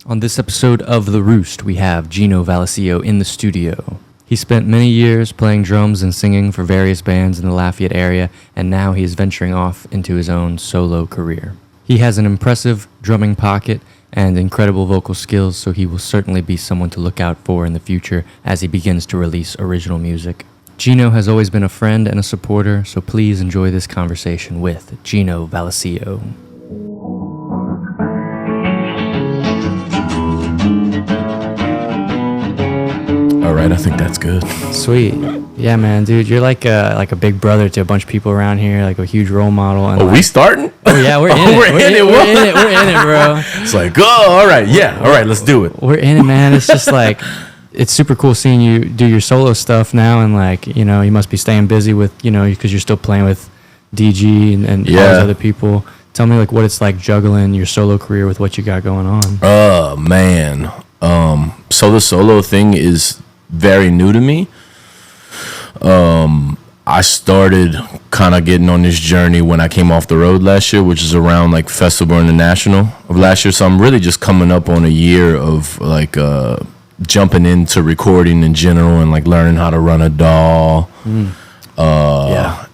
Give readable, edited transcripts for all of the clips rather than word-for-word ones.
On this episode of The Roost, we have Gino Vallecillio in the studio. He spent many years playing drums and singing for various bands in the Lafayette area, and now he is venturing off into his own solo career. He has an impressive drumming pocket and incredible vocal skills, so he will certainly be someone to look out for in the future as he begins to release original music. Gino has always been a friend and a supporter, so please enjoy this conversation with Gino Vallecillio. All right, I think that's good. Sweet. Yeah, man, dude, you're like a big brother to a bunch of people around here, like a huge role model. And we starting? Oh, yeah, we're in it. We're in it, bro. It's like, oh, all right, yeah, all right, let's do it. We're in it, man. It's just like, it's super cool seeing you do your solo stuff now, and like, you know, you must be staying busy with, you know, because you're still playing with DG and all those other people. Tell me, like, what it's like juggling your solo career with what you got going on. Man. So the solo thing is very new to me. I started kind of getting on this journey when I came off the road last year, which is around like Festival International of last year. So I'm really just coming up on a year of like jumping into recording in general and like learning how to run a DAW.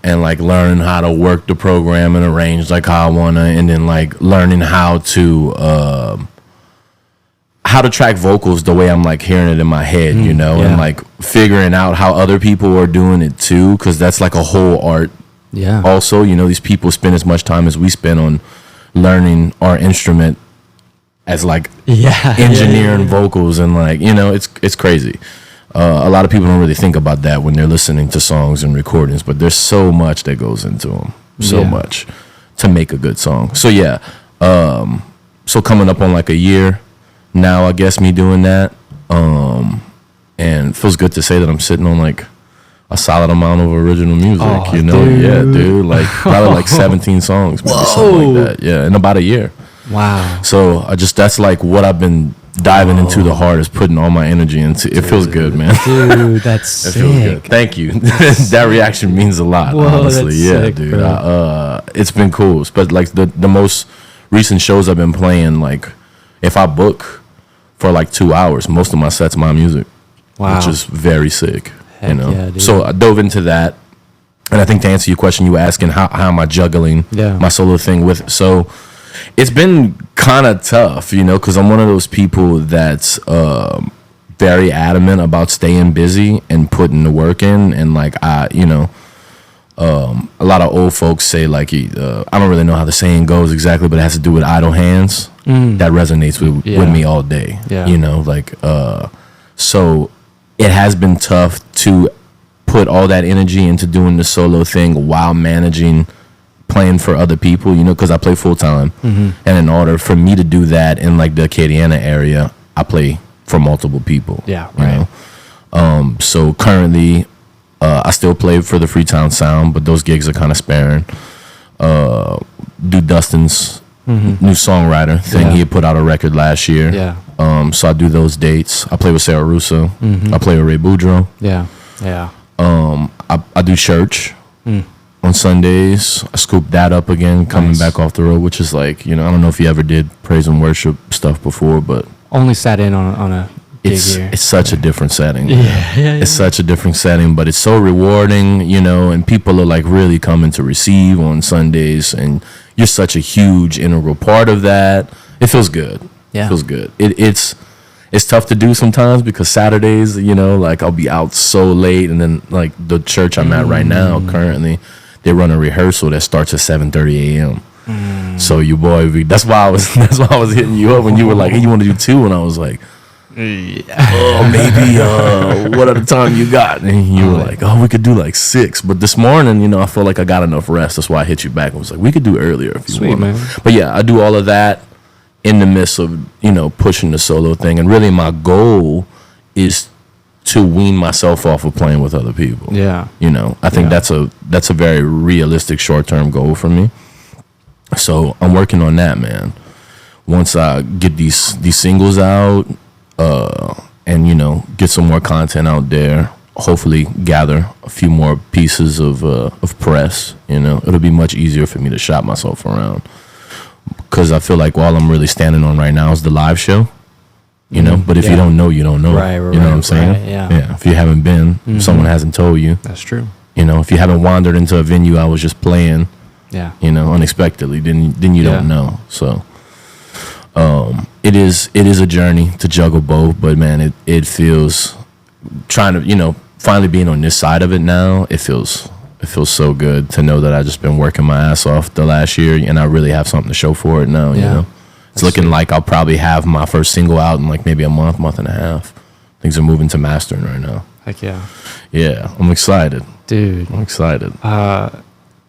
And like learning how to work the program and arrange like how I wanna, and then like learning how to track vocals the way I'm like hearing it in my head, you know, and like figuring out how other people are doing it too, because that's like a whole art. Yeah. Also, you know, these people spend as much time as we spend on learning our instrument as like engineering vocals, and like, you know, it's crazy. A lot of people don't really think about that when they're listening to songs and recordings, but there's so much that goes into them, so much to make a good song. So so coming up on like a year now, I guess, me doing that, and it feels good to say that I'm sitting on like a solid amount of original music, you know? Dude. Yeah, dude, like probably like 17 songs, maybe something like that, in about a year. Wow. So that's like what I've been diving into the hardest, putting all my energy into. It feels good, man. Dude, that's sick. Feels good. Thank you. That reaction means a lot. Whoa, honestly. That's sick, dude. It's been cool. But like the most recent shows I've been playing, like if I book for like 2 hours, most of my sets my music. Wow. Which is very sick. Heck, you know. Yeah, dude. So I dove into that. And I think to answer your question, you were asking how am I juggling my solo thing with. So it's been kind of tough, you know, because I'm one of those people that's very adamant about staying busy and putting the work in. And like a lot of old folks say like, I don't really know how the saying goes exactly, but it has to do with idle hands. That resonates with me all day. Yeah. You know, like so it has been tough to put all that energy into doing the solo thing while managing playing for other people, you know, because I play full time, and in order for me to do that in like the Acadiana area, I play for multiple people. Yeah, right. You know? So currently, I still play for the Freetown Sound, but those gigs are kind of sparing. Do Dustin's new songwriter thing. He had put out a record last year. Yeah. So I do those dates. I play with Sarah Russo. I play with Ray Boudreaux. Yeah. Yeah. I do church. On Sundays. I scooped that up again, coming back off the road, which is like, you know, I don't know if you ever did praise and worship stuff before, but only sat in on a gig here. It's such a different setting. It's such a different setting, but it's so rewarding, you know, and people are like really coming to receive on Sundays, and you're such a huge integral part of that. It feels good. Yeah. It feels good. It's tough to do sometimes because Saturdays, you know, like I'll be out so late, and then like the church I'm at right now currently, they run a rehearsal that starts at 7:30 a.m. So you boy, that's why I was hitting you up when you were like, hey, you want to do 2? And I was like, maybe what other time you got? And you were like, we could do like 6. But this morning, you know, I felt like I got enough rest. That's why I hit you back. I was like, we could do earlier if you want. Man. But yeah, I do all of that in the midst of, you know, pushing the solo thing. And really my goal is to wean myself off of playing with other people. Yeah. You know, I think that's a very realistic short-term goal for me. So I'm working on that, man. Once I get these singles out, and, you know, get some more content out there, hopefully gather a few more pieces of press, you know, it'll be much easier for me to shop myself around. Because I feel like all I'm really standing on right now is the live show. you know. But if you don't know, you don't know. Right, you know what I'm saying? Right, yeah. Yeah. If you haven't been, if someone hasn't told you. That's true. You know, if you haven't wandered into a venue, I was just playing. Yeah. You know, unexpectedly, then you don't know. So, it is a journey to juggle both. But man, it feels trying to finally being on this side of it now. It feels so good to know that I just been working my ass off the last year, and I really have something to show for it now. You know, it's looking like I'll probably have my first single out in like maybe a month and a half. Things are moving to mastering right now. Heck yeah. Yeah, I'm excited, dude. I'm excited.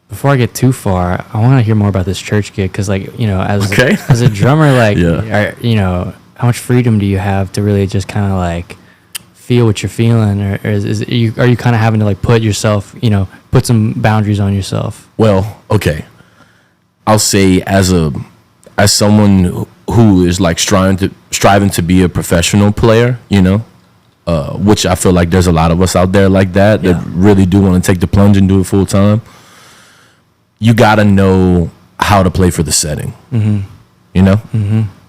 Before I get too far, I want to hear more about this church gig because, like, as a drummer, like, how much freedom do you have to really just kind of like feel what you're feeling, or are you kind of having to like put some boundaries on yourself? Well, okay, I'll say as someone who is like striving to be a professional player, which I feel like there's a lot of us out there like that really do want to take the plunge and do it full time. You gotta know how to play for the setting,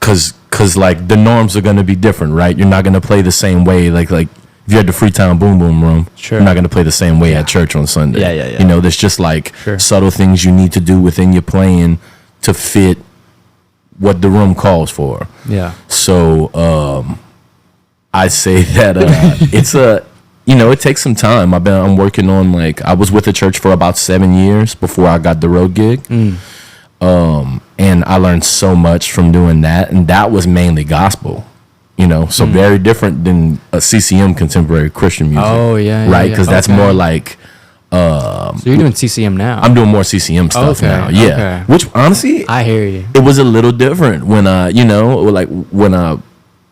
because like the norms are gonna be different, right? You're not gonna play the same way. Like if you're at the Freetown Boom Boom Room, sure, you're not gonna play the same way at church on Sunday. Yeah. There's just like subtle things you need to do within your playing to fit what the room calls for. Yeah. So I say that it's it takes some time. I'm working on, like, I was with the church for about 7 years before I got the road gig. And I learned so much from doing that, and that was mainly gospel, so very different than a CCM, contemporary Christian music. Oh yeah, right, because that's more like. So you're doing CCM now? I'm doing more CCM stuff now. Yeah, which honestly, I hear you. It was a little different when when I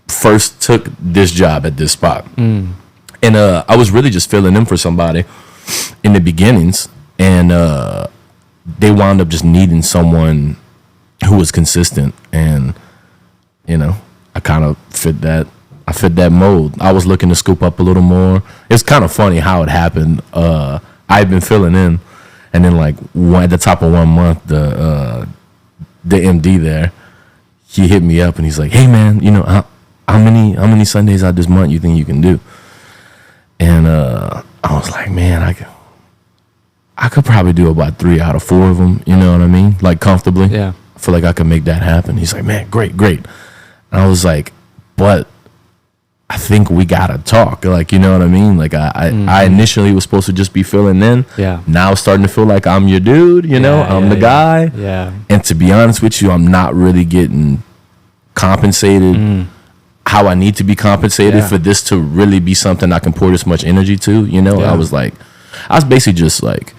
first took this job at this spot. And I was really just filling in for somebody in the beginnings, and they wound up just needing someone who was consistent, and I kind of fit that. I fit that mold. I was looking to scoop up a little more. It's kind of funny how it happened. I've been filling in, and then like at the top of 1 month, the MD there, he hit me up and he's like, "Hey man, how many Sundays out this month you think you can do?" And I was like, man, I could probably do about 3 out of 4 of them. You know what I mean? Like comfortably. Yeah. I feel like I could make that happen. He's like, man, great. And I was like, but I think we gotta talk. Like, you know what I mean? Like I initially was supposed to just be filling in. Yeah. Now it's starting to feel like I'm your dude. I'm the guy. Yeah. And to be honest with you, I'm not really getting compensated. How I need to be compensated for this to really be something I can pour this much energy to, I was basically just like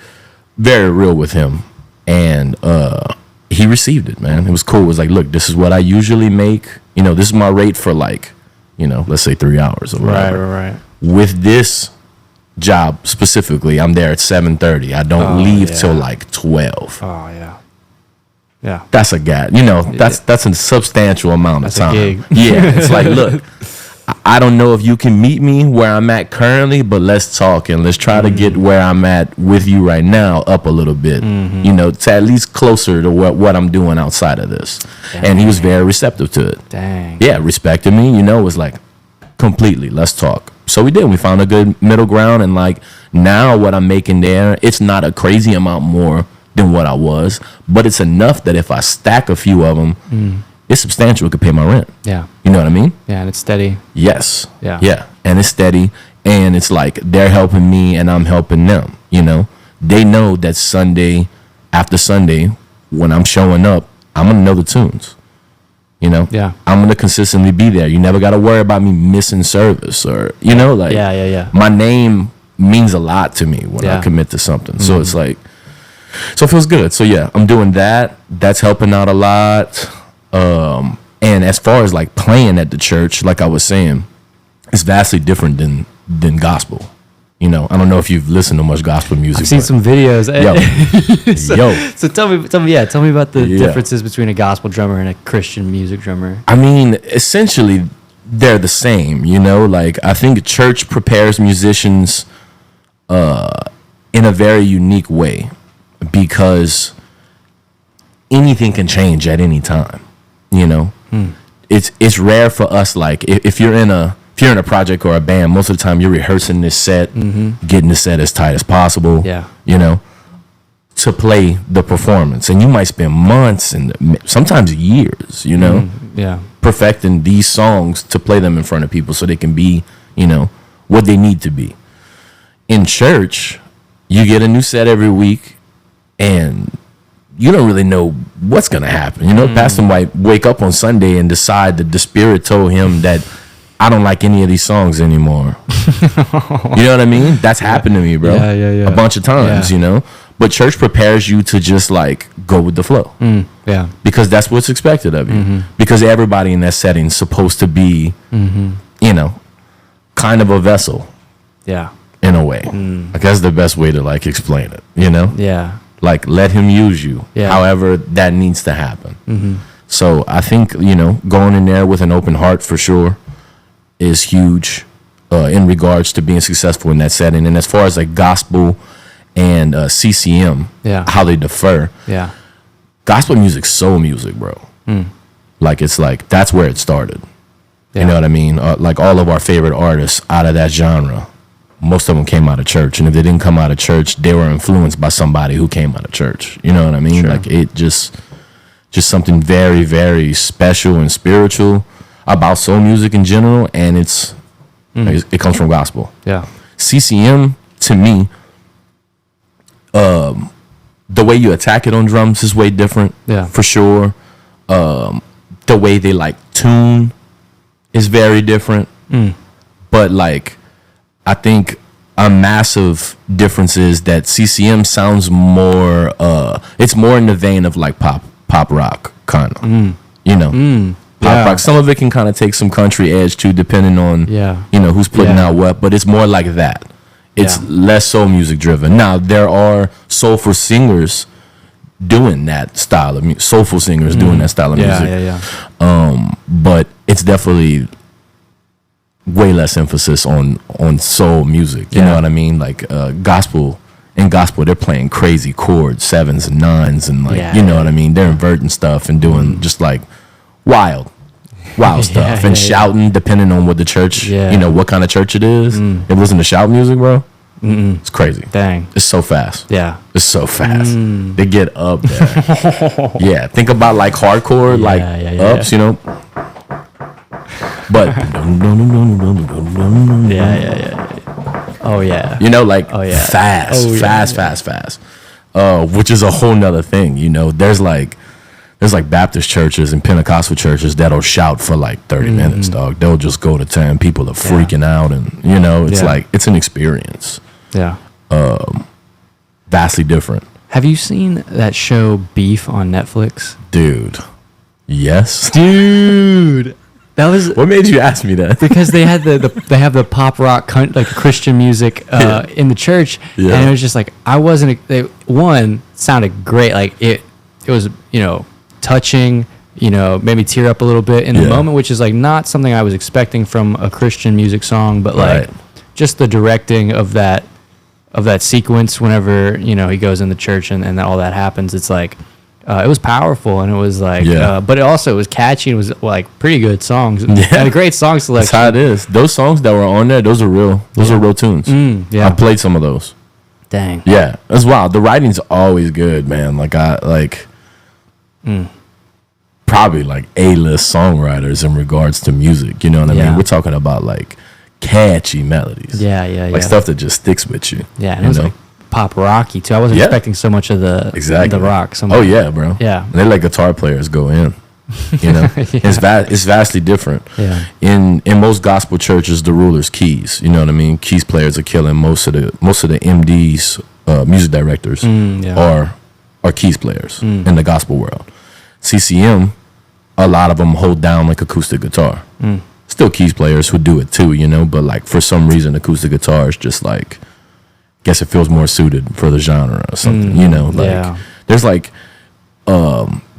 very real with him, and he received it, man. It was cool. It was like, look, this is what I usually make. This is my rate for like, let's say 3 hours or whatever. Right. With this job specifically, I'm there at 7:30. I don't leave till like 12. Oh yeah. Yeah, that's a gap. That's a substantial amount of time. A gig. Yeah, it's like, look, I don't know if you can meet me where I'm at currently, but let's talk and let's try to get where I'm at with you right now up a little bit. To at least closer to what I'm doing outside of this. Dang. And he was very receptive to it. Dang. Yeah, respected me. Was like, completely. Let's talk. So we did. We found a good middle ground, and like now what I'm making there, it's not a crazy amount more than what I was, but it's enough that if I stack a few of them, it's substantial. It could pay my rent. Yeah. You know what I mean? Yeah, and it's steady. Yes. Yeah. Yeah, and it's steady, and it's like they're helping me and I'm helping them. They know that Sunday after Sunday, when I'm showing up, I'm gonna know the tunes. Yeah. I'm gonna consistently be there. You never gotta worry about me missing service or Yeah. My name means a lot to me when I commit to something. So it's like. So it feels good. So yeah, I'm doing that. That's helping out a lot. And as far as like playing at the church, like I was saying, it's vastly different than gospel. I don't know if you've listened to much gospel music. I've seen some videos. So tell me about the differences between a gospel drummer and a Christian music drummer. I mean, essentially, they're the same. Like I think church prepares musicians in a very unique way, because anything can change at any time. it's rare for us. Like if you're in a project or a band, most of the time you're rehearsing this set, getting the set as tight as possible. Yeah. You know, to play the performance, and you might spend months and sometimes years, you know, perfecting these songs to play them in front of people so they can be, you know, what they need to be. In church, you get a new set every week, and you don't really know what's gonna happen. You know, Pastor might wake up on Sunday and decide that the Spirit told him that I don't like any of these songs anymore. You know what I mean? That's happened to me, bro. Yeah. A bunch of times, you know. But church prepares you to just like go with the flow. Because that's what's expected of you. Because everybody in that setting is supposed to be, you know, kind of a vessel. Yeah. In a way. Like that's the best way to like explain it, you know? Yeah. Like let him use you. However that needs to happen. So I think, you know, going in there with an open heart for sure is huge in regards to being successful in that setting. And as far as like gospel and CCM, how they differ. Gospel music's soul music, bro. Like it's like that's where it started. You know what I mean? Like all of our favorite artists out of that genre, most of them came out of church. And if they didn't come out of church, they were influenced by somebody who came out of church. You know what I mean? Like it just something very, very special and spiritual about soul music in general. And it comes from gospel. CCM, to me, the way you attack it on drums is way different. For sure. The way they like tune is very different. But like, I think a massive difference is that CCM sounds more, it's more in the vein of like pop rock kind of, you know, pop rock. Some of it can kind of take some country edge too, depending on, you know, who's putting out what, but it's more like that. It's less soul music driven. Now there are soulful singers doing that style of music, soulful singers doing that style of music. But it's definitely way less emphasis on soul music. You know what I mean? Like gospel, they're playing crazy chords, 7s and 9s, and like you know what I mean? They're inverting stuff and doing just like wild stuff and shouting depending on what the church, you know, what kind of church it is. If it listen to shout music, bro, it's crazy. Dang. It's so fast. It's so fast. They get up there. Think about like hardcore, like ups, you know. But Oh yeah. You know, like fast. Which is a whole nother thing, you know. There's like Baptist churches and Pentecostal churches that'll shout for like 30 minutes, dog. They'll just go to town. People are freaking out, and you know, it's like it's an experience. Vastly different. Have you seen that show Beef on Netflix? Dude. Yes. Dude. That was what made you ask me that? Because they had they have the pop rock like Christian music in the church, and it was just like I wasn't. One sounded great, like it was, you know, touching, you know, made me tear up a little bit in the moment, which is like not something I was expecting from a Christian music song, but like just the directing of that sequence whenever, you know, he goes in the church and all that happens. It's like. It was powerful, and it was like, but it was catchy. And it was like pretty good songs. And a great song selection. That's how it is. Those songs that were on there, those are real. Those are real tunes. I played some of those. Dang. Yeah, that's wild. The writing's always good, man. Like probably like A-list songwriters in regards to music. You know what I mean? We're talking about like catchy melodies. Like stuff that just sticks with you. Yeah, and it was like pop rocky too. I wasn't expecting so much of the rock. Oh yeah, bro. Yeah, and they let guitar players go in. You know, it's vastly different. In most gospel churches, the ruler's keys. You know what I mean? Keys players are killing most of the MDs, music directors are keys players in the gospel world. CCM, a lot of them hold down like acoustic guitar. Still keys players who do it too, you know, but like for some reason acoustic guitar is just like, guess it feels more suited for the genre or something, you know, like there's like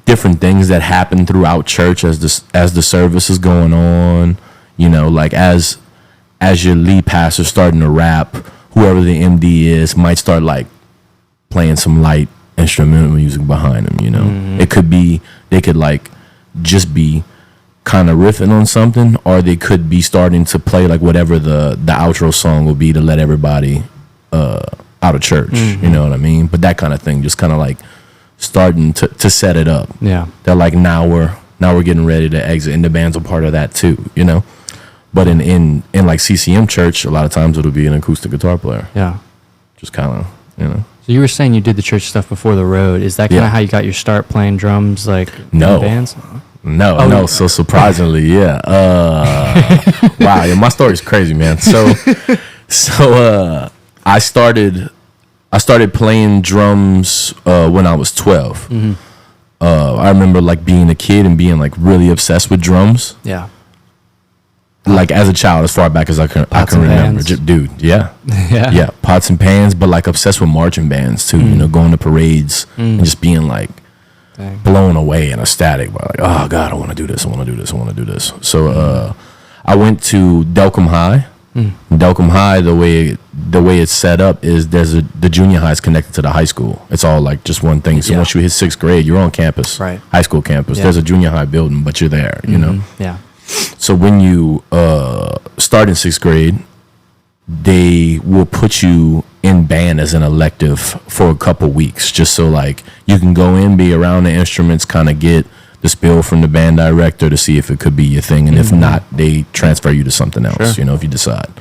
different things that happen throughout church as the service is going on, you know, like as your lead pastor starting to rap, whoever the MD is might start like playing some light instrumental music behind him, you know. It could be, they could like just be kind of riffing on something, or they could be starting to play like whatever the outro song will be to let everybody out of church. You know what I mean? But that kind of thing, just kind of like starting to set it up. Yeah. They're like, now we're getting ready to exit, and the band's a part of that too, you know. But in like CCM church, a lot of times it'll be an acoustic guitar player. Yeah. Just kind of, you know. So you were saying you did the church stuff before the road. Is that kind of how you got your start playing drums, like in bands? No. So surprisingly, yeah. Wow, yeah, my story's crazy, man. So I started playing drums when I was 12. I remember like being a kid and being like really obsessed with drums. Yeah. Like as a child, as far back as I can remember, dude. Yeah, yeah, pots and pans, but like obsessed with marching bands too. You know, going to parades and just being like blown away and ecstatic by like, oh God, I want to do this, I want to do this, I want to do this. So I went to Delcom High. Delcom High, the way it's set up is the junior high is connected to the high school. It's all like just one thing. So once you hit 6th grade, you're on campus, right? High school campus. There's a junior high building, but you're there. You know. Yeah. So when you start in 6th grade, they will put you in band as an elective for a couple weeks, just so like you can go in, be around the instruments, kind of get the spiel from the band director to see if it could be your thing, and if not, they transfer you to something else. You know, if you decide.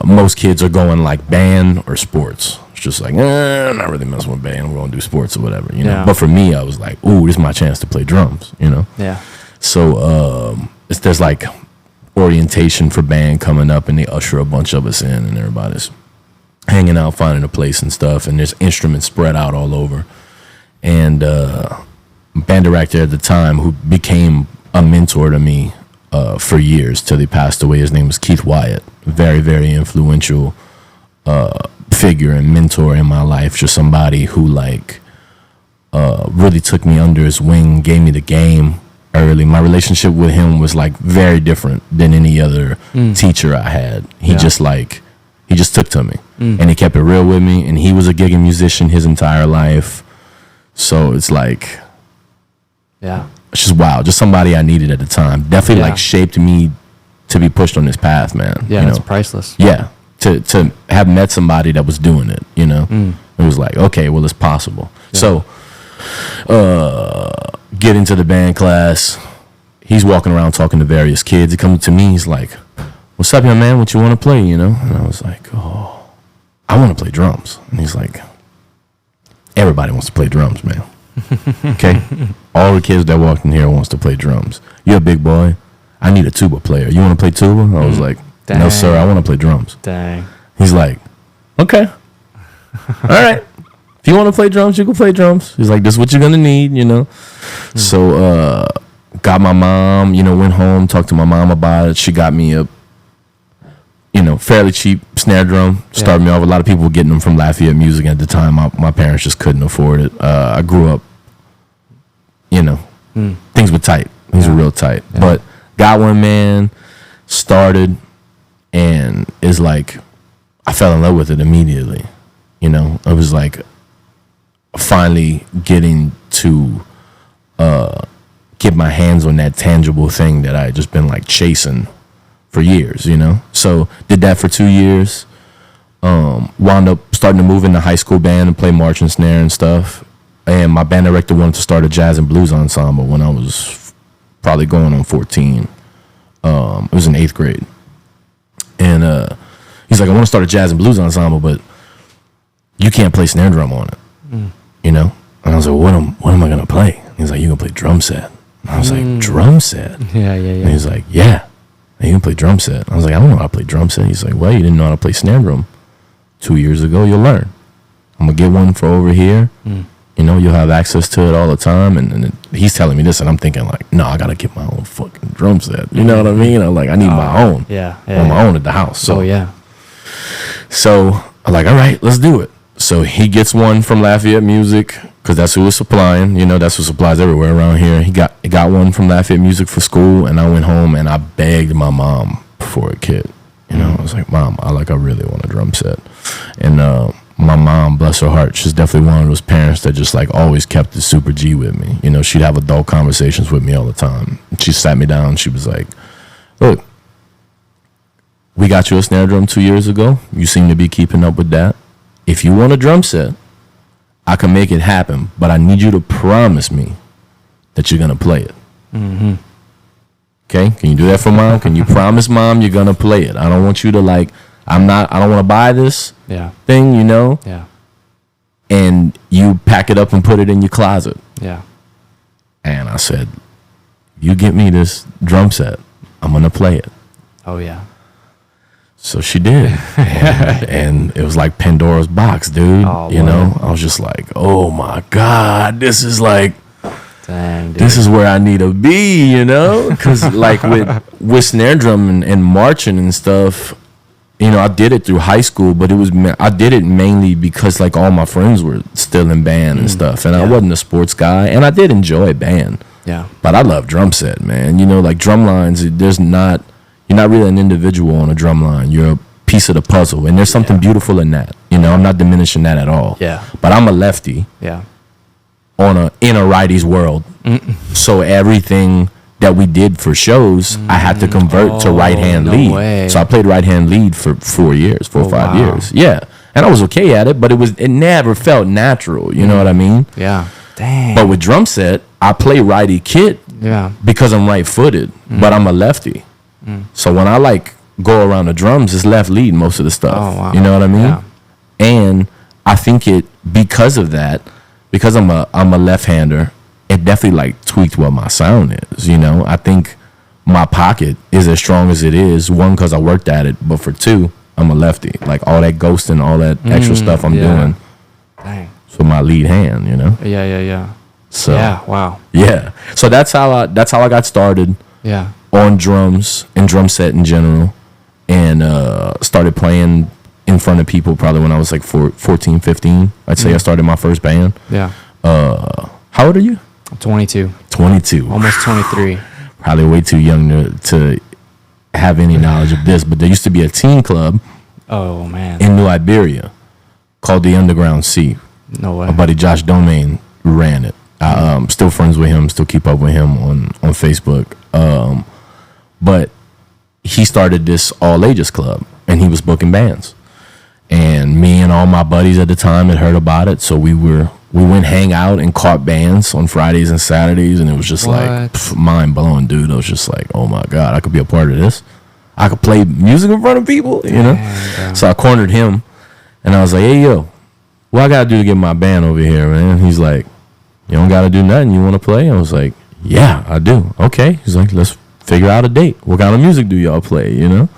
Most kids are going like band or sports. It's just like, I'm not really messing with band. We're gonna do sports or whatever, you know. But for me, I was like, ooh, this is my chance to play drums, you know. Yeah. So there's like orientation for band coming up, and they usher a bunch of us in, and everybody's hanging out, finding a place and stuff, and there's instruments spread out all over. And band director at the time, who became a mentor to me for years till he passed away, his name was Keith Wyatt. Very, very influential figure and mentor in my life. Just somebody who like really took me under his wing, gave me the game early. My relationship with him was like very different than any other teacher I had. He just took to me, and he kept it real with me, and he was a gigging musician his entire life. So it's like, it's just wild. Just somebody I needed at the time. Definitely like shaped me to be pushed on this path, man. Yeah, you it's know? priceless. Yeah, to have met somebody that was doing it, you know. It was like, okay, well, it's possible. So get into the band class. He's walking around talking to various kids. He comes to me, he's like, what's up, young man? What you want to play, you know? And I was like, oh, I want to play drums. And he's like, everybody wants to play drums, man. Okay? All the kids that walked in here wants to play drums. You're a big boy. I need a tuba player. You want to play tuba? I was like, no, sir, I want to play drums. Dang. He's like, okay. All right. If you want to play drums, you can play drums. He's like, this is what you're going to need, you know? So, got my mom, you know, went home, talked to my mom about it. She got me a, you know, fairly cheap snare drum. Started me off. A lot of people were getting them from Lafayette Music at the time. My parents just couldn't afford it. I grew up, you know, things were tight. Things were real tight. But got one, man, started, and it's like I fell in love with it immediately. You know, it was like finally getting to get my hands on that tangible thing that I had just been like chasing for years, you know. So did that for 2 years. Wound up starting to move in the high school band and play march and snare and stuff. And my band director wanted to start a jazz and blues ensemble when I was probably going on 14. It was in 8th grade. And he's like, I want to start a jazz and blues ensemble, but you can't play snare drum on it, you know? And I was like, what am I going to play? He's like, you can play drum set. And I was like, drum set? Yeah. And he's like, yeah, you can play drum set. I was like, I don't know how to play drum set. He's like, well, you didn't know how to play snare drum 2 years ago. You'll learn. I'm going to get one for over here. You know, you'll have access to it all the time. And he's telling me this, and I'm thinking like, no, I got to get my own fucking drum set. You know what I mean? I'm like, I need my own. On my own at the house. So, So I'm like, all right, let's do it. So he gets one from Lafayette Music, because that's who was supplying. You know, that's who supplies everywhere around here. He got one from Lafayette Music for school, and I went home and I begged my mom for a kit. You know, I was like, Mom, I really want a drum set. And my mom, bless her heart, she's definitely one of those parents that just like always kept it super G with me. You know, she'd have adult conversations with me all the time. She sat me down. She was like, look, we got you a snare drum 2 years ago. You seem to be keeping up with that. If you want a drum set, I can make it happen, but I need you to promise me that you're going to play it. Mm-hmm. Okay? Can you do that for mom? Can you promise mom you're going to play it? I don't want you to like, I don't want to buy this thing, you know? Yeah. And you pack it up and put it in your closet. Yeah. And I said, you get me this drum set, I'm going to play it. Oh, yeah. So she did. and it was like Pandora's box, dude. Oh, you know? I was just like, oh my God, this is like, dang, dude. this is where I need to be, you know? Because like with snare drum and marching and stuff, you know, I did it through high school, but I did it mainly because like all my friends were still in band and stuff, and I wasn't a sports guy, and I did enjoy band. Yeah. But I love drum set, man. You know, like drum lines, you're not really an individual on a drum line. You're a piece of the puzzle, and there's something beautiful in that. You know, I'm not diminishing that at all. Yeah. But I'm a lefty. Yeah. In a righty's world. So everything that we did for shows, I had to convert to right-hand lead. Way. So I played right-hand lead for 4 or 5 years. Yeah. And I was okay at it, but it never felt natural. You know what I mean? Yeah. Dang. But with drum set, I play righty kit because I'm right-footed, but I'm a lefty. So when I like go around the drums, it's left lead most of the stuff. Oh, wow. You know what I mean? Yeah. And I think because of that, because I'm a left-hander, it definitely like tweaked what my sound is. You know, I think my pocket is as strong as it is. One, because I worked at it, but for two, I'm a lefty. Like all that ghosting, all that extra stuff I'm doing. Dang. For my lead hand, you know. Yeah. So yeah. Wow. yeah. So that's how I got started. Yeah. On drums and drum set in general, and started playing in front of people probably when I was like 14, 15. I'd say I started my first band. Yeah. How old are you? 22. 22. Almost 23. Probably way too young to have any knowledge of this, but there used to be a teen club Oh, man. in New Iberia called the Underground Sea. No way. My buddy Josh Domain ran it. I'm still friends with him, still keep up with him on Facebook. But he started this all ages club, and he was booking bands. And me and all my buddies at the time had heard about it, so we went hang out and caught bands on Fridays and Saturdays, and it was just like mind blowing, dude. I was just like, oh my God, I could be a part of this. I could play music in front of people, you know? So I cornered him, and I was like, hey, yo, what I gotta do to get my band over here, man? He's like, you don't gotta do nothing. You wanna play? I was like, yeah, I do. Okay. He's like, let's figure out a date. What kind of music do y'all play, you know?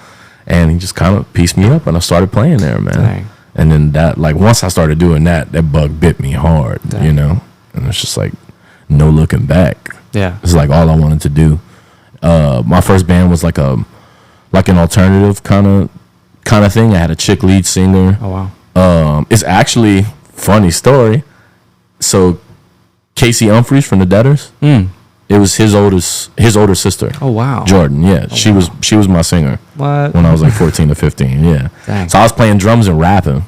And he just kind of pieced me up, and I started playing there, man. Dang. And then that, like, once I started doing that bug bit me hard, you know? And it's just like, no looking back. Yeah. It's like all I wanted to do. My first band was like an alternative kind of thing. I had a chick lead singer. Oh, wow. It's actually funny story. So Casey Humphreys from the Deaders, it was his older sister. Oh, wow. Jordan, yeah. She was my singer. What? When I was like 14 or 15, yeah. Dang. So I was playing drums and rapping.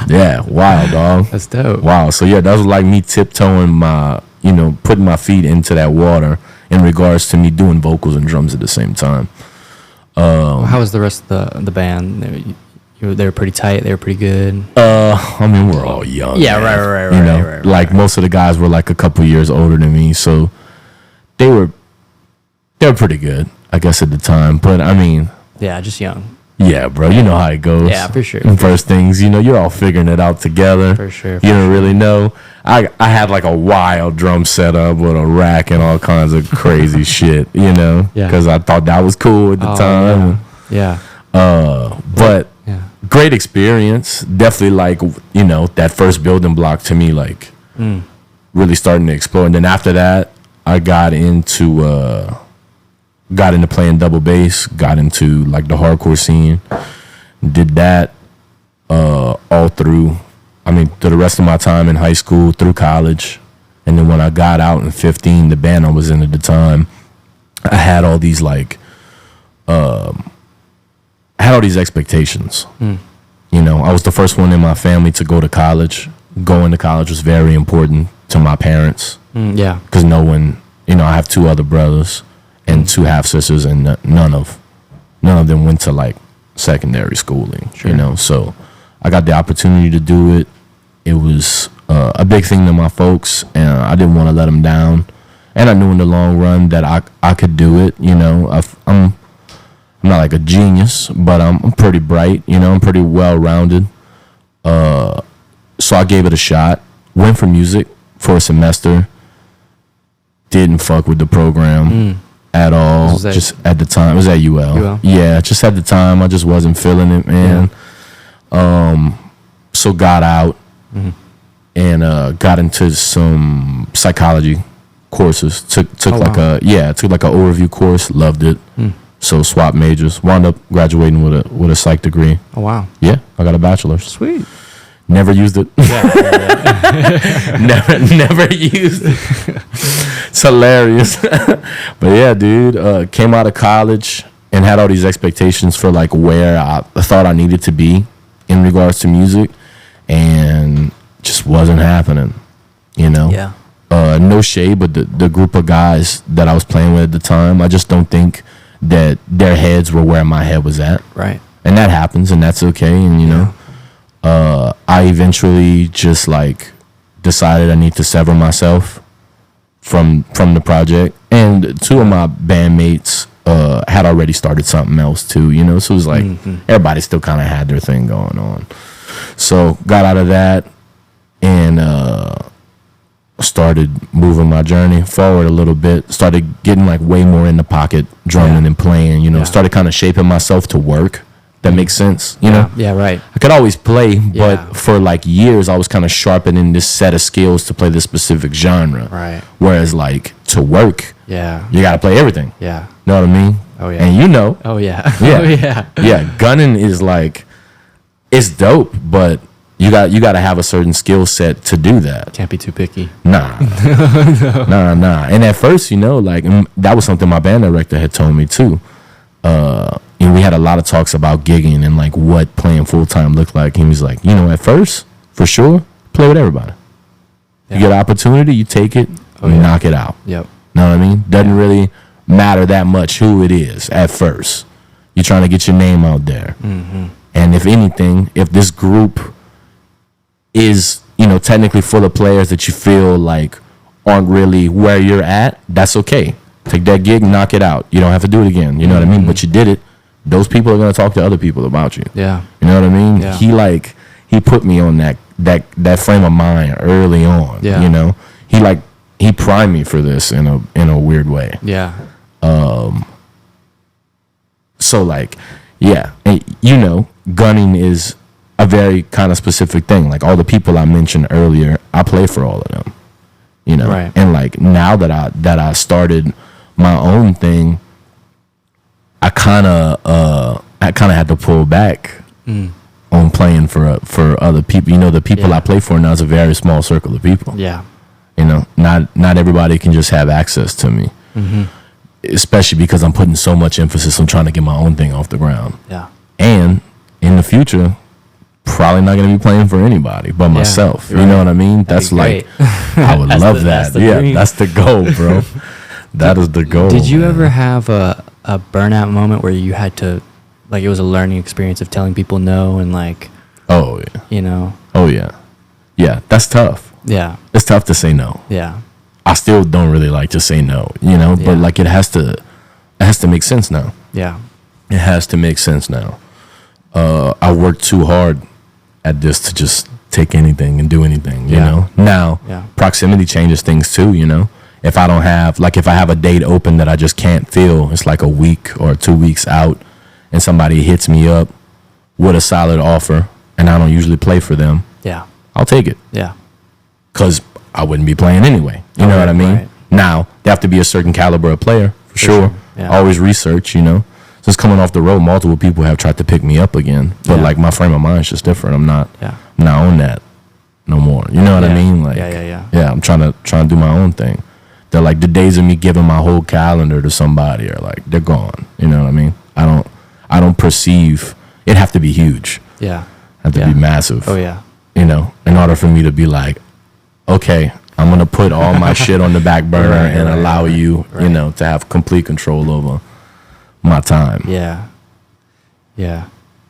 Yeah, wild, dog. That's dope. Wow. So yeah, that was like me tiptoeing putting my feet into that water in regards to me doing vocals and drums at the same time. How was the rest of the band? They were pretty tight. They were pretty good. I mean, we're all young. Yeah, man. right. Like most of the guys were like a couple years older than me, so they were pretty good, I guess, at the time. But I mean, yeah, just young. Yeah, bro, you know how it goes. Yeah, for sure. First things, you're all figuring it out together. For sure. You don't really know. I had like a wild drum setup with a rack and all kinds of crazy shit, Yeah. because I thought that was cool at the time. Yeah. But great experience. Definitely like, that first building block to me, like really starting to explore. And then after that, I got into playing double bass, got into like the hardcore scene, did that all through the rest of my time in high school, through college. And then when I got out in 15, the band I was in at the time, I had all these like expectations. You know, I was the first one in my family to go to college. Going to college was very important to my parents. Yeah. Because no one, you know, I have 2 other brothers and 2 half sisters, and none of them went to like secondary schooling. Sure. You know, so I got the opportunity to do it. It was a big thing to my folks, and I didn't want to let them down. And I knew in the long run that I could do it. You know, I'm not like a genius, but I'm pretty bright. You know, I'm pretty well rounded. So I gave it a shot. Went for music for a semester. Didn't fuck with the program at all. Just at the time, it was at UL. Yeah, just at the time, I just wasn't feeling it, man. Yeah. So got out and got into some psychology courses. Took like a overview course. Loved it. So swapped majors. Wound up graduating with a psych degree. Oh wow. Yeah, I got a bachelor's. Sweet. Never used it. never used it. It's hilarious. But yeah, dude, came out of college and had all these expectations for like where I thought I needed to be in regards to music, and just wasn't happening, you know? Yeah. No shade, but the group of guys that I was playing with at the time, I just don't think that their heads were where my head was at. Right. And that happens, and that's okay, and you know. I eventually just like decided I need to sever myself from the project, and 2 of my bandmates had already started something else too, you know, so it was like everybody still kind of had their thing going on. So got out of that and started moving my journey forward a little bit, started getting like way more in the pocket drumming and playing, you know, started kind of shaping myself to work. That makes sense, you know? Yeah, right. I could always play, but for like years I was kind of sharpening this set of skills to play this specific genre. Right. Whereas like to work, you got to play everything. Yeah. Know what I mean? Oh yeah. And you know. Oh yeah. Yeah. Oh yeah. Yeah, gunning is like, it's dope, but you got to have a certain skill set to do that. Can't be too picky. Nah. Nah. And at first, you know, like that was something my band director had told me too. And we had a lot of talks about gigging and like what playing full time looked like. And he was like, you know, at first, for sure, play with everybody. You get an opportunity, you take it, knock it out. Yep. Know what I mean? Doesn't really matter that much who it is at first. You're trying to get your name out there. And if anything, if this group is, you know, technically full of players that you feel like aren't really where you're at, that's okay. Take that gig, knock it out. You don't have to do it again. You know what I mean? But you did it. Those people are going to talk to other people about you. Yeah. You know what I mean? Yeah. He put me on that frame of mind early on. Yeah. You know? He primed me for this in a weird way. Yeah. So like, yeah, and you know, gunning is a very kind of specific thing. Like all the people I mentioned earlier, I play for all of them. You know? Right. And like now that I started my own thing, I kind of had to pull back on playing for other people. You know, the people I play for now is a very small circle of people. Yeah. You know, not everybody can just have access to me, especially because I'm putting so much emphasis on trying to get my own thing off the ground. Yeah. And in the future, probably not going to be playing for anybody but myself. Right. You know what I mean? That'd That's be like, great. I would love that. Dream. That's the goal, bro. That is the goal. Did you ever have a burnout moment where you had to, like, it was a learning experience of telling people no and like, oh yeah, you know? Oh yeah, yeah. That's tough. Yeah. It's tough to say no. Yeah. I still don't really like to say no, you know, but like it has to make sense now. Yeah. It has to make sense now. I worked too hard at this to just take anything and do anything, you know? Now, proximity changes things too, you know? If I don't have, like if I have a date open that I just can't fill, it's like a week or 2 weeks out, and somebody hits me up with a solid offer, and I don't usually play for them, I'll take it. Yeah. Because I wouldn't be playing anyway. You know what I mean? Right. Now, they have to be a certain caliber of player, for sure. Yeah. Always research, you know? Since coming off the road, multiple people have tried to pick me up again. But like my frame of mind is just different. I'm not on that no more. You know what I mean? Like, yeah, I'm trying to do my own thing. They're like the days of me giving my whole calendar to somebody are like, they're gone. You know what I mean? I don't perceive, it'd have to be huge. Yeah. had to be massive. Oh yeah. You know, in order for me to be like, okay, I'm gonna put all my shit on the back burner and allow you, you know, to have complete control over my time. Yeah.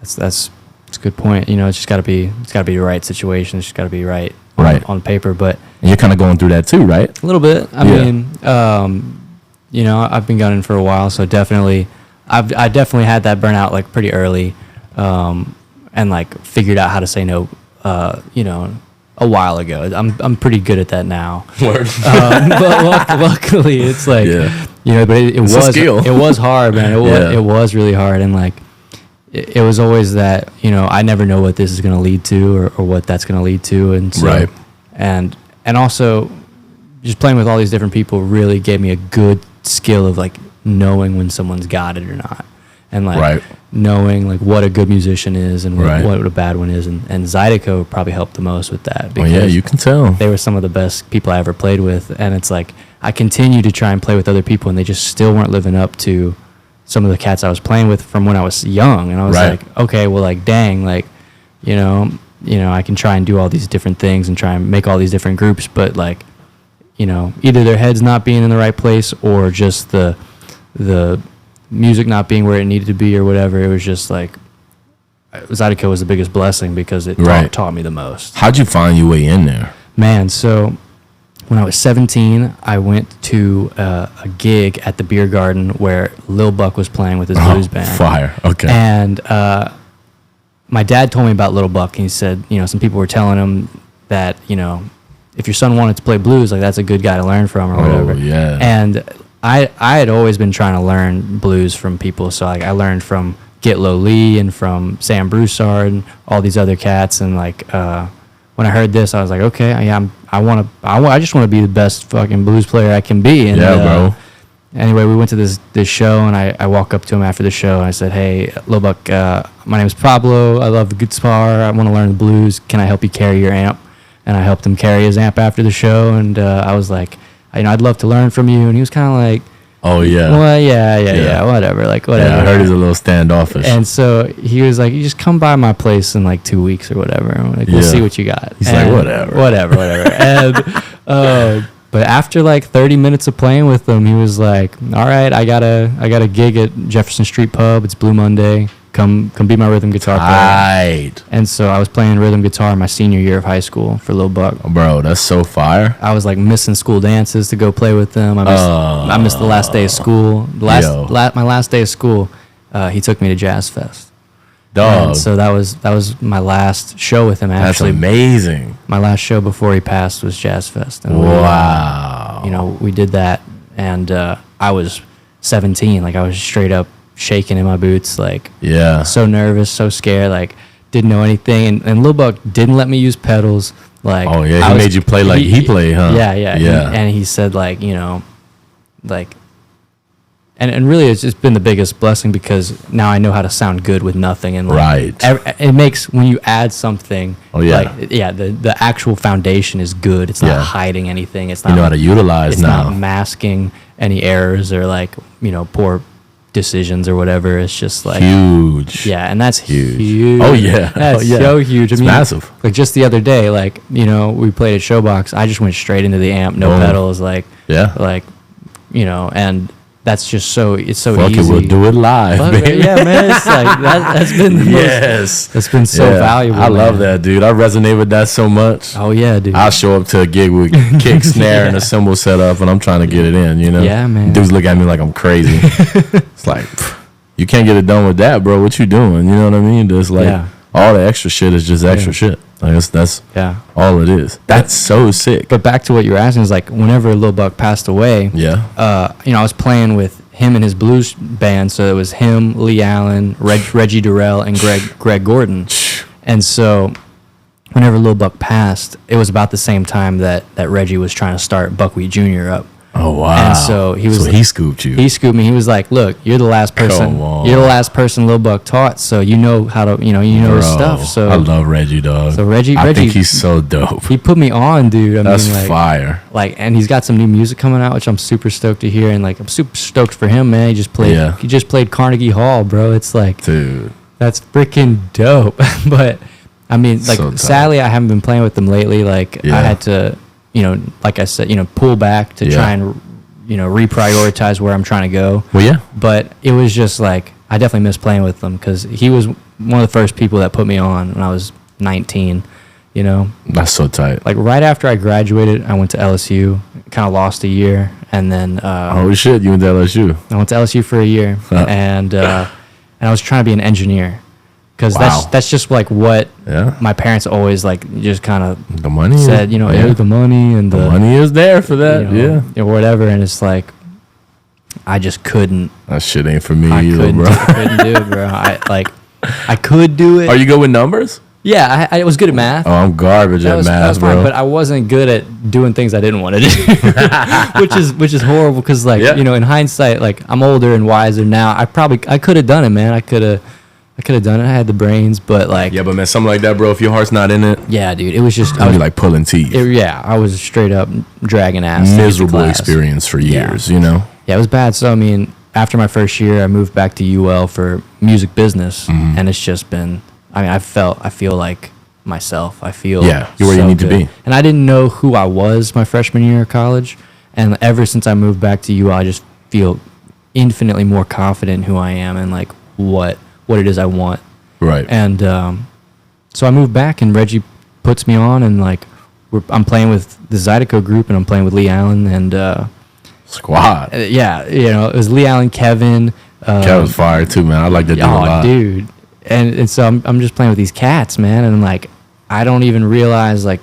That's a good point. You know, it's got to be the right situation. It's just got to be right on paper. But and you're kind of going through that too, right? A little bit. I mean, you know, I've been gunning for a while, so definitely, I definitely had that burnout like pretty early, and like figured out how to say no. You know, a while ago. I'm pretty good at that now. But luckily, it's like, you know, but it was hard, man. It was really hard, and like it was always that, you know, I never know what this is going to lead to or what that's going to lead to, and so, and also just playing with all these different people really gave me a good skill of like knowing when someone's got it or not, and like knowing like what a good musician is and what a bad one is, and Zydeco probably helped the most with that, because you can tell they were some of the best people I ever played with, and it's like I continue to try and play with other people, and they just still weren't living up to some of the cats I was playing with from when I was young, and I was like, okay, well, like, dang, like, you know, I can try and do all these different things and try and make all these different groups, but like, you know, either their heads not being in the right place or just the music not being where it needed to be or whatever. It was just like, Zydeco was the biggest blessing because it taught me the most. How'd you find your way in there? Man, so when I was 17, I went to a gig at the beer garden where Lil Buck was playing with his blues band. Fire, okay. And my dad told me about Lil Buck, and he said, you know, some people were telling him that, you know, if your son wanted to play blues, like, that's a good guy to learn from or whatever. And I had always been trying to learn blues from people, so like I learned from Get Low Lee and from Sam Broussard and all these other cats, and like when I heard this, I was like, okay, I just want to be the best fucking blues player I can be. And, bro. Anyway, we went to this show, and I walk up to him after the show, and I said, hey, Lil Buck, my name is Pablo. I love the guitar. I want to learn the blues. Can I help you carry your amp? And I helped him carry his amp after the show, and I was like, you know, I'd love to learn from you. And he was kind of like, oh, yeah. Well, yeah, whatever. Like, whatever. Yeah, I heard he's a little standoffish. And so he was like, you just come by my place in like 2 weeks or whatever. And like, we'll see what you got. He's like, whatever. And, but after like 30 minutes of playing with him, he was like, all right, I got a gig at Jefferson Street Pub. It's Blue Monday. Come be my rhythm guitar player. Right. And so I was playing rhythm guitar my senior year of high school for Lil Buck. Bro, that's so fire. I was like missing school dances to go play with them. I missed the last day of school. My last day of school, he took me to Jazz Fest. Dog. And so that was my last show with him, actually. That's amazing. My last show before he passed was Jazz Fest. And wow. you know, we did that, and I was 17. Like, I was straight up shaking in my boots, like, so nervous, so scared, like, didn't know anything, and Lil Buck didn't let me use pedals, like, he made you play like he played, huh? Yeah. And he said, like, you know, like, and really it's just been the biggest blessing, because now I know how to sound good with nothing, and like, it makes, when you add something, the actual foundation is good. It's not hiding anything. It's not, you know how to utilize it's now. not masking any errors or, like, you know, poor decisions or whatever. It's just like huge. Yeah, and that's huge. Oh yeah, that's so huge. It's massive. Like, just the other day, like, you know, we played at Showbox. I just went straight into the amp, no pedals, like, like, you know, and that's just it's so Fuck easy. It, we'll do it live, baby. Yeah, man. It's like that's been the most, that's been so valuable. I love that, dude. I resonate with that so much. Oh yeah, dude. I'll show up to a gig with kick, snare, and a cymbal set up, and I'm trying to get it in. You know, man. Dudes look at me like I'm crazy. It's like, you can't get it done with that, bro. What you doing? You know what I mean? Just like all the extra shit is just extra shit. I guess that's all it is. That's so sick. But back to what you were asking is, like, whenever Lil Buck passed away, you know, I was playing with him and his blues band, so it was him, Lee Allen, Reggie Durrell, and Greg Gordon. And so whenever Lil Buck passed, it was about the same time that Reggie was trying to start Buckwheat Jr. up. Oh wow! And so he scooped you. He scooped me. He was like, "Look, you're the last person. You're the last person Lil Buck taught. So you know how to, you know his stuff." So I love Reggie, dog. So Reggie, I think he's so dope. He put me on, dude. That's mean, like, fire. Like, and he's got some new music coming out, which I'm super stoked to hear. And like, I'm super stoked for him, man. He just played Carnegie Hall, bro. It's like, dude, that's freaking dope. But I mean, like, So tight. sadly, I haven't been playing with them lately. Like, Yeah. I had to, like I said, pull back to try and, reprioritize where I'm trying to go. Well, yeah. But it was just like, I definitely miss playing with them because he was one of the first people that put me on when I was 19, That's so tight. Like, right after I graduated, I went to LSU, kind of lost a year, and then Holy shit, you went to LSU. I went to LSU for a year, and I was trying to be an engineer because Wow. that's just like what Yeah. my parents always like just kind of The money said, is, "Hey, the money and the money is there for that. or whatever," and it's like I just couldn't. That shit ain't for me I either, couldn't, bro. I couldn't do it, bro. I could do it. Are you good with numbers? Yeah, I was good at math. Oh, I'm garbage That at was math, fine, bro. but I wasn't good at doing things I didn't want to do, which is horrible because, like, Yeah. in hindsight, like, I'm older and wiser now. I could have done it, man. I could have done it. I had the brains, but like, Yeah, but man, something like that, bro. If your heart's not in it, yeah, dude, it was just it'd be like pulling teeth. I was straight up dragging ass. to get to Miserable class. experience for Yeah. years, Yeah, it was bad. So I mean, after my first year, I moved back to UL for music business, Mm-hmm. and it's just been. I mean, I feel like myself. I feel Yeah, you're where you so need to good. be. And I didn't know who I was my freshman year of college, and ever since I moved back to UL, I just feel infinitely more confident in who I am and like what it is I want. Right. And so I moved back, and Reggie puts me on, and like I'm playing with the Zydeco group, and I'm playing with Lee Allen, and Squad. yeah, it was Lee Allen, Kevin. Kevin's fire too, man. I like that dude a lot. Dude, and so I'm just playing with these cats, man, and like I don't even realize, like,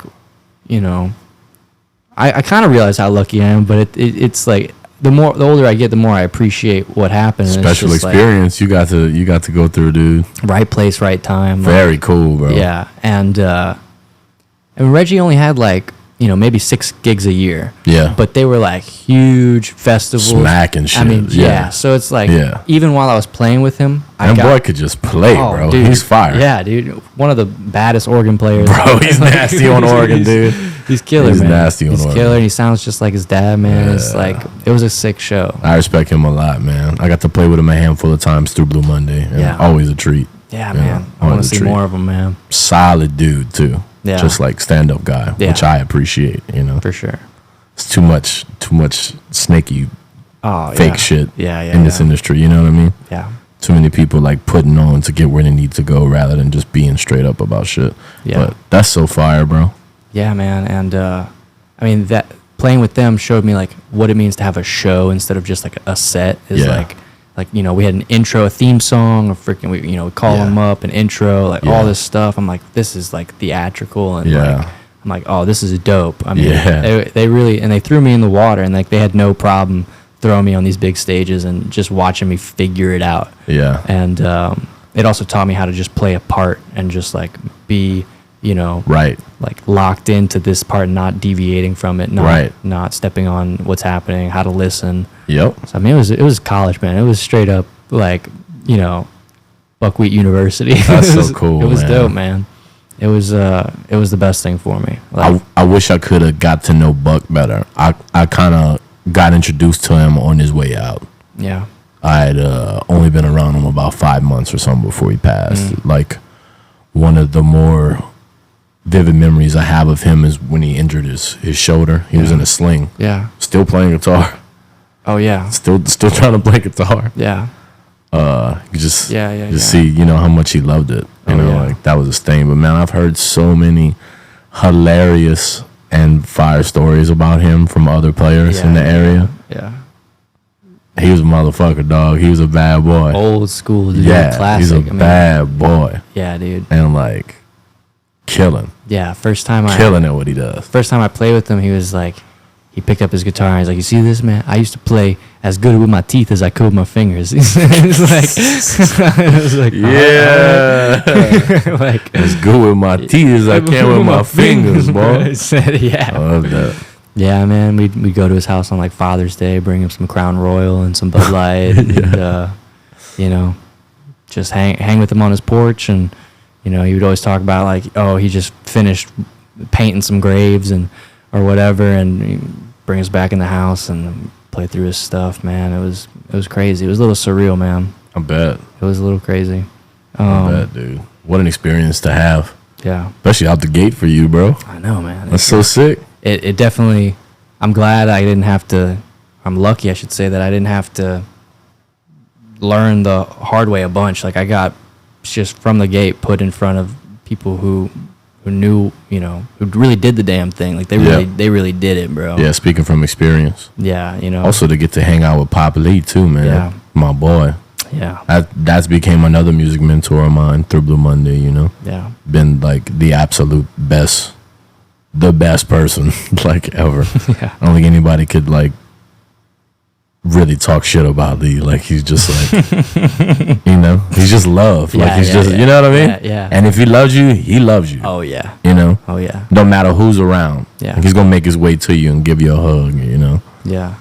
I kind of realize how lucky I am, but it's like the older I get, the more I appreciate what happened. And it's Special just, experience you got to go through, dude. like, right place, right time. Very cool, bro. Yeah, and Reggie only had like maybe 6 gigs a year. Yeah. But they were like huge festivals. Smacking shit. I mean, yeah. Yeah. So it's like, Yeah. even while I was playing with him, That boy could just play, Oh, bro. dude. He's fire. Yeah, dude. One of the baddest organ players. Bro, he's nasty on organ, dude. He's killer, He's man. nasty on He's organ. killer, and he sounds just like his dad, man. It's Yeah. like, it was a sick show. I respect him a lot, man. I got to play with him a handful of times through Blue Monday. And Yeah. Always a treat. Yeah, Yeah, man. I want always to a see treat. more of him, man. Solid dude, too. Yeah. Just like stand-up guy, Yeah. which I appreciate, For sure. It's too much snaky, Oh, fake yeah. shit Yeah, in this industry, you know what I mean? Yeah. Too many people like putting on to get where they need to go rather than just being straight up about shit. Yeah. But that's so fire, bro. Yeah, man. And I mean, that playing with them showed me like what it means to have a show instead of just like a set. Is Yeah. like we had an intro, a theme song, a freaking we call Yeah. them up, an intro, like Yeah. all this stuff. I'm like, this is like theatrical, and Yeah. like I'm like, oh, this is dope. I mean, Yeah. they really, and they threw me in the water, and like they had no problem throwing me on these big stages and just watching me figure it out. Yeah. And it also taught me how to just play a part and just like be, Right. like locked into this part, not deviating from it, not stepping on what's happening, how to listen. Yep. So I mean, it was college, man. It was straight up like Buckwheat University. That's It was- so cool, It was man. dope, man. It was the best thing for me. Like, I wish I could have got to know Buck better. I kind of got introduced to him on his way out. yeah, I had only been around him about 5 months or something before he passed. Like, one of the more vivid memories I have of him is when he injured his shoulder. He was in a sling, yeah. still playing guitar, Oh yeah, still trying to play guitar. yeah, You just Yeah. see, how much he loved it. Yeah. Like that was his thing. But man, I've heard so many hilarious and fire stories about him from other players in the area. yeah. He was a motherfucker, dog. He was a bad boy. Old school, dude. yeah, Classic. he's a I mean, bad boy, yeah, dude. and like killing Yeah, first time I at what he does. played with him, he was like, he picked up his guitar and he's like, "You see this, man? I used to play as good with my teeth as I could with my fingers." It's like, I was like, Yeah, like as good with my teeth as I can with my fingers, boy. I said, I yeah, love that. yeah, man. We'd go to his house on like Father's Day, bring him some Crown Royal and some Bud Light, and just hang with him on his porch, and he would always talk about like, oh, he just finished painting some graves or whatever, and he'd bring us back in the house and play through his stuff. Man, it was crazy. It was a little surreal, man. I bet. It was a little crazy. I bet, dude. What an experience to have. Yeah. Especially out the gate for you, bro. I know, man. That's so sick. It definitely, I'm glad I didn't have to, I'm lucky, I should say, that I didn't have to learn the hard way a bunch. Like, I got just from the gate put in front of people who knew, you know, who really did the damn thing. Like, they really did it, bro. Yeah, speaking from experience. Yeah, you know. Also to get to hang out with Pop Lee too, man. Yeah. My boy. Yeah. That's became another music mentor of mine through Blue Monday, you know. Yeah. Been like the absolute best, the best person like ever. Yeah. I don't think anybody could like really talk shit about Lee. Like, he's just like, you know, he's just love. Like, he's just, you know what I mean? Yeah, yeah. And if he loves you, he loves you. Oh, yeah. You know? Oh, yeah. No matter who's around. Yeah. Like, he's going to make his way to you and give you a hug, you know? Yeah.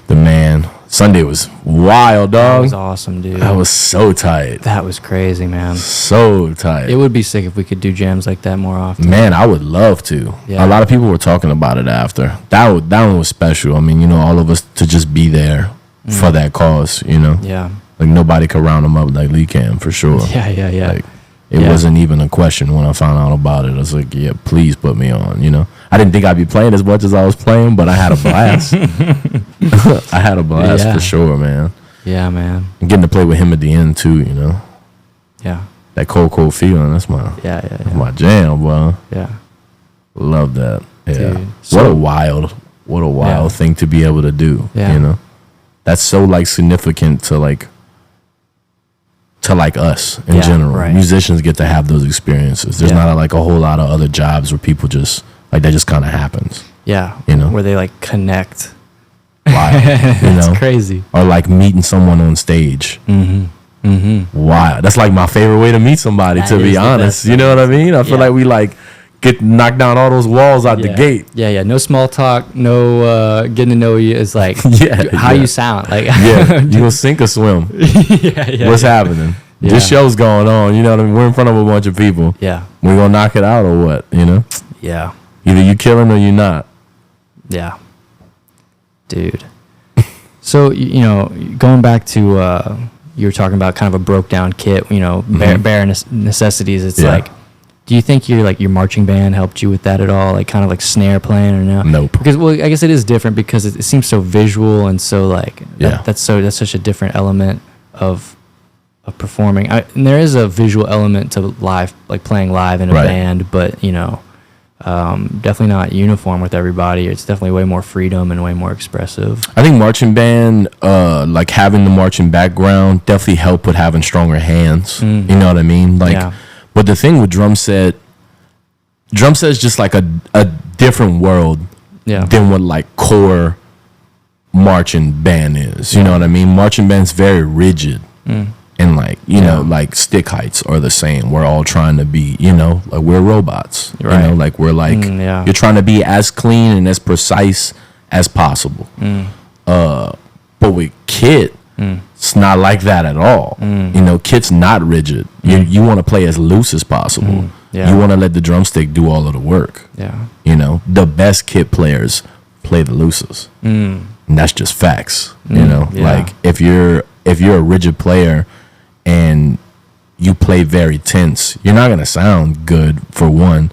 The man. Sunday was wild, dog. That was awesome, dude. That was so tight. That was crazy, man. So tight. It would be sick if we could do jams like that more often. Man, I would love to. Yeah. A lot of people were talking about it after. That one was special. I mean, you know, all of us to just be there for that cause, you know? Yeah. Like, nobody could round him up like Lee can, for sure. Yeah. Like, it wasn't even a question when I found out about it. I was like, yeah, please put me on, you know? I didn't think I'd be playing as much as I was playing, but I had a blast. I had a blast for sure, man. Yeah, man. And getting to play with him at the end, too, you know? Yeah. That cold feeling, that's my my jam, bro. Yeah. Love that. Yeah. Dude, what a wild thing to be able to do, you know? That's so, like, significant to us in general. Right. Musicians get to have those experiences. There's not a whole lot of other jobs where people just like that just kind of happens. Yeah, you know, where they like connect. Wild, you know, it's crazy. Or like meeting someone on stage. Wow, that's like my favorite way to meet somebody. To be honest, you know what I mean? I feel like we like get knocked down all those walls out the gate. Yeah. No small talk. No getting to know you. It's like how you sound. Like you gonna sink or swim? What's happening? Yeah. This show's going on. You know what I mean? We're in front of a bunch of people. Yeah. We're gonna knock it out or what? You know? Yeah. Either you killing or you not. Yeah. Dude. So, you know, going back to you were talking about kind of a broke down kit, you know, bare necessities. It's like, do you think your marching band helped you with that at all? Like kind of like snare playing or no? Nope. Because, well, I guess it is different because it seems so visual and so like, that's such a different element of performing. And there is a visual element to live, like playing live in a band, but, you know, definitely not uniform with everybody. It's definitely way more freedom and way more expressive. I think marching band, like having the marching background definitely helped with having stronger hands. You know what I mean? Like, but the thing with drum set is just like a different world than what like core marching band is. You know what I mean? Marching band's very rigid. And like, you know, like stick heights are the same. We're all trying to be, you know, like we're robots. Right. You know, like we're like, you're trying to be as clean and as precise as possible. But with kit, it's not like that at all. You know, kit's not rigid. You want to play as loose as possible. You want to let the drumstick do all of the work. You know, the best kit players play the loosest. And that's just facts. You know, like if you're a rigid player and you play very tense, you're not gonna sound good, for one.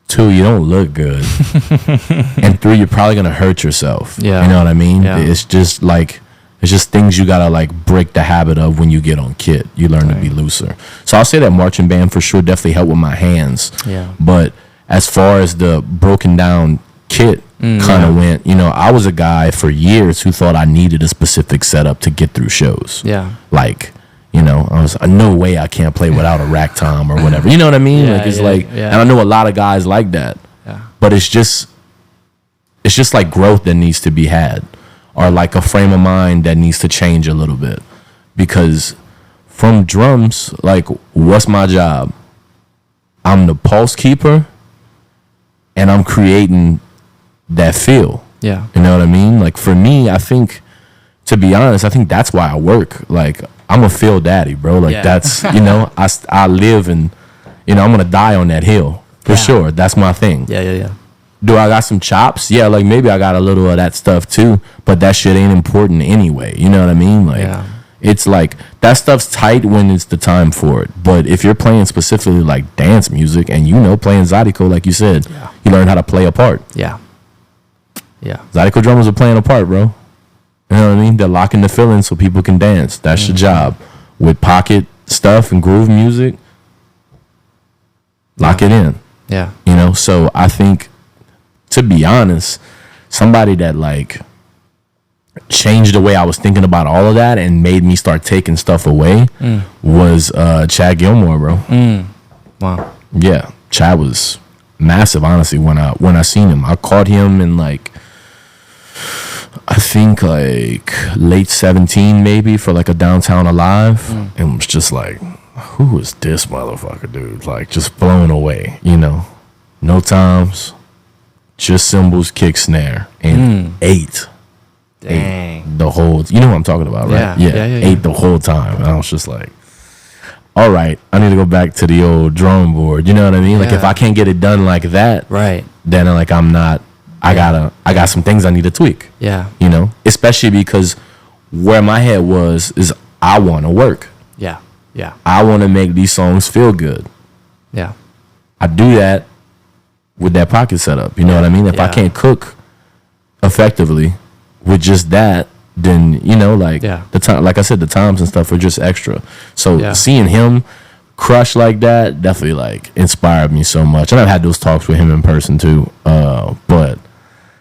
Two, you don't look good. And three, you're probably gonna hurt yourself. You know what I mean? It's just things you gotta like break the habit of when you get on kit. You learn to be looser. So I'll say that marching band for sure definitely helped with my hands. But as far as the broken down kit kind of went, you know, I was a guy for years who thought I needed a specific setup to get through shows. Like, you know, I was no way I can't play without a rack tom or whatever. You know what I mean? Like it's and I know a lot of guys like that. But it's just like growth that needs to be had, or like a frame of mind that needs to change a little bit. Because from drums, like, what's my job? I'm the pulse keeper and I'm creating that feel. You know what I mean? Like for me, I think, to be honest, I think that's why I work. Like I'm a feel daddy, bro. Like that's, you know, I live and, you know, I'm gonna die on that hill for sure. That's my thing. Do I got some chops? Yeah, like maybe I got a little of that stuff too, but that shit ain't important anyway. You know what I mean? Like It's like that stuff's tight when it's the time for it. But if you're playing specifically like dance music and playing Zydeco, like you said, you learn how to play a part. Yeah. Zydeco drummers are playing a part, bro. You know what I mean? They're locking the feeling so people can dance. That's your job. With pocket stuff and groove music, lock it in. Yeah. So I think, to be honest, somebody that like changed the way I was thinking about all of that and made me start taking stuff away was Chad Gilmore, bro. Wow. Yeah, Chad was massive, honestly. When I seen him, I caught him in like, I think like late 17 maybe, for like a Downtown Alive, and was just like, who is this motherfucker, dude? Like, just blown away. No toms, just cymbals, kick, snare, and ate the whole. You know what I'm talking about, right? Yeah. Ate the whole time. And I was just like, all right, I need to go back to the old drawing board. You know what I mean? Like, if I can't get it done like that, right, then like I'm not. I got some things I need to tweak. Yeah. Especially because where my head is I want to work. Yeah. Yeah. I want to make these songs feel good. Yeah. I do that with that pocket setup. You know what I mean? If I can't cook effectively with just that, then the time, like I said, the times and stuff are just extra. So seeing him crush like that definitely like inspired me so much. And I've had those talks with him in person too. But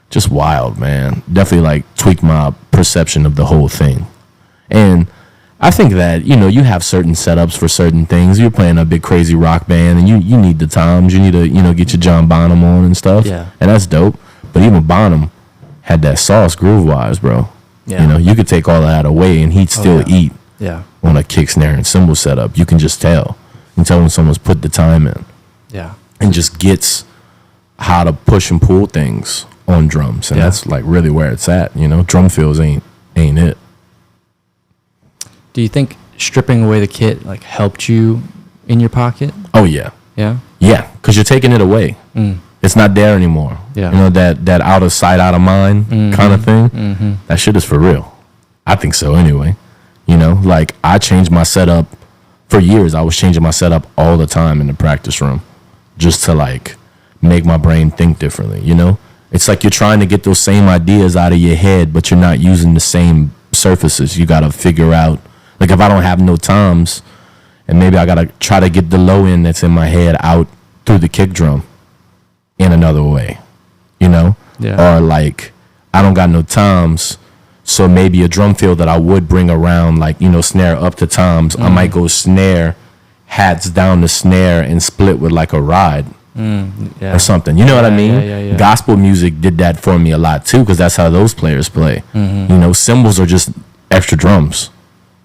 just wild, man. Definitely like tweaked my perception of the whole thing. And I think that, you have certain setups for certain things. You're playing a big crazy rock band and you need the toms. You need to, get your John Bonham on and stuff. Yeah. And that's dope. But even Bonham had that sauce groove-wise, bro. Yeah. You could take all of that away and he'd still eat on a kick, snare, and cymbal setup. You can just tell. You can tell when someone's put the time in. Yeah. And just gets how to push and pull things on drums. And that's like really where it's at. Drum fills ain't it. Do you think stripping away the kit like helped you in your pocket? Oh yeah. Yeah. Yeah, because you're taking it away. It's not there anymore. Yeah. That out of sight, out of mind kind of thing. That shit is for real. I think so anyway. Like I changed my setup for years. I was changing my setup all the time in the practice room just to like make my brain think differently. It's like you're trying to get those same ideas out of your head, but you're not using the same surfaces. You got to figure out, like if I don't have no toms, and maybe I got to try to get the low end that's in my head out through the kick drum in another way, Yeah. Or like I don't got no toms, so maybe a drum fill that I would bring around, like, snare up to toms, I might go snare, hats down the snare and split with like a ride. Or something, you know what I mean? Yeah. Gospel music did that for me a lot too, because that's how those players play. Cymbals are just extra drums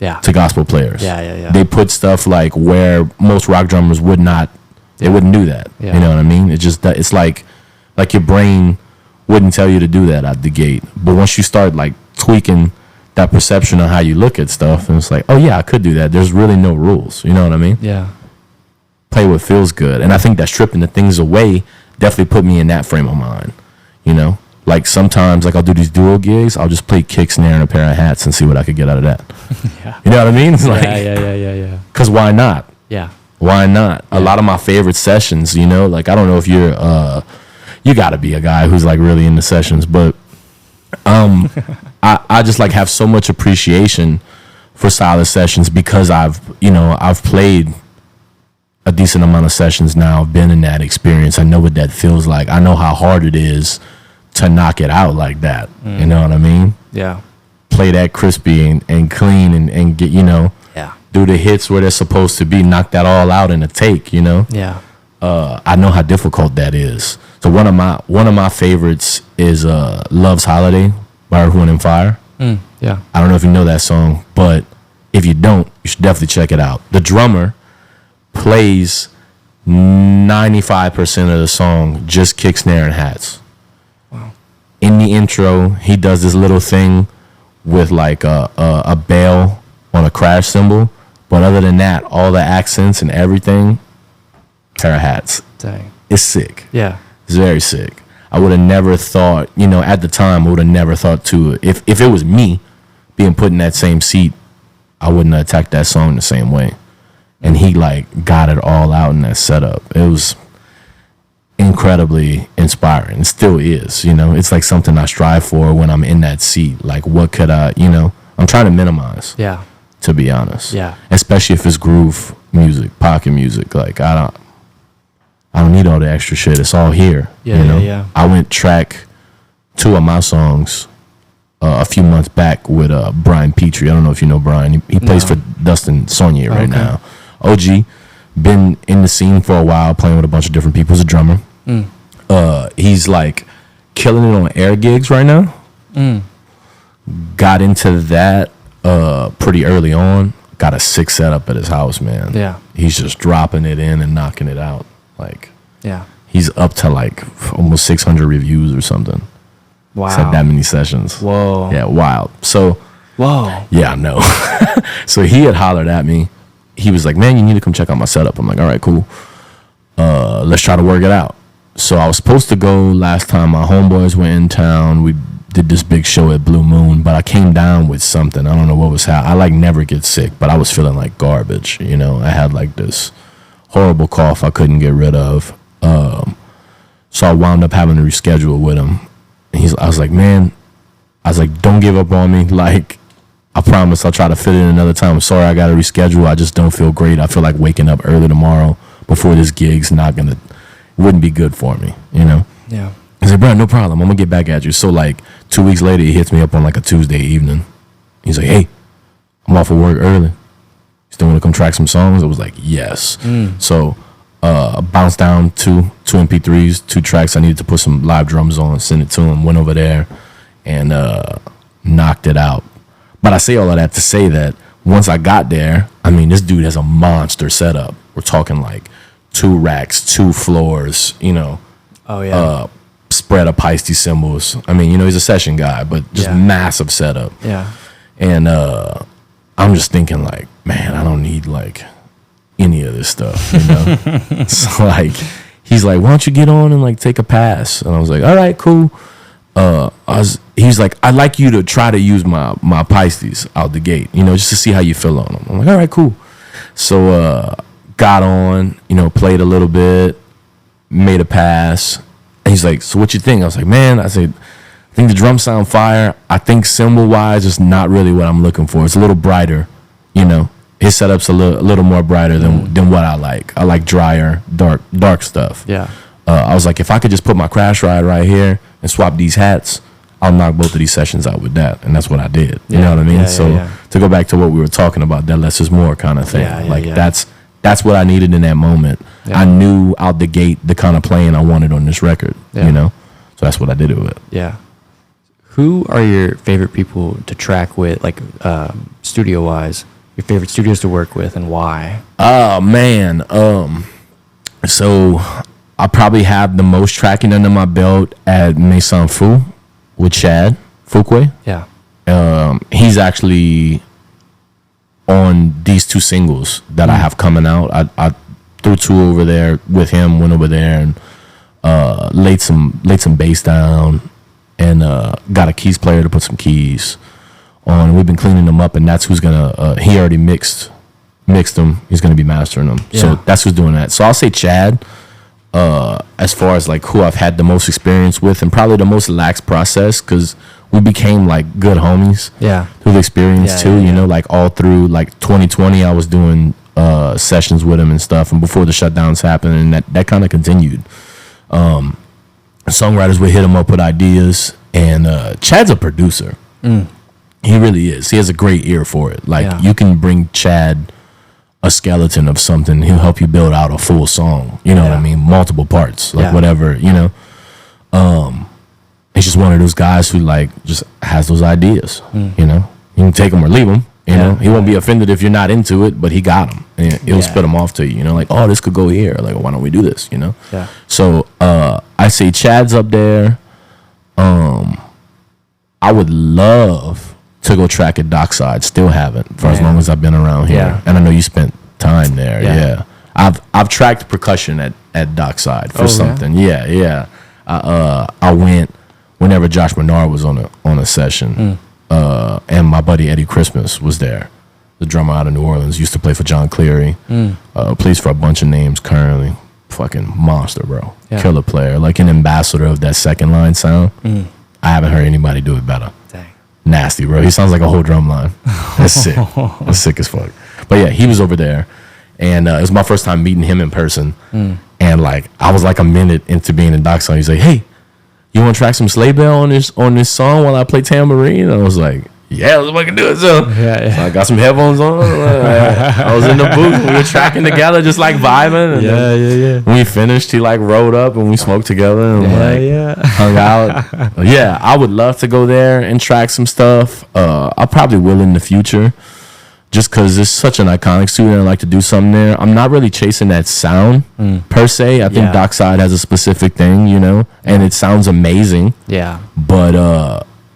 to gospel players. Yeah. They put stuff like where most rock drummers would not. They wouldn't do that. You know what I mean? It's like your brain wouldn't tell you to do that out the gate. But once you start like tweaking that perception on how you look at stuff, and it's like, oh yeah, I could do that. There's really no rules. You know what I mean? Yeah. Play what feels good. And I think that stripping the things away definitely put me in that frame of mind. Like sometimes, like I'll do these duo gigs, I'll just play kick, snare, and a pair of hats and see what I could get out of that. You know what I mean? It's like, yeah. Because why not? Yeah. Why not? A lot of my favorite sessions, like I don't know if you're, you got to be a guy who's like really into sessions, but I just like have so much appreciation for silent sessions because I've played a decent amount of sessions now. I've been in that experience. I know what that feels like. I know how hard it is to knock it out like that. You know what I mean? Yeah. Play that crispy and clean and get, do the hits where they're supposed to be, knock that all out in a take, Yeah. I know how difficult that is. So one of my favorites is Love's Holiday by Earth, Wind & Fire. Yeah. I don't know if you know that song, but if you don't, you should definitely check it out. The drummer plays 95% of the song just kick, snare, and hats. Wow. In the intro, he does this little thing with like a bell on a crash cymbal, but other than that, all the accents and everything, pair of hats. Dang. It's sick. Yeah. It's very sick. I would have never thought, at the time, I would have never thought if it was me being put in that same seat, I wouldn't have attacked that song the same way. And he like got it all out in that setup. It was incredibly inspiring. It still is, you know. It's like something I strive for when I'm in that seat. Like, what could I, you know? I'm trying to minimize. Yeah. To be honest. Yeah. Especially if it's groove music, pocket music. Like, I don't need all the extra shit. It's all here. Yeah, you know? yeah. I went track 2 of my songs a few months back with Brian Petrie. I don't know if you know Brian. He plays for Dustin Saunier right now. OG, been in the scene for a while, playing with a bunch of different people. He's a drummer. He's like killing it on air gigs right now. Got into that pretty early on. Got a sick setup at his house, man. Yeah. He's just dropping it in and knocking it out. Like, yeah. He's up to like almost 600 reviews or something. Wow. It's like that many sessions. Whoa. Yeah, wild. So, whoa. Yeah, I know. So he had hollered at me. He was like, man, you need to come check out my setup. I'm like, all right, cool. Let's try to work it out. So I was supposed to go last time. My homeboys were in town. We did this big show at Blue Moon, but I came down with something. I don't know what was happening. I like never get sick, but I was feeling like garbage. You know, I had like this horrible cough I couldn't get rid of. So I wound up having to reschedule with him. And I was like, man, don't give up on me. Like, I promise I'll try to fit it in another time. I'm sorry I got to reschedule. I just don't feel great. I feel like waking up early tomorrow before this gig's wouldn't be good for me, you know? Yeah. I said, bro, no problem. I'm going to get back at you. So, like, 2 weeks later, he hits me up on, like, a Tuesday evening. He's like, hey, I'm off of work early. Still want to come track some songs? I was like, yes. So, bounced down two MP3s, 2 tracks. I needed to put some live drums on, send it to him, went over there, and knocked it out. But I say all of that to say that once I got there, I mean, this dude has a monster setup. We're talking, like, 2 racks, 2 floors, you know. Oh, yeah. Spread of Peisty cymbals. I mean, you know, he's a session guy, but just massive setup. Yeah. And I'm just thinking, like, man, I don't need, like, any of this stuff, you know? So, like, he's like, why don't you get on and, like, take a pass? And I was like, all right, cool. He's like, I'd like you to try to use my Peisties out the gate, you know, just to see how you feel on them. I'm like, all right, cool. So, got on, you know, played a little bit, made a pass. And he's like, so what you think? I was like, man, I said, I think the drums sound fire. I think cymbal-wise, it's not really what I'm looking for. It's a little brighter, you know. His setup's a little more brighter than what I like. I like drier, dark stuff. Yeah. I was like, if I could just put my crash ride right here and swap these hats, I'll knock both of these sessions out with that. And that's what I did. You know what I mean? To go back to what we were talking about, that less is more kind of thing. That's what I needed in that moment. Yeah. I knew out the gate the kind of playing I wanted on this record, you know? So that's what I did it with. Yeah. Who are your favorite people to track with, like studio-wise? Your favorite studios to work with and why? Oh, man. So I probably have the most tracking under my belt at Maison Fu with Chad Fuquay. Yeah. He's actually on these 2 singles that I have coming out. I threw 2 over there with him, went over there and laid some bass down and got a keys player to put some keys on. We've been cleaning them up, and that's who's gonna he already mixed them. He's gonna be mastering them. Yeah. So that's who's doing that. So I'll say Chad as far as like who I've had the most experience with and probably the most lax process, because we became like good homies. Yeah. Through the experience too, you know, like all through like 2020 I was doing sessions with him and stuff, and before the shutdowns happened, and that kind of continued. Songwriters would hit him up with ideas, and Chad's a producer. He really is. He has a great ear for it. Like you can bring Chad a skeleton of something, he'll help you build out a full song. You know what I mean? Multiple parts, like whatever, you know. He's just one of those guys who like just has those ideas. You know, you can take them or leave them. You know, he won't be offended if you're not into it, but he got them. And he'll spit them off to you. You know, like, oh, this could go here. Like, why don't we do this? You know. Yeah. So I say Chad's up there. I would love to go track at Dockside. Still haven't for as long as I've been around here. And I know you spent time there. Yeah. I've tracked percussion at Dockside for something. Yeah. I went whenever Josh Menard was on a session, and my buddy Eddie Christmas was there. the drummer out of New Orleans. Used to play for John Cleary. Plays for a bunch of names currently. Fucking monster, bro. Yeah. Killer player. Like an ambassador of that second line sound. I haven't heard anybody do it better. Dang. Nasty, bro. He sounds like a whole drum line. That's sick. That's sick as fuck. But yeah, he was over there. And it was my first time meeting him in person. And like, I was like a minute into being in Dockside. He's like, hey, you want to track some sleigh bell on this song while I play tambourine? And I was like, yeah, let's fucking do it. So Yeah. so I got some headphones on. I was in the booth. We were tracking together, just like vibing. And Yeah. when we finished, he like rolled up and we smoked together and hung out. Yeah, I would love to go there and track some stuff. I probably will in the future, just because it's such an iconic studio and I like to do something there. I'm not really chasing that sound per se. I think Dockside has a specific thing, you know, and it sounds amazing. Yeah. But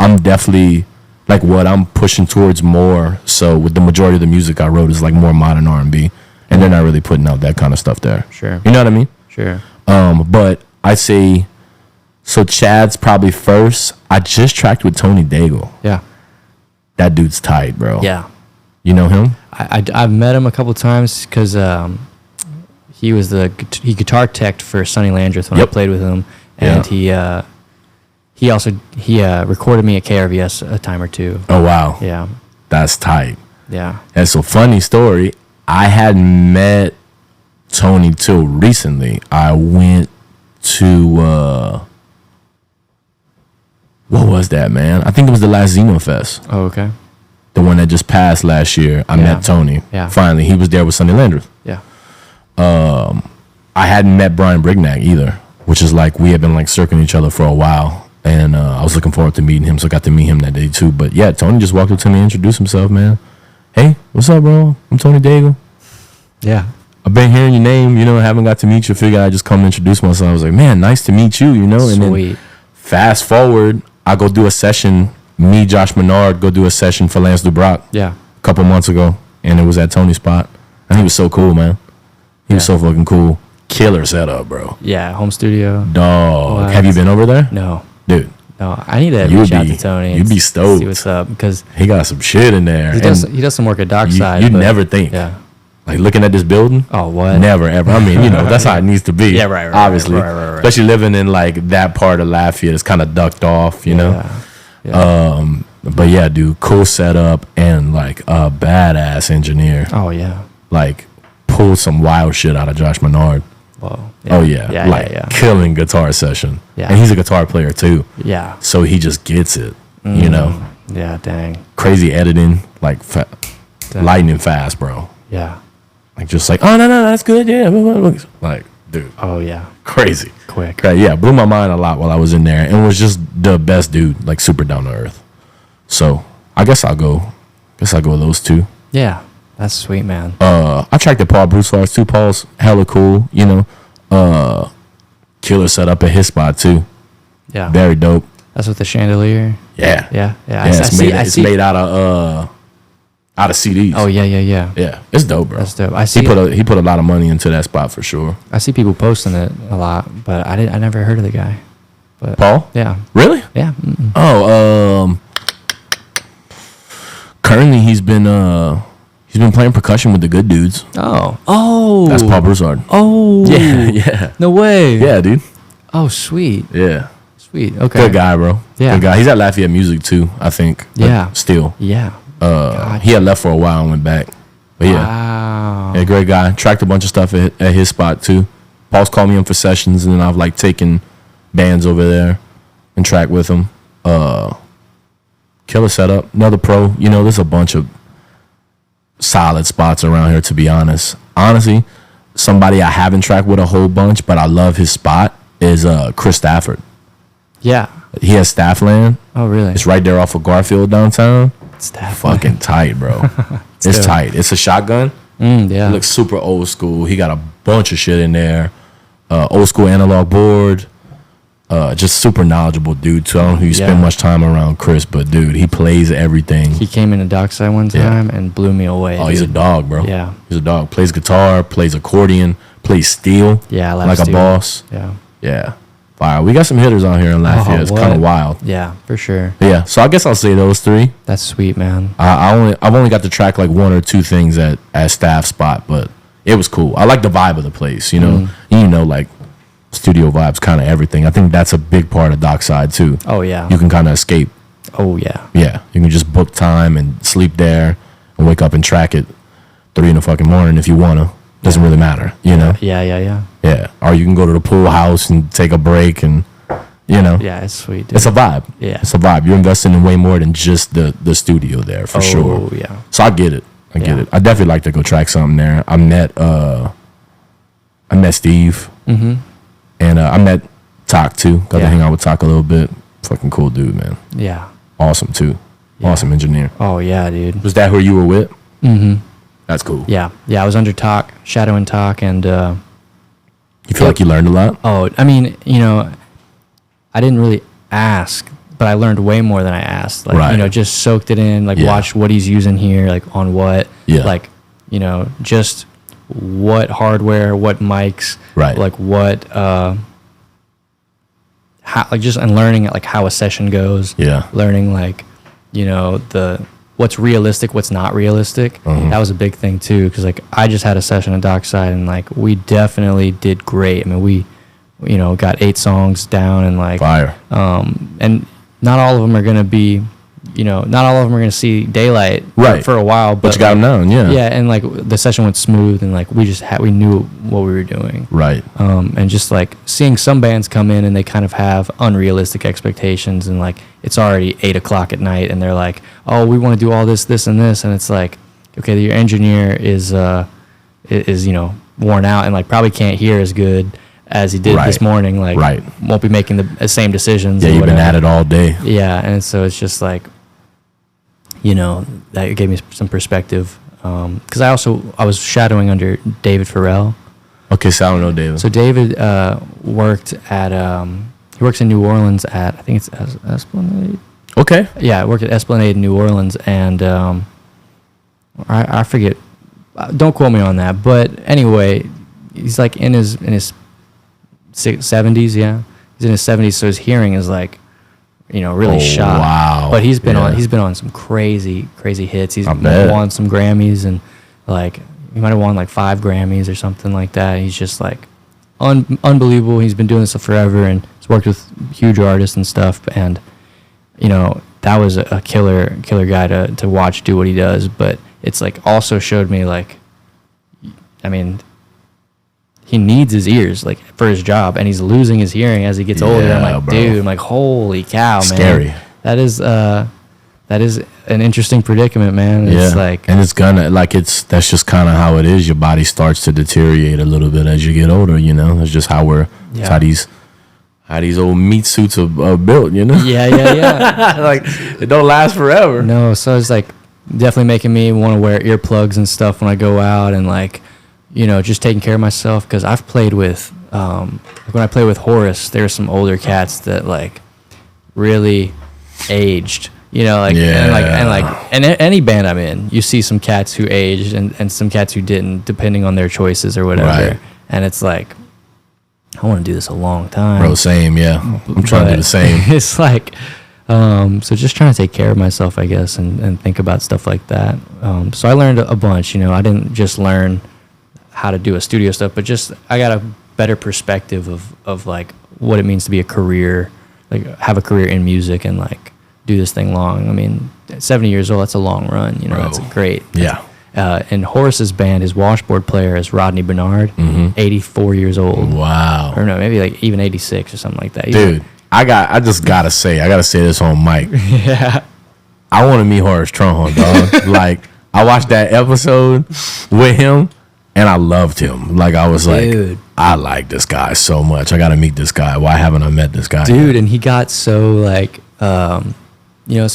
I'm definitely like what I'm pushing towards more. So with the majority of the music I wrote is like more modern R&B, and they're not really putting out that kind of stuff there. Sure. You know what I mean? Sure. But I say, so Chad's probably first. I just tracked with Tony Daigle. Yeah. That dude's tight, bro. Yeah. You know him? I've met him a couple times because he was he guitar teched for Sonny Landreth when I played with him, and he also recorded me at KRVS a time or two. Oh wow. Yeah. That's tight. Yeah. And so funny story. I hadn't met Tony till recently. I went to what was that, man? I think it was the last Gino Fest. Oh, okay. The one that just passed last year. I met Tony. Yeah. Finally, he was there with Sonny Landreth. Yeah. I hadn't met Brian Brignac either, which is like we had been like circling each other for a while, and I was looking forward to meeting him, so I got to meet him that day too. But yeah, Tony just walked up to me and introduced himself, man. Hey, what's up, bro? I'm Tony Daigle. Yeah. I've been hearing your name, you know, haven't got to meet you. Figured I'd just come introduce myself. I was like, man, nice to meet you, you know. And Sweet. then fast forward, I go do a session. Me, Josh Menard, go do a session for Lance Dubrock. Yeah. A couple months ago, and it was at Tony's spot. And he was so cool, man. He was so fucking cool. Killer setup, bro. Yeah. Home studio. Dog. What? Have you been over there? No. Dude. No. I need to You'd reach out be- to Tony. you'd be and stoked. See what's up, because He got some shit in there. he does some work at Dockside. You'd but- never think. Yeah. Like looking at this building. Oh, what? Never, ever. I mean, you know, that's how it needs to be. Yeah, right, Obviously. right. Especially living in like that part of Lafayette. It's kind of ducked off, you know? Yeah. But yeah, dude, cool setup and like a badass engineer. Oh yeah. Like pulled some wild shit out of Josh Menard. Whoa. Oh yeah, Yeah. like Yeah. killing guitar session. Yeah. And he's a guitar player too, Yeah. so he just gets it. You know, Yeah. Dang. crazy editing, like Dang. lightning fast, bro. Yeah. Like just like, oh no, that's good, yeah. Like, dude, Oh yeah. crazy. Quick. Yeah, blew my mind a lot while I was in there, and was just the best dude, like super down to earth. So I guess I'll go with those two. Yeah. That's sweet, man. I tracked at Paul Broussard's too. Paul's hella cool, you know. Killer set up at his spot too. Yeah. Very dope. That's with the chandelier. Yeah. Yeah. Yeah, it's made out of CDs. Oh yeah. Yeah, it's dope, bro. That's dope. I see. He put a lot of money into that spot for sure. I see people posting it a lot, but I never heard of the guy. But Paul? Yeah. Really? Yeah. Oh, currently he's been playing percussion with the Good Dudes. Oh. That's Paul Broussard. Oh. Yeah. No way. Yeah, dude. Oh, sweet. Yeah. Sweet. Okay. Good guy, bro. Yeah. Good guy. He's at Lafayette Music too, I think. But Yeah. Still. Yeah. He had left for a while and went back. But yeah. Wow. Yeah, great guy. Tracked a bunch of stuff at his spot too. Paul's called me in for sessions, and then I've like taken bands over there and tracked with him. Killer setup. Another pro. You know, there's a bunch of solid spots around here, to be honest. Honestly, somebody I haven't tracked with a whole bunch, but I love his spot, is Chris Stafford. Yeah. He has Staffland. Oh, really? It's right there off of Garfield downtown. Staff. Fucking tight, bro. It's dope. tight. It's a shotgun. Yeah. It looks super old school. He got a bunch of shit in there. Old school analog board. Just super knowledgeable dude too. I don't know if you spend much time around Chris, but dude, he plays everything. He came into Dockside one time and blew me away. Oh, he's a dog, bro. Yeah. He's a dog. Plays guitar, plays accordion, plays steel. Yeah, I love like steel. a boss. Yeah. Yeah. Fire. We got some hitters on here in Lafayette. It's kind of wild. Yeah, for sure. Yeah, so I guess I'll say those three. That's sweet, man. I've only got to track like one or two things at staff spot, but it was cool. I like the vibe of the place, you know. Like studio vibes, kind of everything. I think that's a big part of Dockside too. Oh yeah. You can kind of escape. Oh yeah. Yeah, you can just book time and sleep there and wake up and track it 3 in the fucking morning if you wanna. Doesn't really matter, you know. Yeah. Yeah, or you can go to the pool house and take a break and. Yeah, it's sweet, dude. It's a vibe. Yeah. It's a vibe. You're investing in way more than just the studio there, for sure. Oh, yeah. So I get it. I get it. I definitely like to go track something there. I met Steve. Mm-hmm. And I met Talk, too. Got to hang out with Talk a little bit. Fucking cool dude, man. Yeah. Awesome, too. Yeah. Awesome engineer. Oh, yeah, dude. Was that who you were with? Mm-hmm. That's cool. Yeah. Yeah, I was under Talk, shadowing Talk, and... you feel like you learned a lot? Oh, I mean, I didn't really ask, but I learned way more than I asked. Like, right. Just soaked it in, like watched what he's using here, like on what. Yeah. Like, just what hardware, what mics. Right. Like what, how, like just, and learning like how a session goes. Yeah. Learning like, what's realistic, what's not realistic. Mm-hmm. That was a big thing too, because like I just had a session at Dockside and like we definitely did great. I mean, we got 8 songs down and like fire. And not all of them are gonna be, not all of them are gonna see daylight right. for a while. But you got them down, yeah. Yeah, and like the session went smooth and like we knew what we were doing. Right. And just like seeing some bands come in and they kind of have unrealistic expectations and like it's already 8:00 at night and they're like, oh, we want to do all this, this, and this, and it's like, okay, your engineer is worn out and like probably can't hear as good as he did this morning, like won't be making the same decisions. Yeah, you've been at it all day. Yeah, and so it's just like, that gave me some perspective. Because I was shadowing under David Farrell. Okay, so I don't know David. So David worked at, he works in New Orleans at, I think it's Esplanade. Okay. Yeah, I worked at Esplanade in New Orleans, and I forget, don't quote me on that, but anyway, he's like in his 70s, yeah. He's in his 70s, so his hearing is like, really shot. Wow. But he's been on some crazy hits. He's won some Grammys and like he might have won like 5 Grammys or something like that. He's just like unbelievable. He's been doing this forever and he's worked with huge artists and stuff. And that was a killer guy to watch do what he does. But it's like also showed me like, I mean, he needs his ears like for his job and he's losing his hearing as he gets older. I'm like, dude, I'm like, holy cow, man. Scary. That is an interesting predicament, man. It's like, and it's gonna like that's just kind of how it is. Your body starts to deteriorate a little bit as you get older. That's just how it's how these old meat suits are built. Yeah. Like it don't last forever. No, so it's like definitely making me want to wear earplugs and stuff when I go out and like, just taking care of myself because I've played with, when I play with Horace, there's some older cats that like really aged, and any band I'm in, you see some cats who aged and some cats who didn't, depending on their choices or whatever. Right. And it's like, I want to do this a long time. Bro, same, yeah. I'm trying to do the same. It's like, so just trying to take care of myself, I guess, and think about stuff like that. So I learned a bunch, I didn't just learn how to do a studio stuff, but just I got a better perspective of like what it means to be a career, like have a career in music and like do this thing long. I mean, at 70 years old, that's a long run, that's great. Yeah. And Horace's band, his washboard player is Rodney Bernard, 84 years old. Wow. Or no, maybe like even 86 or something like that. Dude, I gotta say this on mic. Yeah. I want to meet Horace Trunhorn, dog. Like I watched that episode with him. And I loved him. Like, I was dude. Like, I like this guy so much. I got to meet this guy. Why haven't I met this guy dude? yet? And he got so, like, some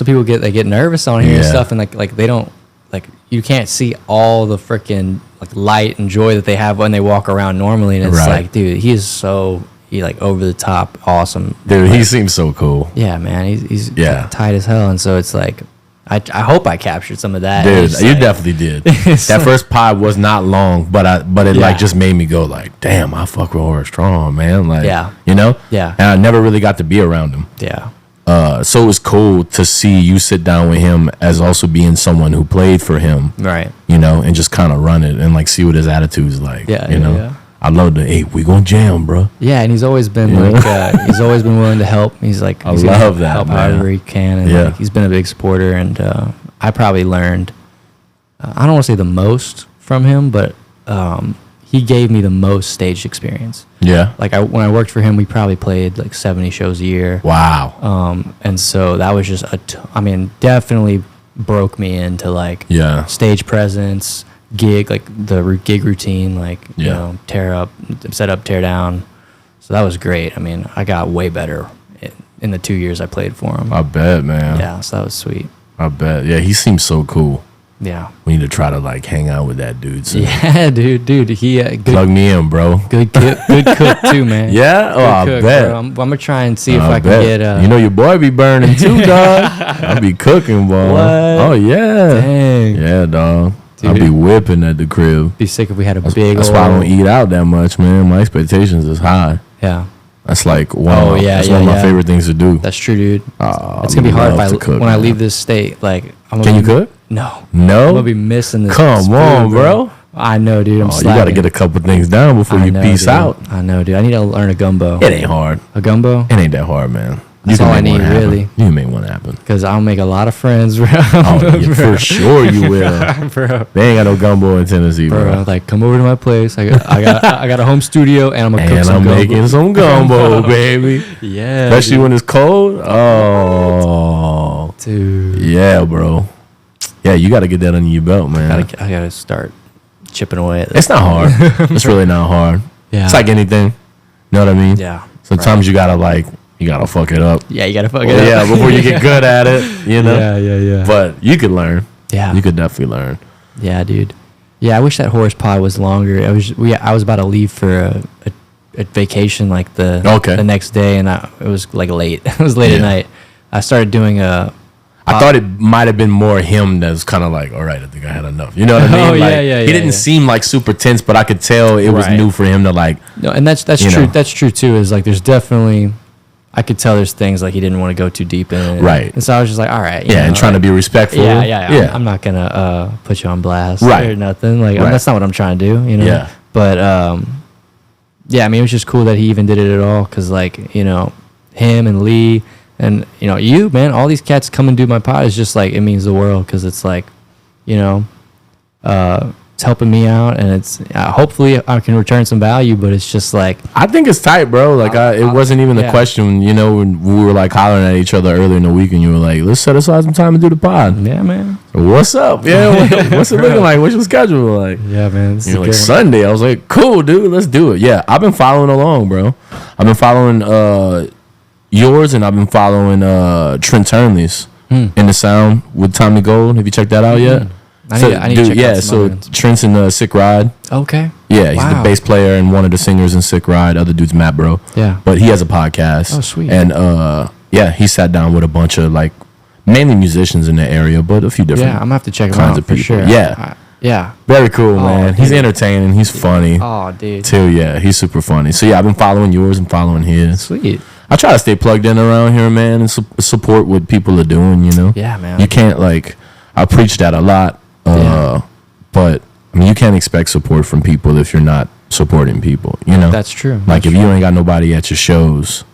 people get nervous on here and stuff. And, like they don't, like, you can't see all the freaking, like, light and joy that they have when they walk around normally. And it's like, dude, he is so, over the top awesome. Dude, he seems so cool. Yeah, man. He's tight as hell. And so it's like, I hope I captured some of that. Dude, It's you like- definitely did. it's That like- first pod was not long, but it like Yeah. just made me go like, damn, I fuck with Horace Strong, man. Like, Yeah. you know? Yeah. And I never really got to be around him. Yeah. So it was cool to see you sit down with him as also being someone who played for him, Right. you know, and just kind of run it and like see what his attitude's like. Yeah, you yeah, know. yeah. I love the, hey, we gonna jam, bro. Yeah, and he's always been he's always been willing to help. He's like, I he's gonna love that, help man. however he can, and Yeah. like, he's been a big supporter. And I probably learned, I don't want to say the most from him, but he gave me the most stage experience. Yeah. Like when I worked for him, we probably played like 70 shows a year. Wow. And so that was just definitely broke me into like Yeah. stage presence, gig, like the gig routine, like, you Yeah. know, tear up, set up, tear down. So that was great. I mean, I got way better in the 2 years I played for him. I bet, man. Yeah, so that was sweet. I bet. Yeah, he seems so cool. Yeah. We need to try to like hang out with that dude soon. Yeah, dude. He Plug me in, bro. good cook too, man. Yeah? Oh, Good I cook, bet. bro. I'm gonna try and see if I I can bet. get. You know your boy be burning too, dog. I be cooking, boy. What? Oh yeah. Dang. Yeah, dog. I Dude. be whipping at the crib. Be sick if we had a big. That's why I don't eat out that much, man. My expectations is high. Yeah, That's like one. Oh, of, yeah, that's yeah, one of my yeah. favorite things to do. that's true, dude. Oh, It's gonna be hard if love to cook, when I man. leave this state. Like, Can you cook? No, No. I'm gonna be missing this. Come this on, food, bro. I know, dude. I'm Oh, you got to slacking. get a couple things down before I you know, peace dude. out. I know, dude. I need to learn a gumbo. It ain't hard. A gumbo? It ain't that hard, man. That's can all I make one need, happen. really. You can make one happen. Because I'll make a lot of friends, bro. Oh, yeah, for sure you will. bro. They ain't got no gumbo in Tennessee, bro. Bro, like, come over to my place. I got a home studio, and I'm gonna cook And some I'm gumbo. making some gumbo, baby. Yeah, Especially dude. when it's cold. Oh, Dude. yeah, bro. Yeah, you got to get that under your belt, man. I gotta start chipping away at this. It's not hard. It's really not hard. Yeah. It's like anything. You know what I mean? Yeah. Sometimes you gotta fuck it up. Yeah, you gotta fuck it Yeah, up. before you get good at it, you know. Yeah. But you could learn. Yeah. You could definitely learn. Yeah, dude. Yeah, I wish that horse pod was longer. I was about to leave for a vacation like the next day, and it was like late. It was late at Yeah. night. I started doing a. I thought it might have been more him that's kind of like, all right, I think I had enough. You know what I mean? Oh, Like, yeah, he didn't yeah. seem like super tense, but I could tell it was Right. new for him to like. No, and that's You true. know. That's true too. Is like there's definitely, I could tell there's things like he didn't want to go too deep in. Right. And so I was just like, all right. you Yeah, and know, trying to like, be respectful. Yeah. I'm not gonna put you on blast Right. or nothing. Like Right. that's not what I'm trying to do. You know. Yeah. But yeah. I mean, it was just cool that he even did it at all. Cause like him and Lee. And, you, man, all these cats come and do my pod is just, like, it means the world because it's, like, it's helping me out. And it's hopefully I can return some value, but it's just, like. I think it's tight, bro. Like, it wasn't even the yeah. question, when we were, like, hollering at each other earlier in the week and you were like, let's set aside some time to do the pod. Yeah, man. What's up? Yeah, what's it looking like? What's your schedule like? Yeah, man. This is You're a like, good one. Sunday. I was like, cool, dude, let's do it. Yeah, I've been following along, bro. I've been following yours, and I've been following Trent Turnley's In the Sound with Tommy Gold. Have you checked that out yet? I need to check out some so other ones. Trent's in Sick Ride. Okay. Yeah, he's the Wow. bass player and one of the singers in Sick Ride. Other dude's Matt Bro. Yeah. But he has a podcast. Oh, sweet. And yeah, he sat down with a bunch of like mainly musicians in the area, but a few different Yeah, I'm going to have to check him kinds out of for people. sure. Yeah. Yeah. Very cool, man. He's dude. entertaining. He's funny. Oh, dude. Too, yeah, he's super funny. So yeah, I've been following yours and following his. Sweet. I try to stay plugged in around here, man, and support what people are doing. Yeah, man. You can't I preach that a lot, but I mean, you can't expect support from people if you're not supporting people. That's true. Like if you ain't got nobody at your shows,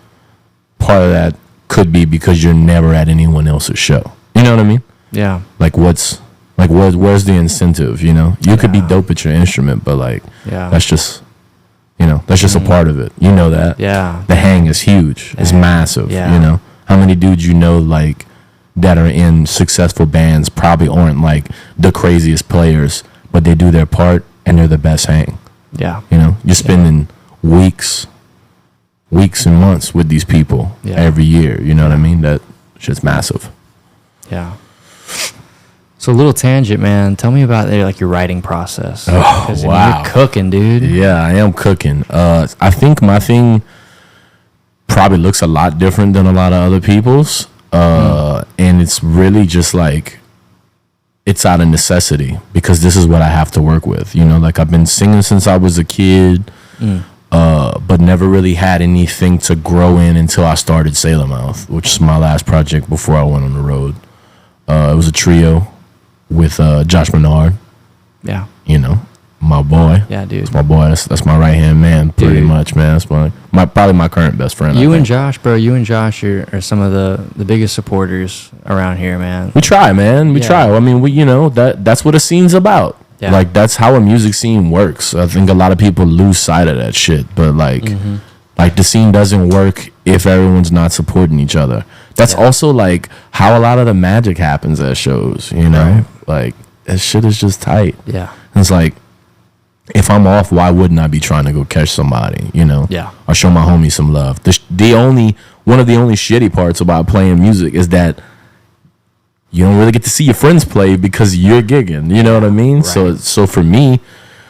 part of that could be because you're never at anyone else's show. You know what I mean? Yeah. Like where's the incentive? You could be Yeah. dope at your instrument, but Yeah. that's just a part of it. You know that. Yeah. The hang is huge. It's Hang. massive. Yeah. How many dudes that are in successful bands probably aren't like the craziest players, but they do their part and they're the best hang. Yeah. You're spending weeks and months with these people Yeah. every year. You know what I mean? That shit's massive. Yeah. So a little tangent, man. Tell me about your writing process. Oh, 'Cause, wow. You're cooking, dude. Yeah, I am cooking. I think my thing probably looks a lot different than a lot of other people's. And it's really just like it's out of necessity because this is what I have to work with. You know, like I've been singing since I was a kid, but never really had anything to grow in until I started Sailor Mouth, which is my last project before I went on the road. It was a trio with Josh Menard. Yeah. You know, my boy. Yeah, dude. That's my boy. That's my right hand man, pretty Dude. much, man. That's my probably my current best friend. I You and think. Josh, bro. You and Josh are some of the biggest supporters around here, man. We try, man. We Yeah. try. I mean, that's what a scene's about. Yeah. Like that's how a music scene works. I think a lot of people lose sight of that shit. But like the scene doesn't work if everyone's not supporting each other. That's also like how a lot of the magic happens at shows. You know, like that shit is just tight. Yeah. And it's like, if I'm off, why wouldn't I be trying to go catch somebody, you know? Yeah. Or show my homie some love. One of the only shitty parts about playing music is that you don't really get to see your friends play because you're gigging. You know what I mean? Right. So for me,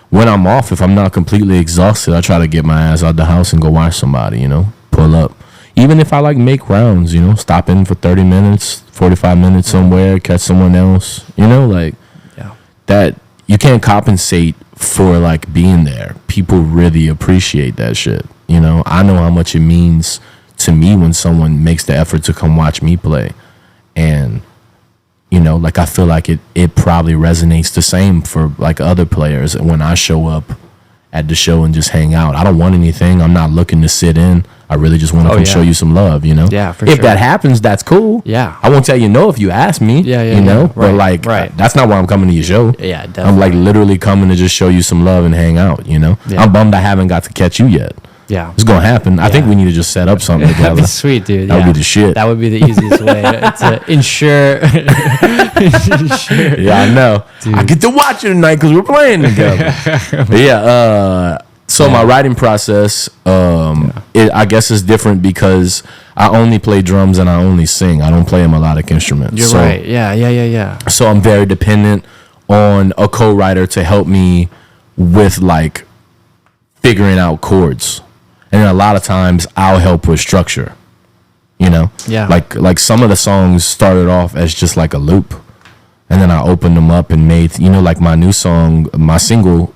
when I'm off, if I'm not completely exhausted, I try to get my ass out the house and go watch somebody, you know? Pull up. Even if I like make rounds, you know, stop in for 30 minutes, 45 minutes somewhere, catch someone else, you know, like that. You can't compensate for like being there. People really appreciate that shit. You know, I know how much it means to me when someone makes the effort to come watch me play. And, you know, like I feel like it probably resonates the same for like other players. And when I show up at the show and just hang out, I don't want anything. I'm not looking to sit in. I really just want to come show you some love, you know? Yeah, for if sure. that happens, that's cool. Yeah. I won't tell you no if you ask me. Yeah, you know? Right, But like, that's not why I'm coming to your show. Yeah, definitely. I'm like literally coming to just show you some love and hang out, you know? Yeah. I'm bummed I haven't got to catch you yet. Yeah. It's going to happen. I think we need to just set up something That'd together. be sweet, dude. That would be the shit. That would be the easiest way to ensure. Yeah, I know. Dude. I get to watch you tonight because we're playing together. But yeah, so my writing process, I guess is different because I only play drums and I only sing. I don't play a melodic instrument. You're right. Yeah. So I'm very dependent on a co-writer to help me with like figuring out chords. And then a lot of times I'll help with structure, you know? Yeah. Like some of the songs started off as just like a loop. And then I opened them up and made, you know, like my new song, my single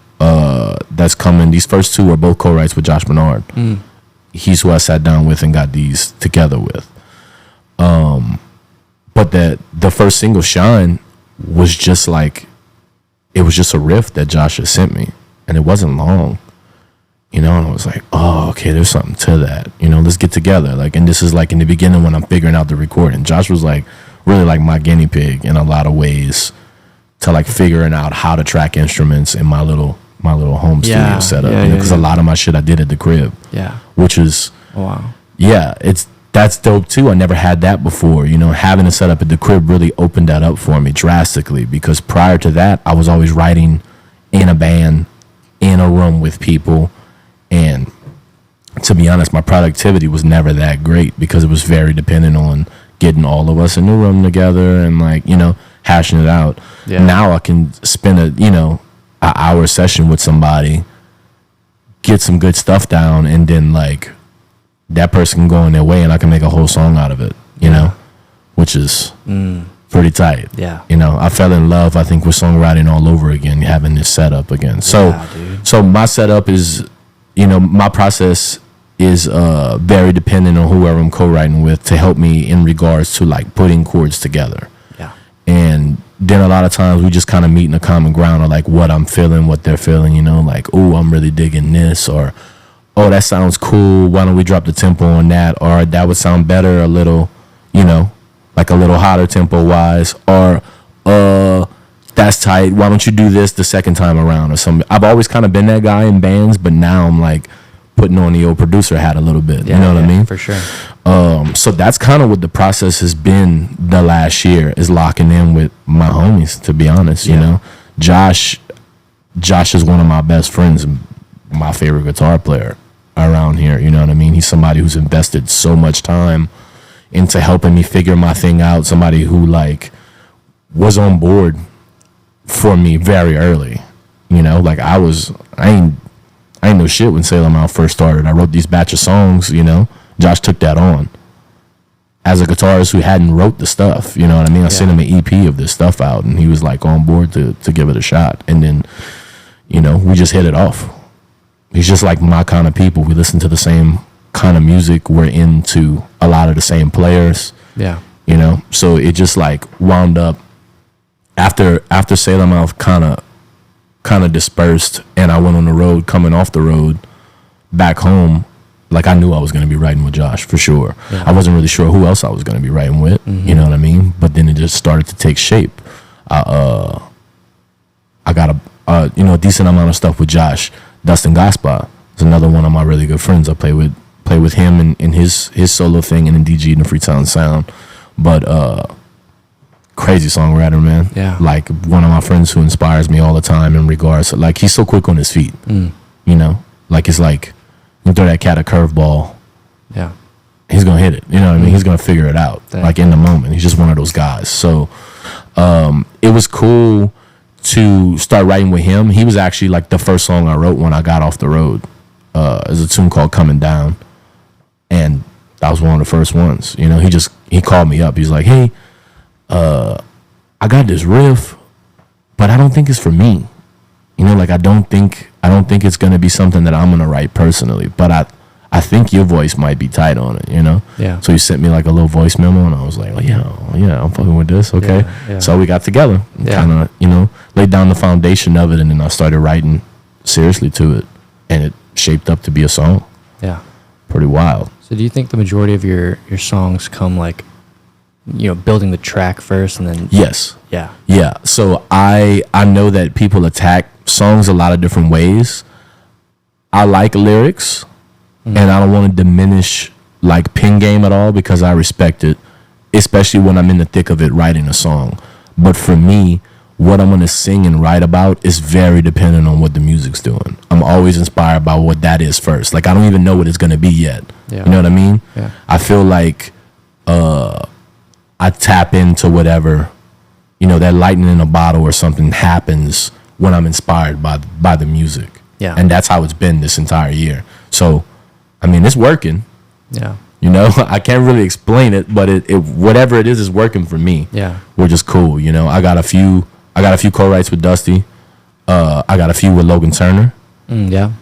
that's coming. These first two are both co-writes with Josh Menard. He's who I sat down with and got these together with. But the first single, Shine, was just like, it was just a riff that Josh had sent me. And it wasn't long. You know, and I was like, oh, okay, there's something to that. You know, let's get together. Like, and this is like in the beginning when I'm figuring out the recording. Josh was like really like my guinea pig in a lot of ways to like figuring out how to track instruments in my little home studio setup. Because a lot of my shit I did at the crib. Yeah. Which is, wow. Yeah, that's dope too. I never had that before. You know, having it set up at the crib really opened that up for me drastically because prior to that, I was always writing in a band, in a room with people. And to be honest, my productivity was never that great because it was very dependent on getting all of us in the room together and like, you know, hashing it out. Yeah. Now I can spend an hour session with somebody, get some good stuff down, and then like that person can go on their way and I can make a whole song out of it, you know, which is pretty tight. Yeah. You know, I fell in love, I think, with songwriting all over again, having this setup again. So my setup is, you know, my process is very dependent on whoever I'm co-writing with to help me in regards to like putting chords together. Yeah. And then a lot of times we just kind of meet in a common ground of like what I'm feeling, what they're feeling, you know, like, oh, I'm really digging this, or, oh, that sounds cool. Why don't we drop the tempo on that? Or that would sound better a little, you know, like a little hotter tempo wise, or, that's tight. Why don't you do this the second time around or something? I've always kind of been that guy in bands, but now I'm like putting on the old producer hat a little bit. You know what I mean? For sure. So that's kind of what the process has been the last year, is locking in with my homies, to be honest. You know, Josh is one of my best friends and my favorite guitar player around here. You know what I mean? He's somebody who's invested so much time into helping me figure my thing out. Somebody who like was on board for me very early. You know, like I ain't no shit when Sailor Mouth first started. I wrote these batch of songs, you know. Josh took that on. as a guitarist who hadn't wrote the stuff. You know what I mean? I sent him an EP of this stuff out, and he was like on board to give it a shot. And then, you know, we just hit it off. He's just like my kind of people. We listen to the same kind of music. We're into a lot of the same players. Yeah. You know, so it just like wound up after Salem Mouth kind of dispersed, and I went on the road, coming off the road back home. Like, I knew I was going to be writing with Josh for sure. Yeah. I wasn't really sure who else I was going to be writing with. Mm-hmm. You know what I mean? But then it just started to take shape. I got a decent amount of stuff with Josh. Dustin Gaspar is another one of my really good friends. I play with him in his solo thing and in DG and the Freetown Sound. But crazy songwriter, man. Yeah. Like, one of my friends who inspires me all the time in regards to, like, he's so quick on his feet. You know? Like, it's like, you throw that cat a curveball. Yeah. He's going to hit it. You know what I mean? He's going to figure it out. Dang. Like, in the moment. He's just one of those guys. So, it was cool to start writing with him. He was actually, like, the first song I wrote when I got off the road. There's a tune called Coming Down. And that was one of the first ones. You know, he called me up. He's like, hey, I got this riff, but I don't think it's for me. You know, like, I don't think it's going to be something that I'm going to write personally, but I think your voice might be tight on it, you know? Yeah. So he sent me like a little voice memo, and I was like, oh, yeah, I'm fucking with this. Okay. Yeah. So we got together and kind of, you know, laid down the foundation of it, and then I started writing seriously to it, and it shaped up to be a song. Yeah. Pretty wild. So do you think the majority of your songs come, like, you know, building the track first and then? Yes. Yeah. Yeah. So I know that people attack songs a lot of different ways. I like lyrics, and I don't want to diminish, like, pen game at all, because I respect it, especially when I'm in the thick of it writing a song. But for me, what I'm going to sing and write about is very dependent on what the music's doing. I'm always inspired by what that is first. Like, I don't even know what it's going to be yet. Yeah. You know what I mean? Yeah. I feel like I tap into whatever, you know, that lightning in a bottle or something happens when I'm inspired by the music. Yeah. And that's how it's been this entire year. So, I mean, it's working. Yeah. You know, I can't really explain it, but it whatever it is working for me. Yeah. We're just cool, you know. I got a few co-writes with Dusty. I got a few with Logan Turner. Yeah.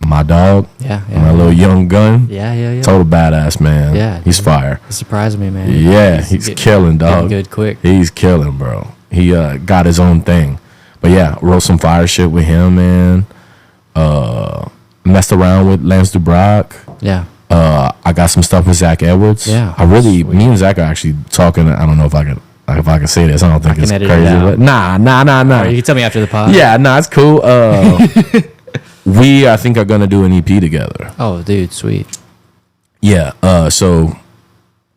My dog. Yeah. My little young gun. Yeah. Total badass, man. Yeah. He's fire. It surprised me, man. Yeah, he's killing, dog. Getting good quick. He's killing, bro. He got his own thing. But yeah, wrote some fire shit with him, man. Messed around with Lance Dubrock. Yeah. I got some stuff with Zach Edwards. Yeah. Me and Zach are actually talking. I don't know if I can say this. I don't think it's crazy. But nah. Or you can tell me after the pod. Yeah, nah, it's cool. I think are gonna do an EP together. Oh, dude, sweet. Yeah. So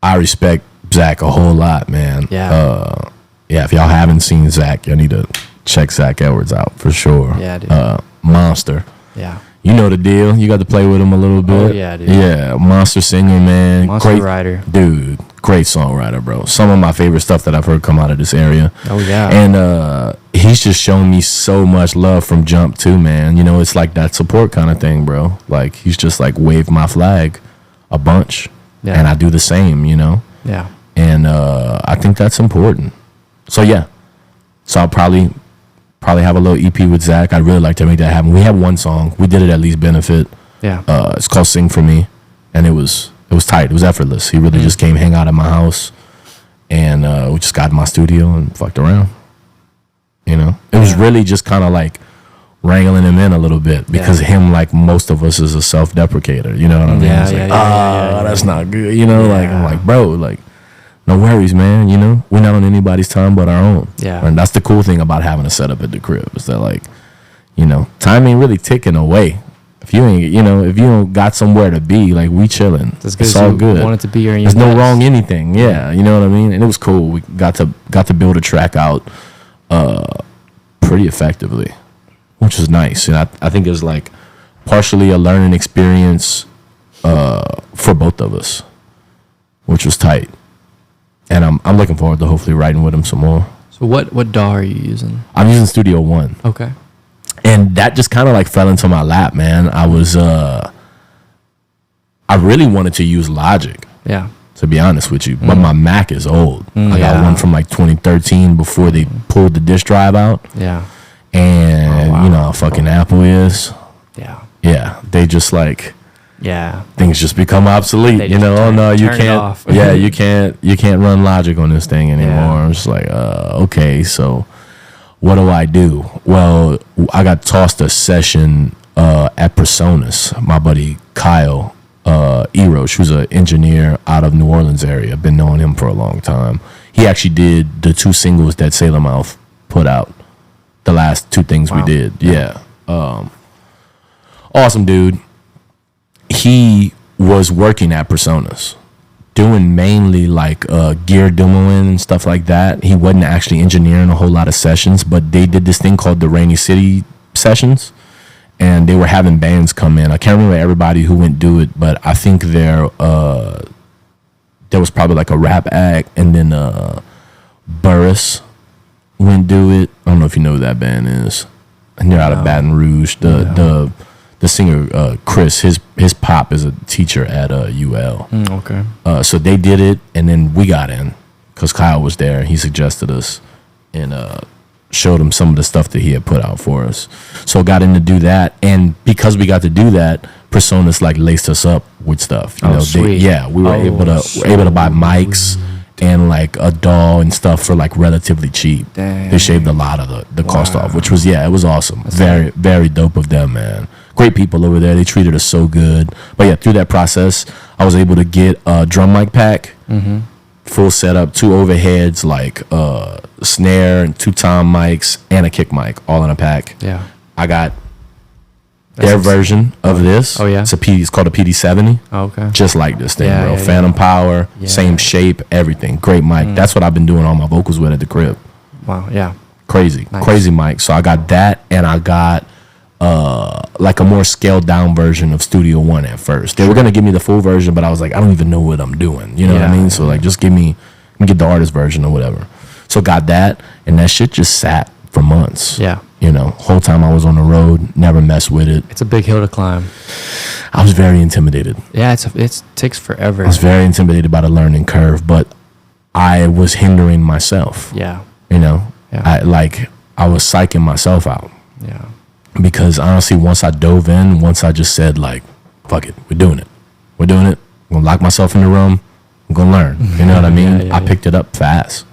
I respect Zach a whole lot, man. Yeah. Yeah. If y'all haven't seen Zach, y'all need to check Zach Edwards out for sure. Yeah, dude. Monster. Yeah. You know the deal. You got to play with him a little bit. Oh, yeah, dude. Yeah, monster singer, man. Monster great writer. Dude, great songwriter, bro. Some of my favorite stuff that I've heard come out of this area. Oh, yeah. And he's just shown me so much love from jump, too, man. You know, it's like that support kind of thing, bro. Like, he's just, like, waved my flag a bunch. Yeah. And I do the same, you know? Yeah. And I think that's important. So, yeah. So I'll probably have a little EP with Zach. I'd really like to make that happen. We have one song. We did it at Least Benefit. Yeah. It's called Sing For Me. And it was tight. It was effortless. He really just came hang out at my house. And we just got in my studio and fucked around. You know? It was really just kind of like wrangling him in a little bit. Because him, like most of us, is a self-deprecator. You know what I mean? Yeah, that's not good. You know? Like, I'm like, bro, like, no worries, man. You know, we're not on anybody's time but our own. Yeah. And that's the cool thing about having a setup at the crib is that, like, you know, time ain't really ticking away. If you ain't, you know, if you don't got somewhere to be, like, we chilling. It's all good. Want it to be your There's no wrong anything. Yeah. You know what I mean? And it was cool. We got to build a track out pretty effectively, which was nice. And I think it was like partially a learning experience for both of us, which was tight. And I'm looking forward to hopefully writing with him some more. So what DAW are you using? I'm using Studio One. Okay. And that just kind of like fell into my lap, man. I really wanted to use Logic. Yeah. to be honest with you. But my Mac is old. I got one from like 2013 before they pulled the disk drive out. Yeah. And you know how fucking Apple is. Yeah. Yeah. They just like, yeah, things just become obsolete. You know, oh no, you can't. Yeah, you can't run Logic on this thing anymore. I'm just like, okay, so what do I do? Well, I got tossed a session at Personas. My buddy Kyle Erosh, who's an engineer out of New Orleans area. Been knowing him for a long time. He actually did the 2 singles that Sailor Mouth put out. The last 2 things we did. Yeah. Awesome dude. He was working at Personas, doing mainly like gear demoing and stuff like that. He wasn't actually engineering a whole lot of sessions, but they did this thing called the Rainy City sessions, and they were having bands come in. I can't remember everybody who went do it, but I think there was probably like a rap act, and then Burris went do it. I don't know if you know who that band is, and they're out of Baton Rouge. The singer Chris, his pop is a teacher at UL. Okay. So they did it, and then we got in because Kyle was there. He suggested us and showed him some of the stuff that he had put out for us. So got in to do that, and because we got to do that, Personas like laced us up with stuff. You know, sweet. We were able to buy mics and like a DAW and stuff for like relatively cheap. Dang. They shaved a lot of the cost off, which was it was awesome. Very very dope of them, man. Great people over there. They treated us so good. But yeah, through that process, I was able to get a drum mic pack, full setup, 2 overheads, like snare and 2 tom mics and a kick mic, all in a pack. Yeah. I got their version of this. Oh, yeah? It's called a PD70. Oh, okay. Just like this thing, Yeah, bro. yeah, Phantom power, Yeah. same shape, everything. Great mic. That's what I've been doing all my vocals with at the crib. Wow. Yeah. Crazy. Nice. Crazy mic. So I got that, and I got like a more scaled down version of Studio One at first. They were gonna give me the full version, but I was like, I don't even know what I'm doing. You know what I mean? So like, just get the artist version or whatever. So got that, and that shit just sat for months. Yeah. You know, whole time I was on the road, never messed with it. It's a big hill to climb. I was very intimidated. Yeah, it takes forever. I was very intimidated by the learning curve, but I was hindering myself. Yeah. You know, Yeah. I was psyching myself out. Yeah. Because honestly, once I just said like, fuck it, we're doing it. I'm gonna lock myself in the room. I'm gonna learn. You know what I mean? I picked it up fast.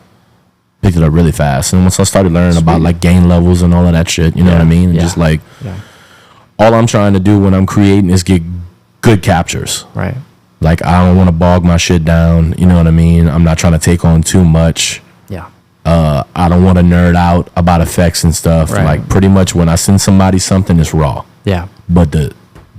Picked it up really fast. And once I started learning about like gain levels and all of that shit, you know what I mean? And just like, all I'm trying to do when I'm creating is get good captures. Right. Like, I don't want to bog my shit down. You know what I mean? I'm not trying to take on too much. Yeah. I don't want to nerd out about effects and stuff. Right. Like, pretty much when I send somebody something, it's raw. Yeah. But the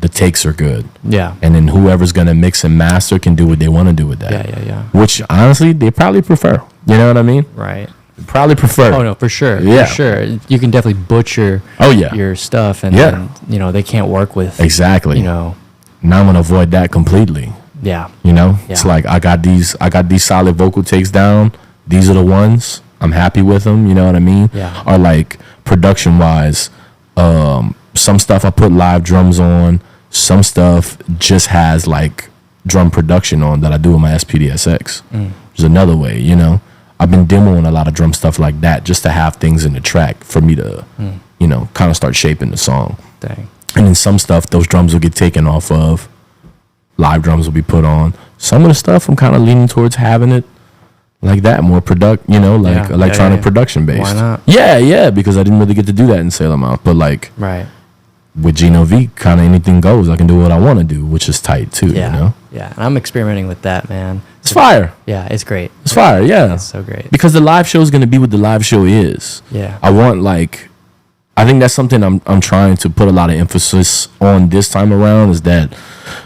takes are good. Yeah. And then whoever's going to mix and master can do what they want to do with that. Yeah. Which, honestly, they probably prefer. You know what I mean? Right. Probably prefer. Oh no, for sure. Yeah. For sure. You can definitely butcher your stuff, and then, they can't work with exactly. Now I'm gonna avoid that completely. Yeah. It's like I got these solid vocal takes down. These are the ones. I'm happy with them. You know what I mean? Yeah. Or like production wise, some stuff I put live drums on. Some stuff just has like drum production on that I do with my SPDSX. Which is another way, I've been demoing a lot of drum stuff like that just to have things in the track for me to, kind of start shaping the song. Dang. And then some stuff, those drums will get taken off of. Live drums will be put on. Some of the stuff I'm kind of leaning towards having it like that, more electronic production based. Why not? Yeah, because I didn't really get to do that in Sailor Mouth. But like, right. With Gino V, kind of anything goes. I can do what I want to do, which is tight too. Yeah. Yeah, and I'm experimenting with that, man. It's fire. Yeah, it's great. It's fire. Yeah, it's so great. Because the live show is going to be what the live show is. Yeah. I think that's something I'm trying to put a lot of emphasis on this time around, is that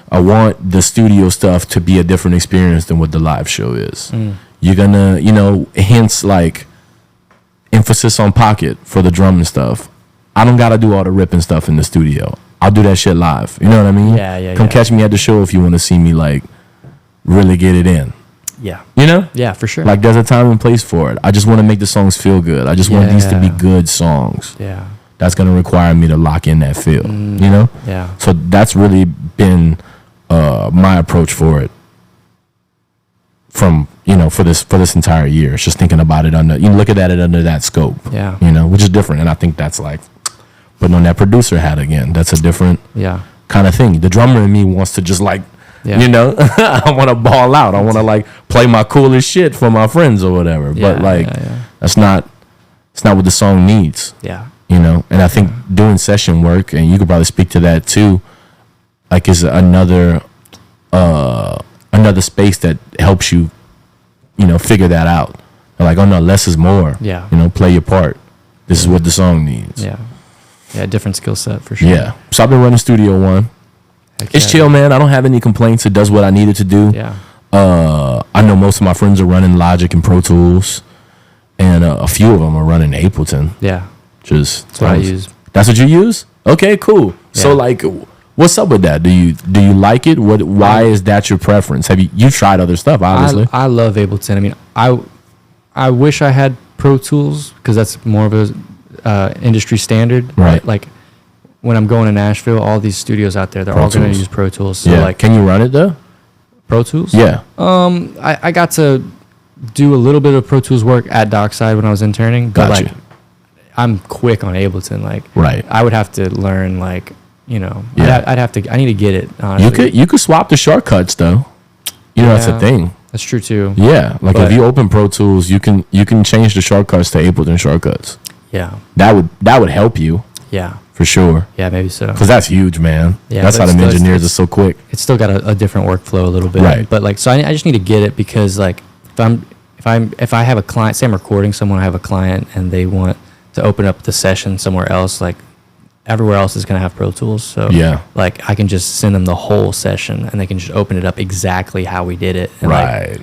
I want the studio stuff to be a different experience than what the live show is. You're gonna, hence like emphasis on pocket for the drum and stuff. I don't gotta do all the ripping stuff in the studio. I'll do that shit live. You know what I mean? Yeah. Come catch me at the show if you want to see me like really get it in. Yeah. Yeah, for sure. Like, there's a time and place for it. I just want to make the songs feel good. I just want these to be good songs. Yeah. That's going to require me to lock in that feel, Yeah. So that's really been my approach for it. from for this entire year. It's just thinking about it you look at it under that scope. Yeah. Which is different, and I think that's like putting on that producer hat again. That's a different kind of thing. The drummer in me wants to just like I want to ball out. I want to like play my coolest shit for my friends or whatever. But like it's not what the song needs. Yeah. And I think doing session work, and you could probably speak to that too, like is another space that helps you, figure that out. Like, oh no, less is more. Yeah. Play your part. This is what the song needs. Yeah. Yeah, different skill set for sure. Yeah. So I've been running Studio One. It's chill, man. I don't have any complaints. It does what I need it to do. Yeah. I know most of my friends are running Logic and Pro Tools, and a few of them are running Ableton. Yeah. That's what I use. That's what you use? Okay, cool. Yeah. So like, what's up with that? Do you like it? Why is that your preference? Have you tried other stuff? Obviously, I love Ableton. I mean, I wish I had Pro Tools because that's more of a industry standard, right? Like when I'm going to Nashville, all these studios out there, they're all going to use Pro Tools. So like, can you run it though? Pro Tools? Yeah. I got to do a little bit of Pro Tools work at Dockside when I was interning, but Gotcha. like I'm quick on Ableton. Like, right. I would have to learn, like, Yeah. I need to get it, honestly. You could swap the shortcuts though. That's a thing. That's true too. Yeah. Like if you open Pro Tools, you can change the shortcuts to Ableton shortcuts. Yeah. That would help you. Yeah. For sure. Yeah, maybe so. Because that's huge, man. Yeah, that's how them engineers are so quick. It's still got a different workflow a little bit. Right. But like, so I just need to get it because like if I have a client, say I'm recording someone, I have a client and they want to open up the session somewhere else, like everywhere else is going to have Pro Tools. So like I can just send them the whole session and they can just open it up exactly how we did it. And right.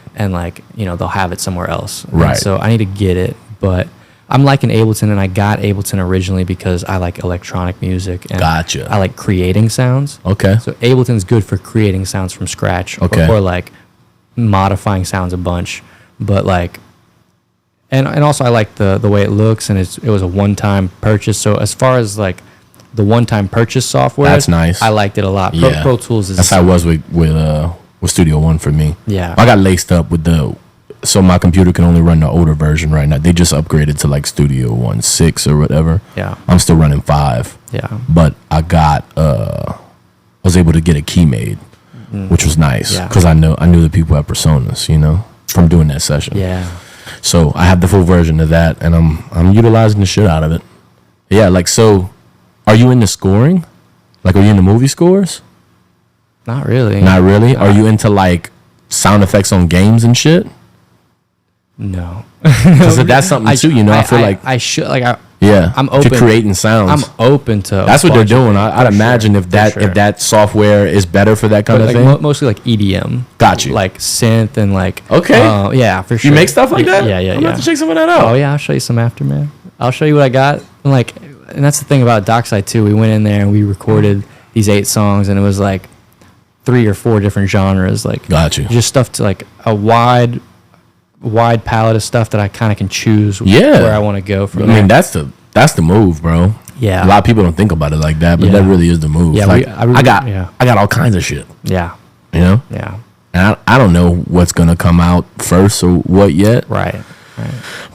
They'll have it somewhere else. Right. And so I need to get it, but I'm liking Ableton, and I got Ableton originally because I like electronic music. And Gotcha. I like creating sounds. Okay. So Ableton's good for creating sounds from scratch, or like modifying sounds a bunch. But like, and also I like the way it looks, and it was a one-time purchase. So as far as like the one-time purchase software, that's nice. I liked it a lot. Pro Tools is that's how it was with Studio One for me. Yeah. I got laced up with so my computer can only run the older version right now. They just upgraded to like Studio One 6 or whatever. Yeah. I'm still running 5. Yeah. But I was able to get a key made, which was nice because I knew the people at Personas, from doing that session. Yeah. So I have the full version of that, and I'm utilizing the shit out of it. Yeah, like, so are you into scoring? Like, are you into movie scores? Not really. Not really? Are you into like sound effects on games and shit? No. Because that's something too, I feel like I should I'm open to creating sounds. I'm open to. That's what they're doing. I'd imagine if that software is better for that kind of thing. Mostly like EDM. Got you. Like synth and like. Okay. Yeah, for sure. You make stuff like that? Yeah. I'm gonna have to check some of that out. Oh yeah, I'll show you some after, man. I'll show you what I got. And that's the thing about Dockside too. We went in there and we recorded these 8 songs, and it was like 3 or 4 different genres. Like, got you. Just stuff to like a wide palette of stuff that I kind of can choose where I want to go from. I mean, that's the move, bro. Yeah. A lot of people don't think about it like that, but that really is the move. Yeah, like, I got all kinds of shit. Yeah. Yeah. And I don't know what's gonna come out first or what yet. Right.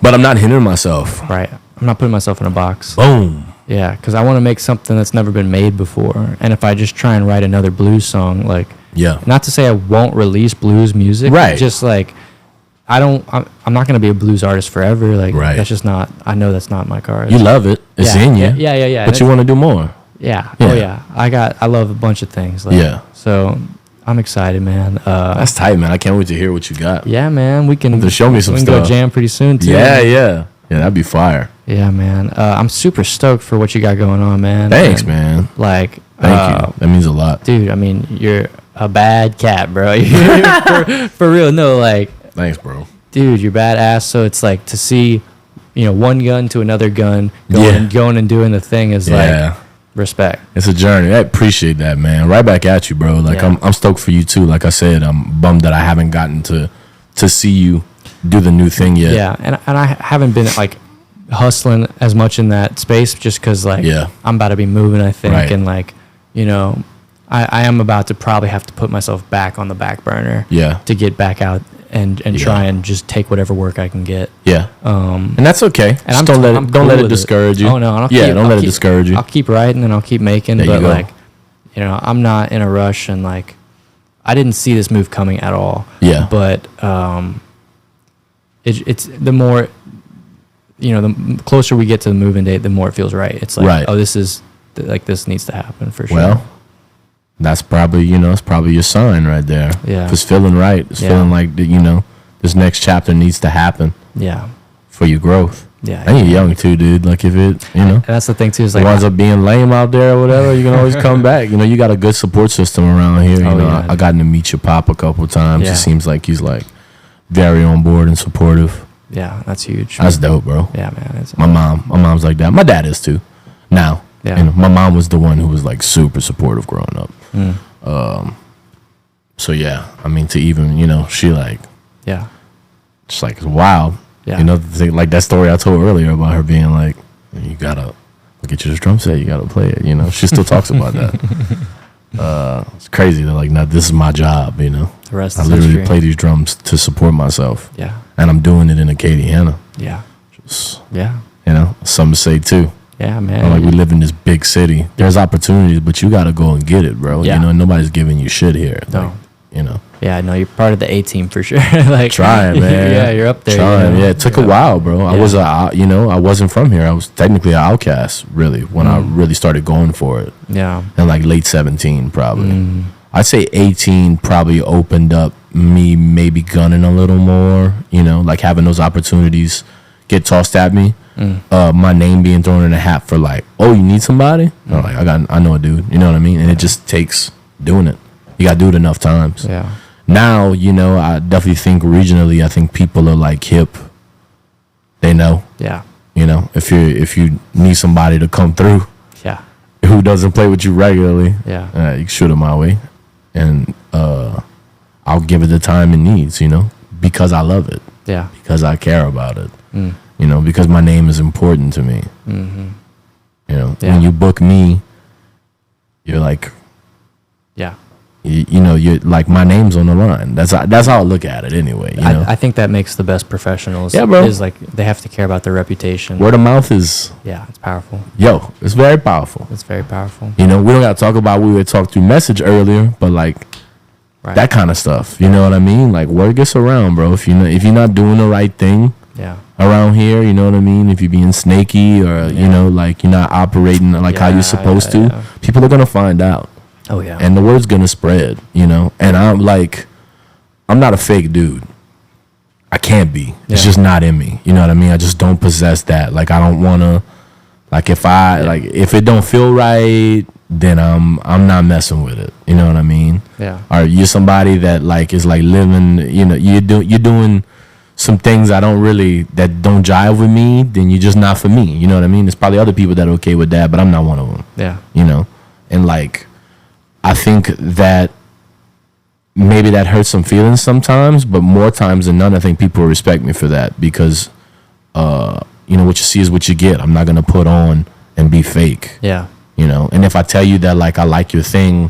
But I'm not hindering myself. Right. I'm not putting myself in a box. Boom. Yeah, because I want to make something that's never been made before. And if I just try and write another blues song, like, not to say I won't release blues music, right? Just like, I'm not going to be a blues artist forever. Like, that's just not. I know that's not my card. You love it. It's in you. Yeah. But you want to do more. Yeah. Oh yeah. I love a bunch of things. Like, So I'm excited, man. That's tight, man. I can't wait to hear what you got. Yeah, man. We can show me some stuff. We can go jam pretty soon too. Yeah, that'd be fire. Yeah, man. I'm super stoked for what you got going on, man. Thanks, man. Like, thank you. That means a lot, dude. I mean, you're a bad cat, bro. for real. No, like, thanks, bro. Dude, you're badass. So it's like to see, one gun to another gun, going and doing the thing is like respect. It's a journey. I appreciate that, man. Right back at you, bro. Like, I'm stoked for you too. Like I said, I'm bummed that I haven't gotten to see you do the new thing yet. Yeah, and I haven't been like hustling as much in that space just because like I'm about to be moving, I think, and like I am about to probably have to put myself back on the back burner. Yeah. To get back out and try and just take whatever work I can get. Yeah. And that's okay. And just don't let it discourage you. Oh no, don't let it discourage you. I'll keep writing and I'll keep making, there but you go. like, you know, I'm not in a rush, and like, I didn't see this move coming at all. Yeah. But it's the more, you know, the closer we get to the move-in date, the more it feels right. It's like, right. oh, this is like, this needs to happen for sure. Well, that's probably, you know, it's probably your sign right there. Yeah. If it's feeling right, it's feeling like, you know, this next chapter needs to happen. Yeah. For your growth. Yeah. And you're young too, dude. Like if it, you know. And that's the thing too, is like, winds up being lame out there or whatever, you can always come back. You know, you got a good support system around here. You know, I got to meet your pop a couple of times. Yeah. It seems like he's like very on board and supportive. Yeah, that's huge. That's dope, bro. Yeah, man. My mom's like that. My dad is too. Now. Yeah. You know, my mom was the one who was like super supportive growing up. So yeah, I mean, to even, you know, she like, yeah, just like, it's wild. Yeah. You know, the thing, like that story I told earlier about her being like, you gotta get you this drum set, you gotta play it. You know, she still talks about that. It's crazy that like, now this is my job. You know, the rest I is literally history. play these drums to support myself. Yeah, and I'm doing it in Acadiana. Yeah, Just, yeah, you know, something to say too. Yeah, man. You know, like we live in this big city. There's opportunities, but you gotta go and get it, bro. Yeah. You know, nobody's giving you shit here. No. Like, you know. Yeah, no, you're part of the A team for sure. Like trying, man. Yeah, you're up there. Trying. You know? Yeah, it took a while, bro. I was I wasn't from here. I was technically an outcast, really, when I really started going for it. Yeah. In like late 17, probably. I'd say 18 probably opened up me maybe gunning a little more, you know, like having those opportunities get tossed at me. My name being thrown in a hat for like, oh, you need somebody? I'm like, I know a dude, you know what I mean? And it just takes doing it. You got to do it enough times. Yeah. Now, you know, I definitely think regionally, I think people are like hip. They know. Yeah. You know, if you need somebody to come through, yeah, who doesn't play with you regularly, yeah, you can shoot it my way, and I'll give it the time it needs. You know, because I love it. Yeah. Because I care about it. You know, because my name is important to me. You know, when you book me, you're like, yeah. You know, you're like, my name's on the line. That's how I look at it anyway. You know? I think that makes the best professionals. Yeah, bro. Is like they have to care about their reputation. Word of mouth is, yeah, it's powerful. Yo, it's very powerful. It's very powerful. You know, we don't got to talk about, we would talk through message earlier, but like that kind of stuff. You know what I mean? Like word gets around, bro. If you're not doing the right thing, around here, you know what I mean? If you're being snaky or you know, like you're not operating like how you're supposed to, people are gonna find out. Oh yeah. And the word's gonna spread, you know. And I'm not a fake dude. I can't be. It's just not in me. You know what I mean? I just don't possess that. Like I don't wanna. Like if if it don't feel right, then I'm not messing with it. You know what I mean? Yeah. Or you're somebody that like is like living. You know, you're doing some things that don't jive with me. Then you're just not for me. You know what I mean? There's probably other people that are okay with that, but I'm not one of them. Yeah. You know, and like. I think that maybe that hurts some feelings sometimes, but more times than none, I think people respect me for that because, you know, what you see is what you get. I'm not going to put on and be fake. Yeah. You know, and if I tell you that, like, I like your thing,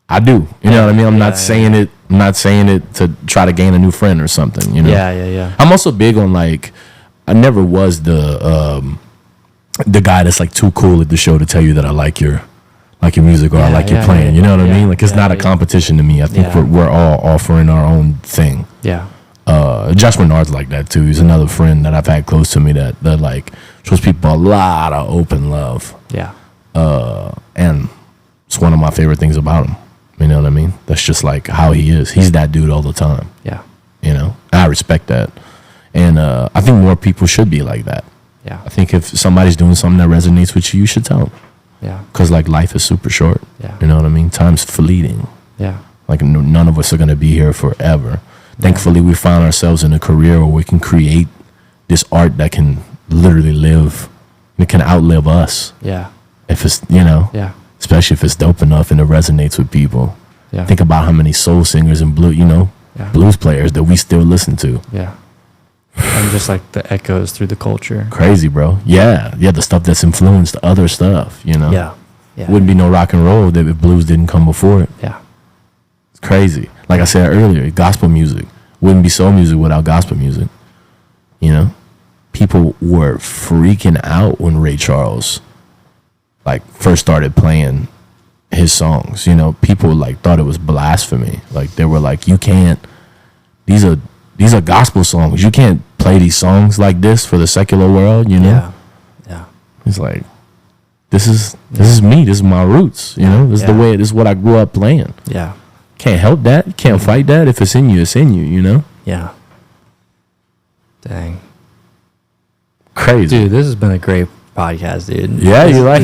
I do. You know what I mean? I'm not saying it. I'm not saying it to try to gain a new friend or something, you know? Yeah. I'm also big on, like, I never was the guy that's, like, too cool at the show to tell you that I like your music or I like your playing. You know what I mean? Like it's not a competition to me. I think we're all offering our own thing. Yeah. Josh Menard's like that too. He's another friend that I've had close to me that like shows people a lot of open love. Yeah. And it's one of my favorite things about him. You know what I mean? That's just like how he is. He's that dude all the time. Yeah. You know? I respect that. And I think more people should be like that. Yeah. I think if somebody's doing something that resonates with you, you should tell them. Yeah. Because, like, life is super short. Yeah. You know what I mean? Time's fleeting. Yeah. Like, none of us are going to be here forever. Thankfully, we found ourselves in a career where we can create this art that can literally live. It can outlive us. Yeah. If it's, you know. Yeah. Especially if it's dope enough and it resonates with people. Yeah. Think about how many soul singers and blues players that we still listen to. Yeah. And just like the echoes through the culture. Crazy, bro. Yeah, the stuff that's influenced other stuff, you know? Yeah. Wouldn't be no rock and roll if blues didn't come before it. Yeah. It's crazy. Like I said earlier, gospel music. wouldn't be soul music without gospel music. You know, people were freaking out when Ray Charles like first started playing his songs. You know, people like thought it was blasphemy. Like they were like, you can't. These are gospel songs. You can't play these songs like this for the secular world. You know. Yeah. It's like, this is me. This is my roots. You know, this is the way. This is what I grew up playing. Yeah. Can't help that. You can't fight that. If it's in you, it's in you. You know. Yeah. Dang. Crazy. Dude, this has been a great podcast, dude. Yeah, you like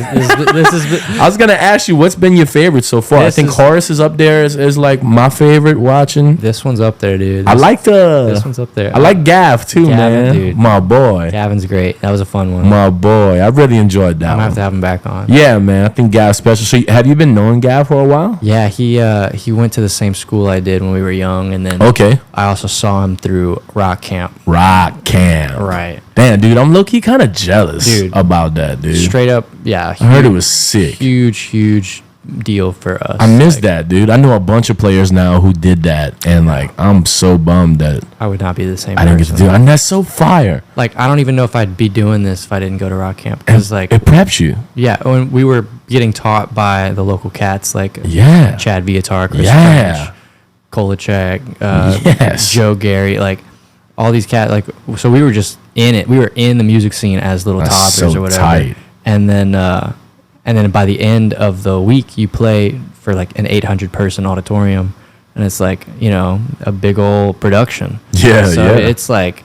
this is I was gonna ask you what's been your favorite so far. I think Horace is up there as like my favorite watching. This one's up there, dude. This one's up there. I like Gav too, Gavin, man. dude. My boy. Gavin's great. That was a fun one. My boy. I really enjoyed that. I'm gonna one. have to have him back on. Yeah, man. I think Gav's special. So have you been knowing Gav for a while? Yeah, he went to the same school I did when we were young, and then Okay. I also saw him through rock camp. Rock camp. Right. Damn, dude, I'm low-key kind of jealous Dude. about that, dude. Straight up, yeah. I heard it was sick. Huge deal for us. I miss Like, that, dude. I know a bunch of players now who did that, and like I'm so bummed that I would not be the same I didn't get to person. do it. And that's so fire. Like, I don't even know if I'd be doing this if I didn't go to rock camp. Because, like, It preps you. yeah, when we were getting taught by the local cats, like Yeah. Chad Viatar, Chris Yeah. French, Kolachek, Yes. Joe Gary, like all these cats. Like, so we were just in it. We were in the music scene as little That's toddlers so or whatever. tight. And then by the end of the week, you play for like an 800 person auditorium, and it's like, you know, a big old production. Yeah, so yeah. it's like,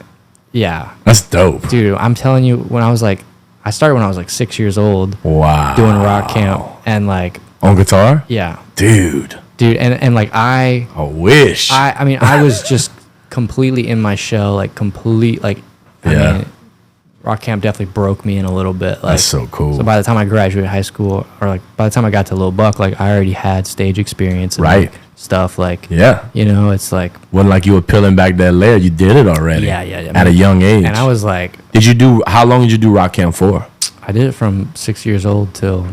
yeah, That's dope. dude. I'm telling you, I started when I was like 6 years old Wow. doing rock camp, and like, On guitar? yeah, Dude. and like I wish. I mean, I was just completely in my shell, like I Yeah. mean, rock camp definitely broke me in a little bit. Like, That's so cool. So by the time I graduated high school, or like by the time I got to Lil Buck, like I already had stage experience and Right. like, stuff. Like, Yeah. you know, it's like, Wasn't like you were peeling back that layer. You did it already. yeah. At a young age. And I was like, How long did you do rock camp for? I did it from 6 years old till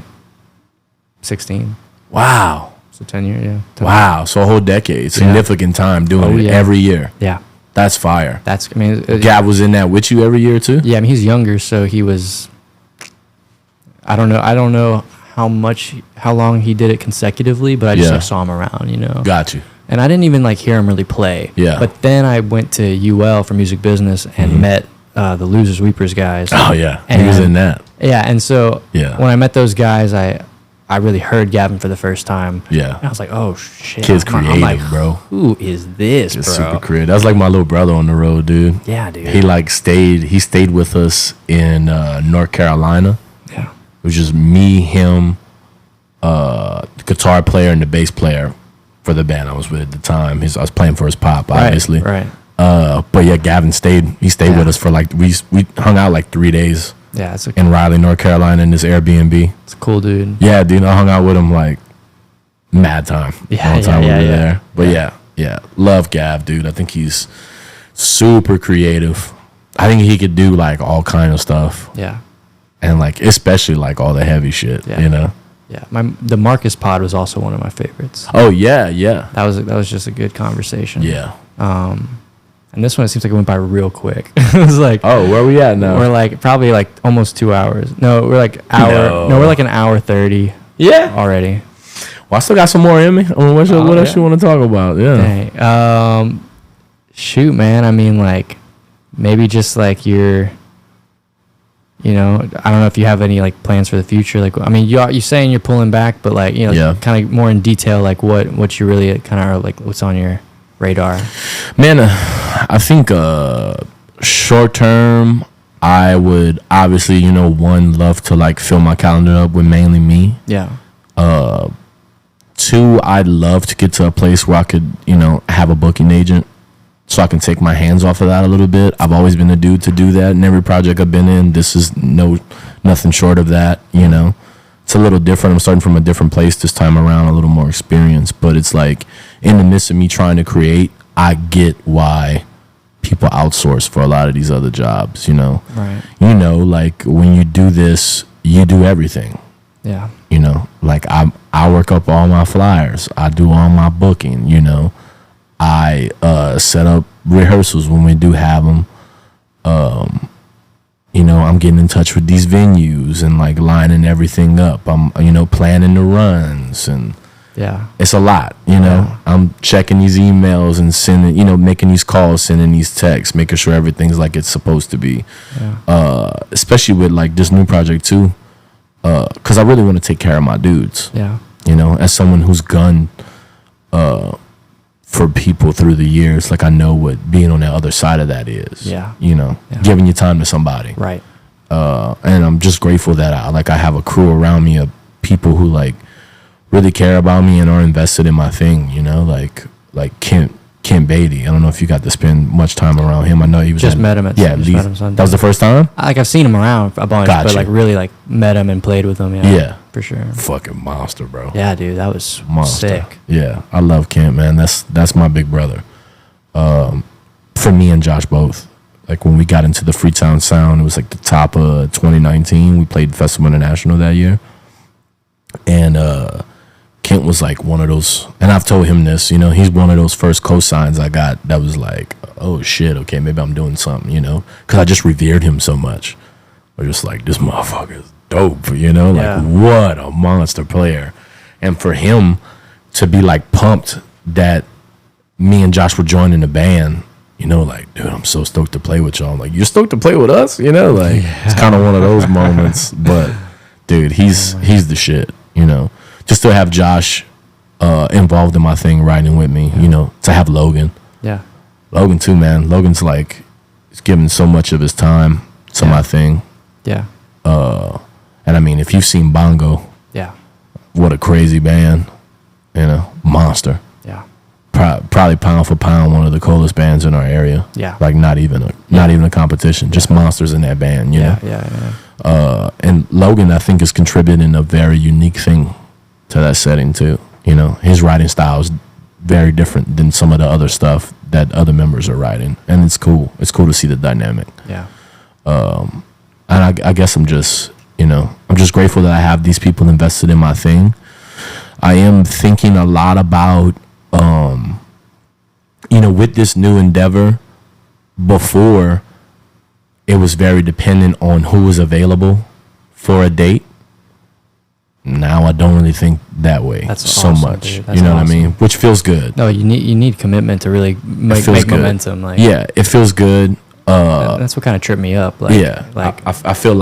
16. Wow. So 10 years, yeah. 10 Wow. So a whole decade. Significant time doing Oh, it yeah. every year. Yeah. That's fire. That's, I mean, Gab was in that with you every year too? yeah, I mean, he's younger, so he was, I don't know how long he did it consecutively, but I just Yeah. like, saw him around, you know. Got you. And I didn't even like hear him really play. Yeah. But then I went to UL for music business and met the Losers Weepers guys. Oh yeah. He was And- in that. Yeah, and so Yeah. when I met those guys, I really heard Gavin for the first time. Yeah. And I was like, oh shit. Kid's I'm creative, like, bro. who is this, It's bro? super creative. That's like my little brother on the road, dude. Yeah, dude. He stayed with us in North Carolina. Yeah. It was just me, him, the guitar player and the bass player for the band I was with at the time. I was playing for his pop, obviously. Right. But yeah, Gavin stayed. He stayed with us for like we hung out like 3 days Yeah, it's in Raleigh, North Carolina, in this Airbnb. it's a cool dude. Yeah, dude, I hung out with him like mad time. Yeah, All the time yeah, we were yeah. there. But yeah, love Gav, dude. I think he's super creative. I think he could do like all kind of stuff, Yeah. and like especially like all the heavy shit. Yeah. You know. Yeah. The Marcus pod was also one of my favorites. Oh yeah. That was just a good conversation. Yeah. And this one, it seems like it went by real quick. It was like, Oh, where we at now? we're like probably like almost 2 hours. No, we're like we're like an hour 30 yeah. already. Well, I still got some more in me. I mean, what else yeah. you want to talk about? Yeah. Dang. Shoot, man. I mean, like, maybe just like I don't know if you have any like plans for the future. Like, I mean, you saying you're pulling back, but like, Yeah. kind of more in detail, like what you really kind of are like, what's on your radar? Man, I think short term, I would obviously, love to like fill my calendar up with mainly me. Yeah. 2, I'd love to get to a place where I could, have a booking agent so I can take my hands off of that a little bit. I've always been a dude to do that. In every project I've been in, this is nothing short of that, It's a little different. I'm starting from a different place this time around, a little more experience. But it's like in the midst of me trying to create, I get why people outsource for a lot of these other jobs, Right. Like when you do this, you do everything. Yeah. Like I work up all my flyers. I do all my booking, I set up rehearsals when we do have them. You know, I'm getting in touch with these venues and like lining everything up. I'm, you know, planning the runs, and Yeah. it's a lot, you know. Yeah. I'm checking these emails and sending, you know, making these calls, sending these texts, making sure everything's like it's supposed to be. Yeah. Especially with like this new project too, because I really want to take care of my dudes. Yeah. You know, as someone who's gunned for people through the years, like I know what being on the other side of that is. Yeah. You know, Yeah. giving your time to somebody. Right. And I'm just grateful that I have a crew around me of people who like really care about me and are invested in my thing. You know, like Kent Beatty. I don't know if you got to spend much time around him. I know he was Just met him at yeah. just met him Sunday. That was the first time. Like I've seen him around a bunch, Gotcha. but like really like met him and played with him. Yeah. Yeah. For sure. Fucking monster, bro. Yeah, dude, that was Monster. sick. Yeah, I love Kent, man. That's my big brother. For me and Josh both. Like when we got into the Freetown Sound, it was like the top of 2019. We played Festival International that year, and Kent was like one of those. And I've told him this. You know, he's one of those first cosigns I got that was like, oh shit, okay, maybe I'm doing something. You know, because I just revered him so much. We're just like, this motherfucker's dope, you know, like Yeah. what a monster player. And for him to be like pumped that me and Josh were joining the band, you know, like, dude, I'm so stoked to play with y'all. I'm like, you're stoked to play with us, you know, like it's kind of one of those moments. But dude, he's the shit, you know. Just to have Josh involved in my thing, riding with me, you know, to have Logan too, man. Logan's like, he's giving so much of his time to my thing. Yeah. And I mean, if you've seen Bongo, Yeah. what a crazy band, you know, monster. Yeah. Probably pound for pound one of the coolest bands in our area. Yeah. Like not even a competition, just monsters in that band, you know. Yeah. And Logan, I think, is contributing a very unique thing to that setting too. You know, his writing style is very different than some of the other stuff that other members are writing, and it's cool. It's cool to see the dynamic. Yeah. And I guess I'm just grateful that I have these people invested in my thing. I am thinking a lot about, with this new endeavor. Before, it was very dependent on who was available for a date. Now I don't really think that way. That's so awesome, much. dude. That's You know what I awesome. mean? Which feels good. No, you need commitment to really make feels good. momentum. Like Yeah, it feels good. that's what kind of tripped me up. Like, Yeah, like I feel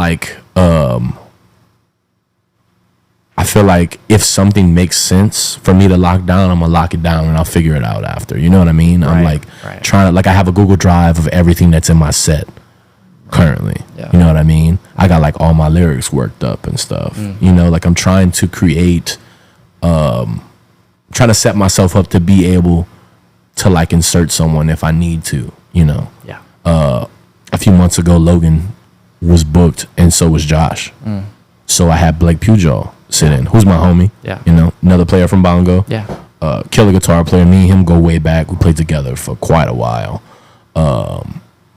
like if something makes sense for me to lock down, I'm gonna lock it down and I'll figure it out after. You know what I mean? I'm Right, like right. trying to, like, I have a Google Drive of everything that's in my set currently. Yeah. You know what I mean? I got like all my lyrics worked up and stuff. You know, like I'm trying to create, trying to set myself up to be able to like insert someone if I need to. You know. yeah, A few months ago, Logan was booked, and so was Josh. So I had Blake Pujaw sit in, who's my homie. Yeah. You know, another player from Bongo. yeah, Killer guitar player. Me and him go way back. We played together for quite a while.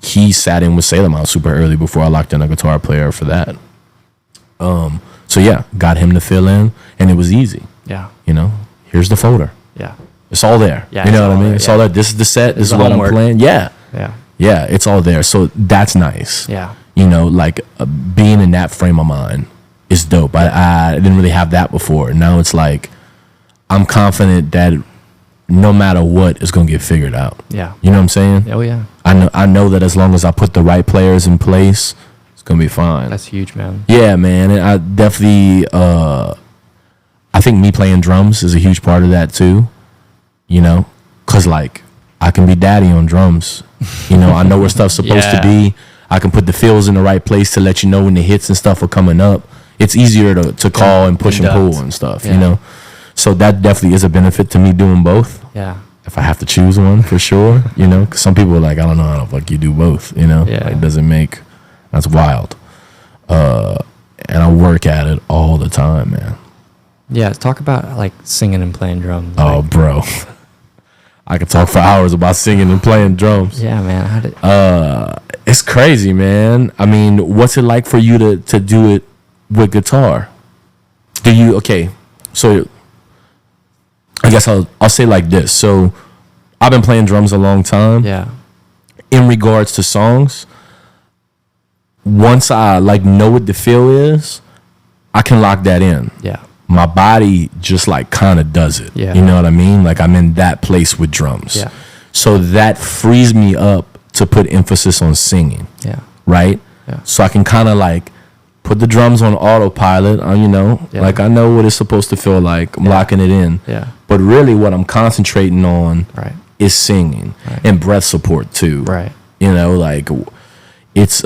He sat in with Salem out super early before I locked in a guitar player for that. So yeah, got him to fill in, and it was easy. yeah, You know, here's the folder. yeah, It's all there. Yeah, you know it's what I all mean? there, It's yeah. all there. This is the set. This is the what homework. I'm playing. Yeah. yeah, Yeah, it's all there. So that's nice. yeah, You know, like being in that frame of mind is dope. I didn't really have that before. Now it's like I'm confident that no matter what, it's going to get figured out. yeah. You know what I'm saying? Oh yeah, I know that as long as I put the right players in place, it's going to be fine. that's huge, man. Yeah, man. And I definitely, I think me playing drums is a huge part of that too. You know, because like I can be daddy on drums. You know, I know where stuff's supposed to Yeah. be. I can put the fills in the right place to let you know when the hits and stuff are coming up. It's easier to call and push and Conduct. pull and stuff, Yeah. you know. So that definitely is a benefit to me doing both. Yeah, If I have to choose one, for sure, you know. 'Cause some people are like, I don't know how the fuck you do both, you know. Yeah. Like, it doesn't make, that's wild. And I work at it all the time, man. yeah. Talk about like singing and playing drums. Oh, Like, bro. I could talk for hours about singing and playing drums. yeah, man. How did? It's crazy, man. I mean, what's it like for you to do it with guitar? Do you, okay, so I guess I'll say like this. So I've been playing drums a long time. Yeah, in regards to songs, once I like know what the feel is, I can lock that in. Yeah. My body just like kind of does it. Yeah. You know what I mean? Like I'm in that place with drums. Yeah. So that frees me up to put emphasis on singing. Yeah. Right? Yeah. So I can kind of like put the drums on autopilot, like I know what it's supposed to feel like. I'm locking it in. Yeah. But really what I'm concentrating on Right. is singing Right. and breath support too. Right. You know, like it's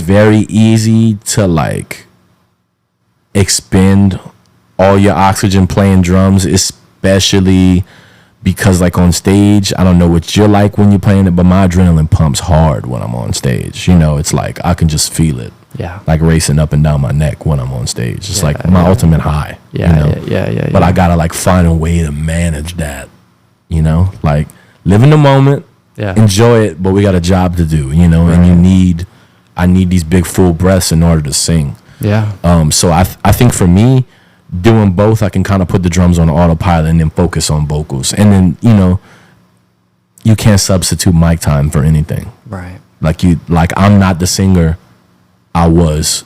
very easy to like expend all your oxygen playing drums, especially because like on stage, I don't know what you're like when you're playing it, but my adrenaline pumps hard when I'm on stage. You know, it's like I can just feel it. Yeah. Like racing up and down my neck when I'm on stage. It's like my ultimate high. Yeah, you know? yeah. But I gotta like find a way to manage that. You know, like live in the moment, enjoy it, but we got a job to do. You know, and I need these big full breaths in order to sing. Yeah. So I think for me, doing both, I can kind of put the drums on autopilot and then focus on vocals. And then, you know, you can't substitute mic time for anything. Right. Like I'm not the singer I was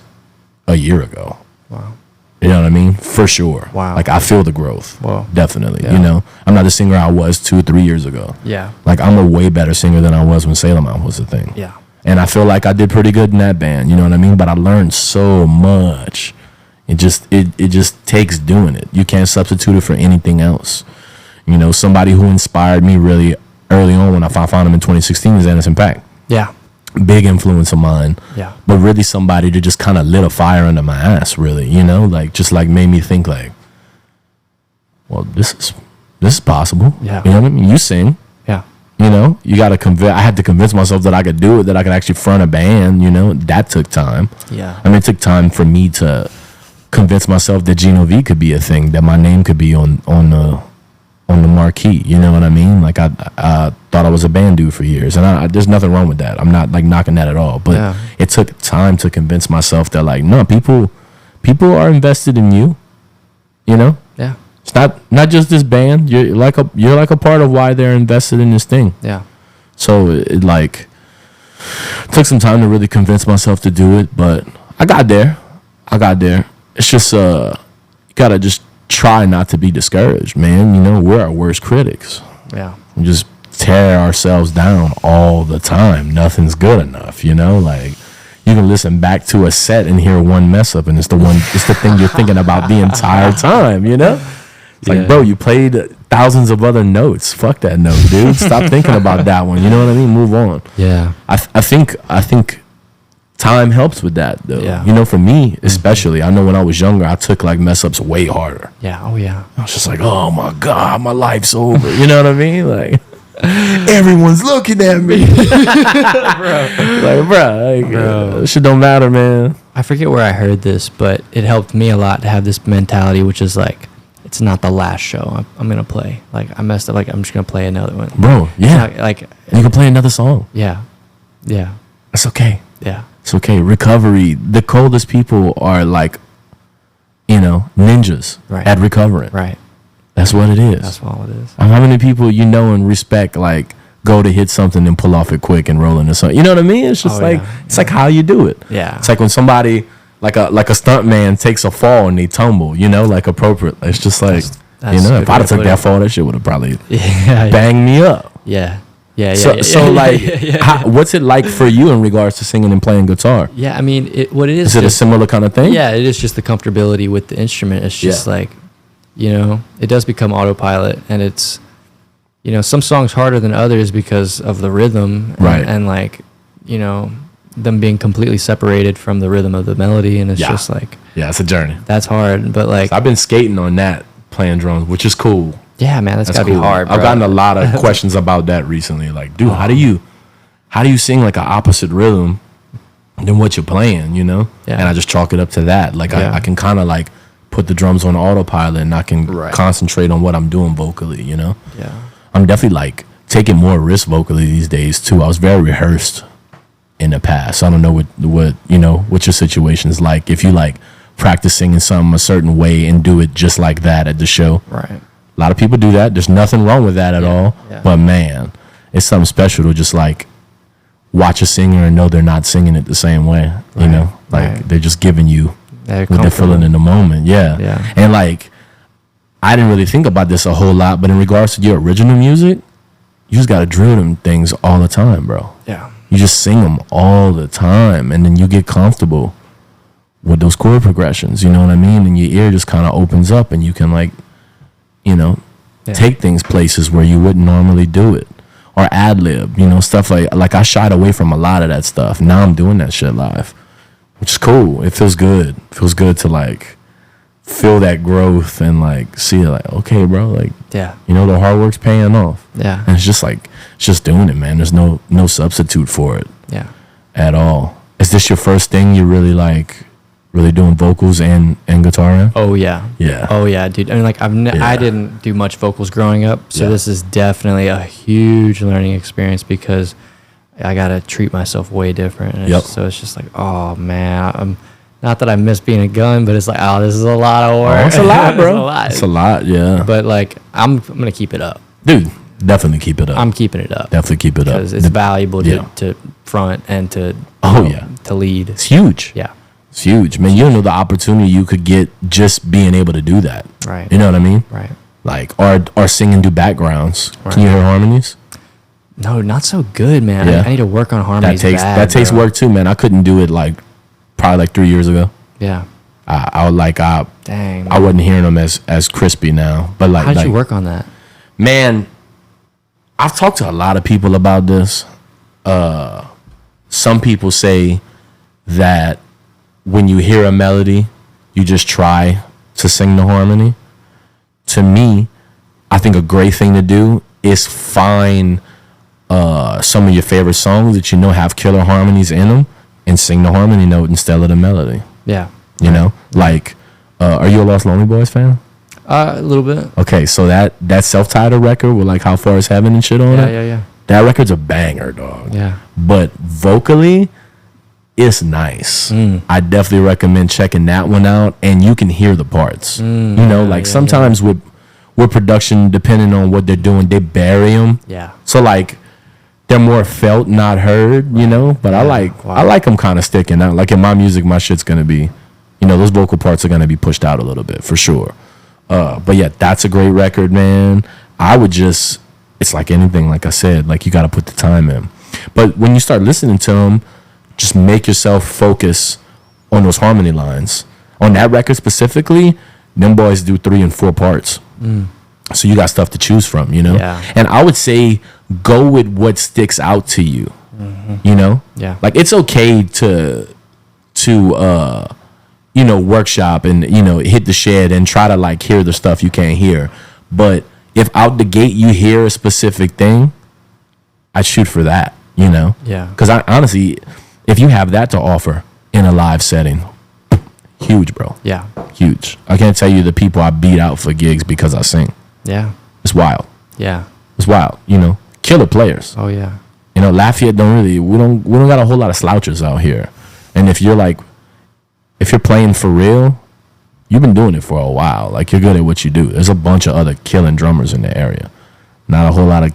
a year ago. Wow. You know what I mean? For sure. Wow. Like I feel the growth. Wow. Definitely. Yeah. You know, I'm not the singer I was 2-3 years ago. Yeah. Like I'm a way better singer than I was when Salem Out was a thing. Yeah. And I feel like I did pretty good in that band, you know what I mean? But I learned so much. It just takes doing it. You can't substitute it for anything else. You know, somebody who inspired me really early on when I found him in 2016 is Anderson .Paak. Yeah. Big influence of mine. Yeah. But really somebody that just kind of lit a fire under my ass, really, you know? Like, just like made me think like, well, this is possible. Yeah. You know what I mean? You sing. Yeah. You know, you got to I had to convince myself that I could do it, that I could actually front a band, you know. That took time. Yeah. I mean, it took time for me to convince myself that Gino V could be a thing, that my name could be on the marquee. You know what I mean? Like I thought I was a band dude for years, and there's nothing wrong with that. I'm not like knocking that at all. But it took time to convince myself that like, no, people are invested in you. You know? Yeah. It's not just this band. You're like a part of why they're invested in this thing. Yeah. So it like took some time to really convince myself to do it, but I got there. It's just you gotta just try not to be discouraged, man. You know, we're our worst critics. Yeah. We just tear ourselves down all the time. Nothing's good enough, you know? Like you can listen back to a set and hear one mess up, and it's the thing you're thinking about the entire time, you know? It's like, bro, you played thousands of other notes. Fuck that note, dude. Stop thinking about that one. You know what I mean? Move on. Yeah. I think time helps with that, though. Yeah. You know, for me especially, I know when I was younger, I took like mess ups way harder. Yeah. Oh yeah. I was just like, oh my God, my life's over. You know what I mean? Like, everyone's looking at me. Bro, shit don't matter, man. I forget where I heard this, but it helped me a lot to have this mentality, which is like, it's not the last show I'm gonna play. Like I messed up. Like I'm just gonna play another one. Bro, yeah. Not, like you can play another song. Yeah. Yeah. It's okay. Yeah. It's okay. Recovery. The coldest people are like, you know, ninjas at recovering. Right. That's what it is. That's all it is. How many people you know and respect like go to hit something and pull off it quick and roll into something? You know what I mean? It's just it's like how you do it. Yeah. It's like when somebody like a stunt man takes a fall and they tumble, you know, like appropriate. It's just like that's you know, if I'd have took it. that fall, that shit would have probably yeah. banged me up. Yeah. Yeah. So like, what's it like for you in regards to singing and playing guitar? Yeah, I mean, what it is. Is it a similar kind of thing? Yeah, it is just the comfortability with the instrument. It's just like, you know, it does become autopilot, and it's, you know, some songs harder than others because of the rhythm, and like, you know, them being completely separated from the rhythm of the melody, and it's just like, it's a journey. That's hard, but like, so I've been skating on that playing drums, which is cool. Yeah, man, that's gotta be hard, bro. I've gotten a lot of questions about that recently. Like, dude, how do you sing like an opposite rhythm than what you're playing, you know? Yeah. And I just chalk it up to that. Like, I can kind of like put the drums on autopilot, and I can concentrate on what I'm doing vocally, you know? Yeah. I'm definitely like taking more risks vocally these days too. I was very rehearsed in the past. I don't know what you know, what your situation's like. If you like practice singing something a certain way and do it just like that at the show. Right. A lot of people do that. There's nothing wrong with that at all. Yeah. But man, it's something special to just like watch a singer and know they're not singing it the same way. You know, like they're just giving you what they're feeling in the moment. Yeah. And like, I didn't really think about this a whole lot, but in regards to your original music, you just got to drill them things all the time, bro. Yeah. You just sing them all the time, and then you get comfortable with those chord progressions, you know what I mean? And your ear just kind of opens up, and you can, like, you know, take things places where you wouldn't normally do it. Or ad-lib, you know, stuff like I shied away from a lot of that stuff. Now I'm doing that shit live, which is cool. It feels good. It feels good to, like, feel that growth and, like, see it, like, okay, bro, like, you know, the hard work's paying off. Yeah. And it's just like, it's just doing it, man. There's no substitute for it. Yeah. At all. Is this your first thing you really, like, really doing vocals and guitar in? Oh yeah. Yeah. Oh yeah, dude. I mean, like I didn't do much vocals growing up, so this is definitely a huge learning experience because I gotta treat myself way different. And so it's just like, oh man, not that I miss being a gun, but it's like, oh, this is a lot of work. Oh, it's a lot, bro. It's a lot. It's a lot, yeah. But like, I'm gonna keep it up, dude. Definitely keep it up. I'm keeping it up. Definitely keep it up because it's valuable to front and to to lead. It's huge. Yeah. It's huge, man. You don't know the opportunity you could get just being able to do that. Right. You know what I mean? Right. Like, or sing and do backgrounds. Right. Can you hear harmonies? No, not so good, man. Yeah. I need to work on harmonies. That takes work too, man. I couldn't do it like probably like 3 years ago. Yeah. I dang. Man. I wasn't hearing them as crispy now. But like, how did you work on that? Man, I've talked to a lot of people about this. Some people say that when you hear a melody, you just try to sing the harmony. To me, I think a great thing to do is find some of your favorite songs that you know have killer harmonies in them and sing the harmony note instead of the melody. Yeah. You know? Like, are you a Lost Lonely Boys fan? A little bit. Okay, so that self-titled record with like How Far Is Heaven and shit on it? Yeah. That record's a banger, dog. Yeah. But vocally, it's nice. I definitely recommend checking that one out, and you can hear the parts. You know, like sometimes with production, depending on what they're doing, they bury them. Yeah. So like they're more felt, not heard. You know, but I like them kind of sticking out. Like in my music, my shit's gonna be, you know, those vocal parts are gonna be pushed out a little bit for sure. But yeah, that's a great record, man. I would just, it's like anything, like I said, like you got to put the time in. But when you start listening to them, just make yourself focus on those harmony lines. On that record specifically, them boys do 3 and 4 parts. So you got stuff to choose from, you know? Yeah. And I would say go with what sticks out to you, you know? Yeah. Like it's okay to you know, workshop and, you know, hit the shed and try to like hear the stuff you can't hear. But if out the gate you hear a specific thing, I'd shoot for that, you know? Yeah. Because I honestly, if you have that to offer in a live setting, huge, bro. Yeah. Huge. I can't tell you the people I beat out for gigs because I sing. Yeah. It's wild. Yeah. It's wild, you know? Killer players. Oh, yeah. You know, Lafayette we don't got a whole lot of slouches out here. And if you're playing for real, you've been doing it for a while. Like, you're good at what you do. There's a bunch of other killing drummers in the area. Not a whole lot of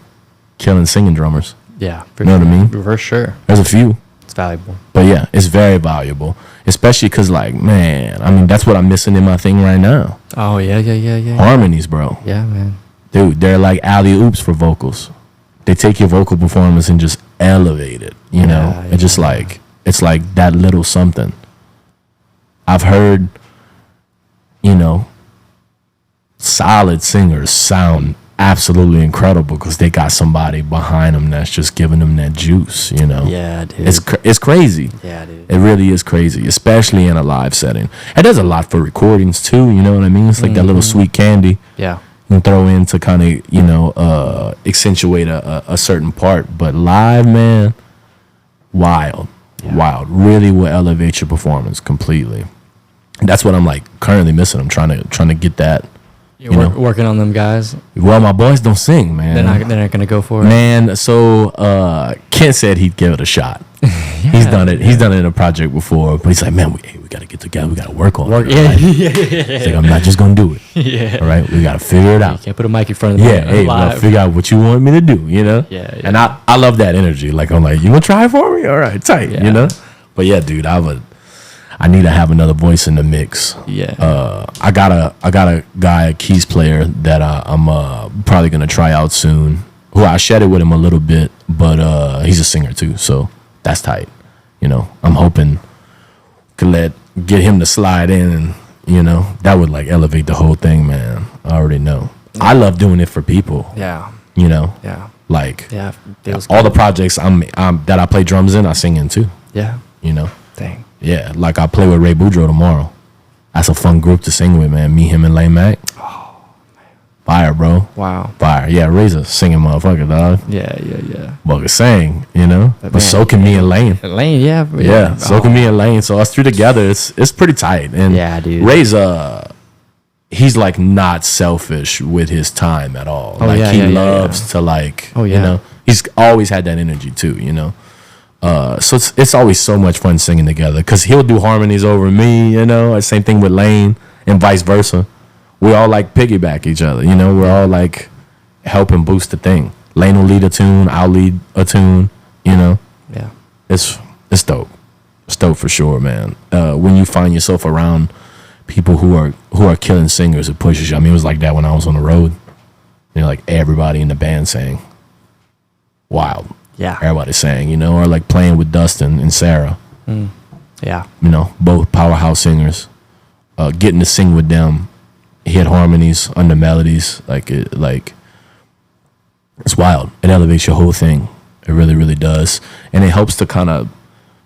killing singing drummers. Yeah. You know what I mean? For sure. There's a few. It's valuable. But yeah, it's very valuable. Especially because, like, man, I mean, that's what I'm missing in my thing right now. Oh, yeah. Harmonies, bro. Yeah, man. Dude, they're like alley-oops for vocals. They take your vocal performance and just elevate it, you know? Yeah, It's just like, it's like that little something. I've heard, you know, solid singers sound absolutely incredible because they got somebody behind them that's just giving them that juice, you know? Yeah, dude. It's crazy. Yeah, dude. It really is crazy, especially in a live setting. It does a lot for recordings too, you know what I mean? It's like that little sweet candy Yeah. you can throw in to kind of, you know, accentuate a certain part. But live, man, wild. Really will elevate your performance completely. That's what I'm like currently missing. I'm trying to get that. You're working on them guys. Well, my boys don't sing, man. They're not gonna go for it. Man, so Kent said he'd give it a shot. He's done it. He's done it in a project before, but he's like, man, we got to get together. We got to work on it. Right? He's like, I'm not just gonna do it. Yeah. All right, we got to figure it out. You can't put a mic in front of the Yeah, hey, well, figure out what you want me to do. Yeah. And I love that energy. Like, I'm like, you gonna try it for me? All right, tight. Yeah. But yeah, dude, I need to have another voice in the mix. Yeah. I got a guy, a keys player that I'm probably gonna try out soon. Who I shared it with him a little bit, but he's a singer too, so that's tight. I'm hoping could get him to slide in, and that would like elevate the whole thing, man. I already know. Yeah. I love doing it for people. Yeah. Yeah. Like feels all good. the projects that I play drums in, I sing in too. Yeah. Dang. Yeah, like I play with Ray Boudreaux tomorrow. That's a fun group to sing with, man. Me, him, and Lane Mac. Oh, man. Fire, bro. Wow. Fire. Yeah, Ray's a singing motherfucker, dog. Yeah. Well, can sing, But so can me and Lane. Lane, yeah. Yeah, so can me and Lane. So us three together, it's pretty tight. And yeah, dude. Ray's he's like not selfish with his time at all. Oh, like he loves to like, he's always had that energy too, So it's always so much fun singing together because he'll do harmonies over me, Same thing with Lane and vice versa. We all like piggyback each other, We're all like helping boost the thing. Lane will lead a tune, I'll lead a tune, Yeah. It's dope. It's dope for sure, man. When you find yourself around people who are killing singers, it pushes you. I mean, it was like that when I was on the road. Like everybody in the band sang. Wild. Yeah. Everybody sang, or like playing with Dustin and Sarah. Yeah. Both powerhouse singers. Getting to sing with them, hit harmonies under melodies, it's wild. It elevates your whole thing. It really, really does. And it helps to kind of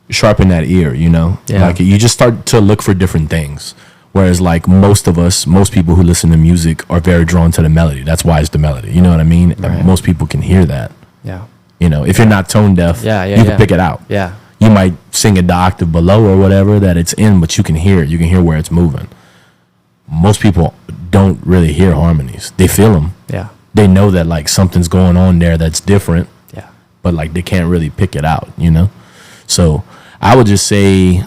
sharpen that ear, Yeah. Like you just start to look for different things. Whereas like most people who listen to music are very drawn to the melody. That's why it's the melody. You know what I mean? Right. Most people can hear that. Yeah. If you're not tone deaf, you can pick it out. Yeah. You might sing the octave below or whatever that it's in, but you can hear it. You can hear where it's moving. Most people don't really hear harmonies. They feel them. Yeah. They know that like something's going on there that's different. Yeah. But like they can't really pick it out, So I would just say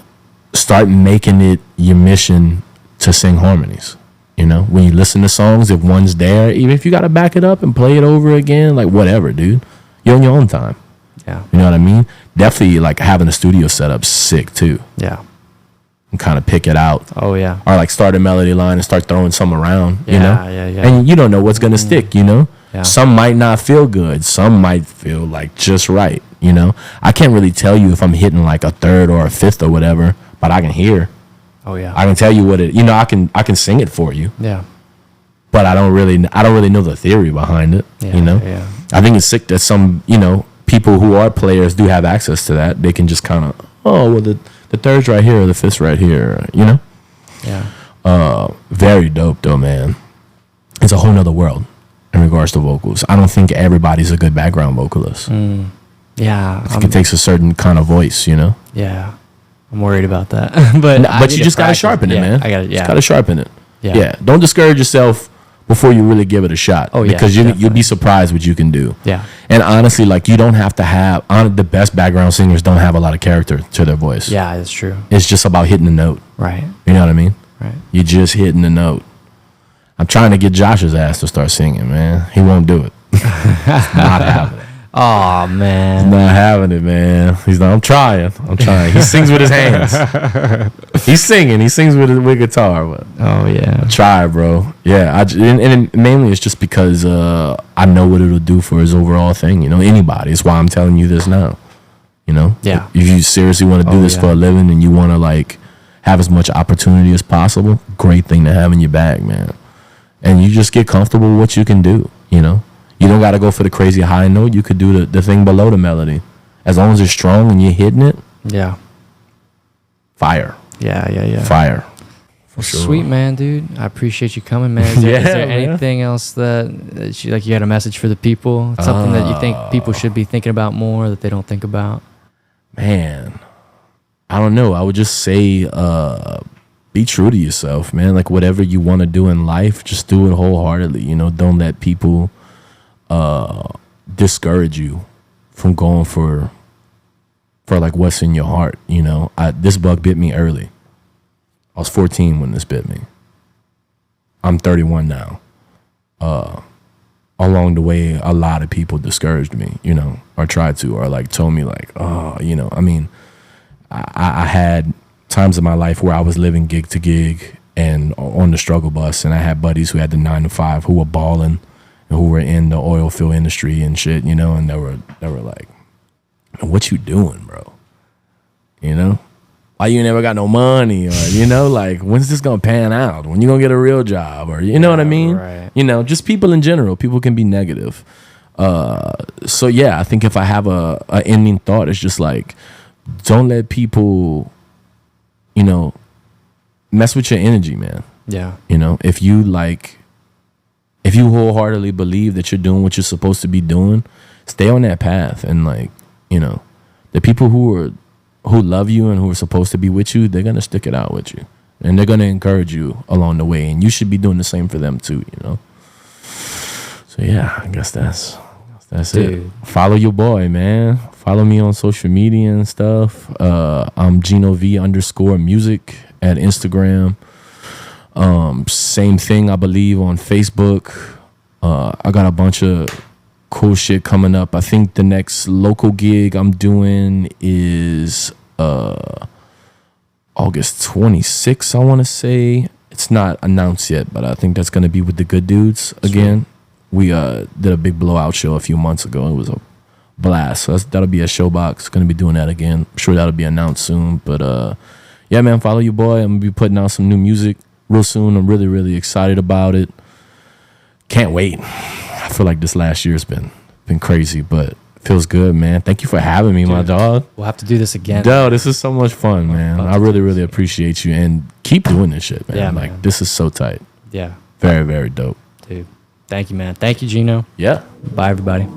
start making it your mission to sing harmonies. When you listen to songs, if one's there, even if you got to back it up and play it over again, like whatever, dude. You're on your own time. Yeah. You know what I mean? Definitely like having a studio setup sick too. Yeah. And kind of pick it out. Oh yeah. Or like start a melody line and start throwing some around, Yeah. And you don't know what's going to stick, Yeah. Some might not feel good. Some might feel like just right, I can't really tell you if I'm hitting like a third or a fifth or whatever, but I can hear. Oh yeah. I can tell you what it, I can sing it for you. Yeah. But I don't really know the theory behind it, Yeah. I think it's sick that some, people who are players do have access to that. They can just kind of, the third's right here or the fifth's right here, Yeah. Very dope though, man. It's a whole nother world in regards to vocals. I don't think everybody's a good background vocalist. Yeah. I think it takes a certain kind of voice, Yeah. I'm worried about that. but you just got to sharpen it, man. I got it. Yeah. Just got to sharpen it. Yeah. Don't discourage yourself before you really give it a shot. Oh, yeah, because you'll be surprised what you can do. Yeah. And honestly, like you don't have to have the best background singers don't have a lot of character to their voice. Yeah, that's true. It's just about hitting the note. Right. You know what I mean? Right. You're just hitting the note. I'm trying to get Josh's ass to start singing, man. He won't do it. Not happening. Oh man. He's not having it, man. I'm trying. He sings with his hands. He's singing. He sings with guitar. But Oh yeah. try, bro. Yeah. And mainly it's just because I know what it'll do for his overall thing. Anybody. It's why I'm telling you this now. Yeah. If you seriously want to do this for a living and you want to like have as much opportunity as possible, great thing to have in your bag, man. And you just get comfortable with what you can do. You don't got to go for the crazy high note. You could do the thing below the melody. As long as it's strong and you're hitting it, Yeah. fire. Yeah. Fire. For sure. Sweet man, dude. I appreciate you coming, man. Is there man. anything else that you had a message for the people? Something that you think people should be thinking about more that they don't think about? Man, I don't know. I would just say be true to yourself, man. Like whatever you want to do in life, just do it wholeheartedly. Don't let people discourage you from going for for like what's in your heart. You know, this bug bit me early. I was 14 when this bit me. I'm 31 now. Along the way, a lot of people discouraged me, you know, or tried to, or like told me like, oh, you know, I mean, I had times in my life where I was living gig to gig and on the struggle bus, and I had buddies who had the 9 to 5 who were balling and who were in the oil field industry and shit, you know, and they were like, what you doing, bro? You know? Why you never got no money? Or, you know, like, when's this gonna pan out? When you gonna get a real job? Or, you know what I mean? Right. You know, just people in general. People can be negative. So yeah, I think if I have a ending thought, it's just like, don't let people, you know, mess with your energy, man. Yeah. You know, if you wholeheartedly believe that you're doing what you're supposed to be doing, stay on that path. And like, you know, the people who love you and who are supposed to be with you, they're gonna stick it out with you, and they're gonna encourage you along the way, and you should be doing the same for them too, you know. So yeah, I guess that's it. Follow your boy, man. Follow me on social media and stuff. I'm Gino V_music at Instagram. Same thing, I believe, on Facebook. I got a bunch of cool shit coming up. I think the next local gig I'm doing is August 26th, I want to say. It's not announced yet, but I think that's going to be with the Good Dudes again. We did a big blowout show a few months ago. It was a blast. So that'll be a Showbox. Going to be doing that again. I'm sure that'll be announced soon. But yeah, man, follow your boy. I'm going to be putting out some new music real soon. I'm really, really excited about it. Can't wait. I feel like this last year's been crazy, but it feels good, man. Thank you for having me, my dog. We'll have to do this again. Dude, this is so much fun, man. I really, really appreciate you, and keep doing this shit, man. Yeah, like, man. this is so tight. Yeah. Very, very dope. Dude. Thank you, man. Thank you, Gino. Yeah. Bye, everybody.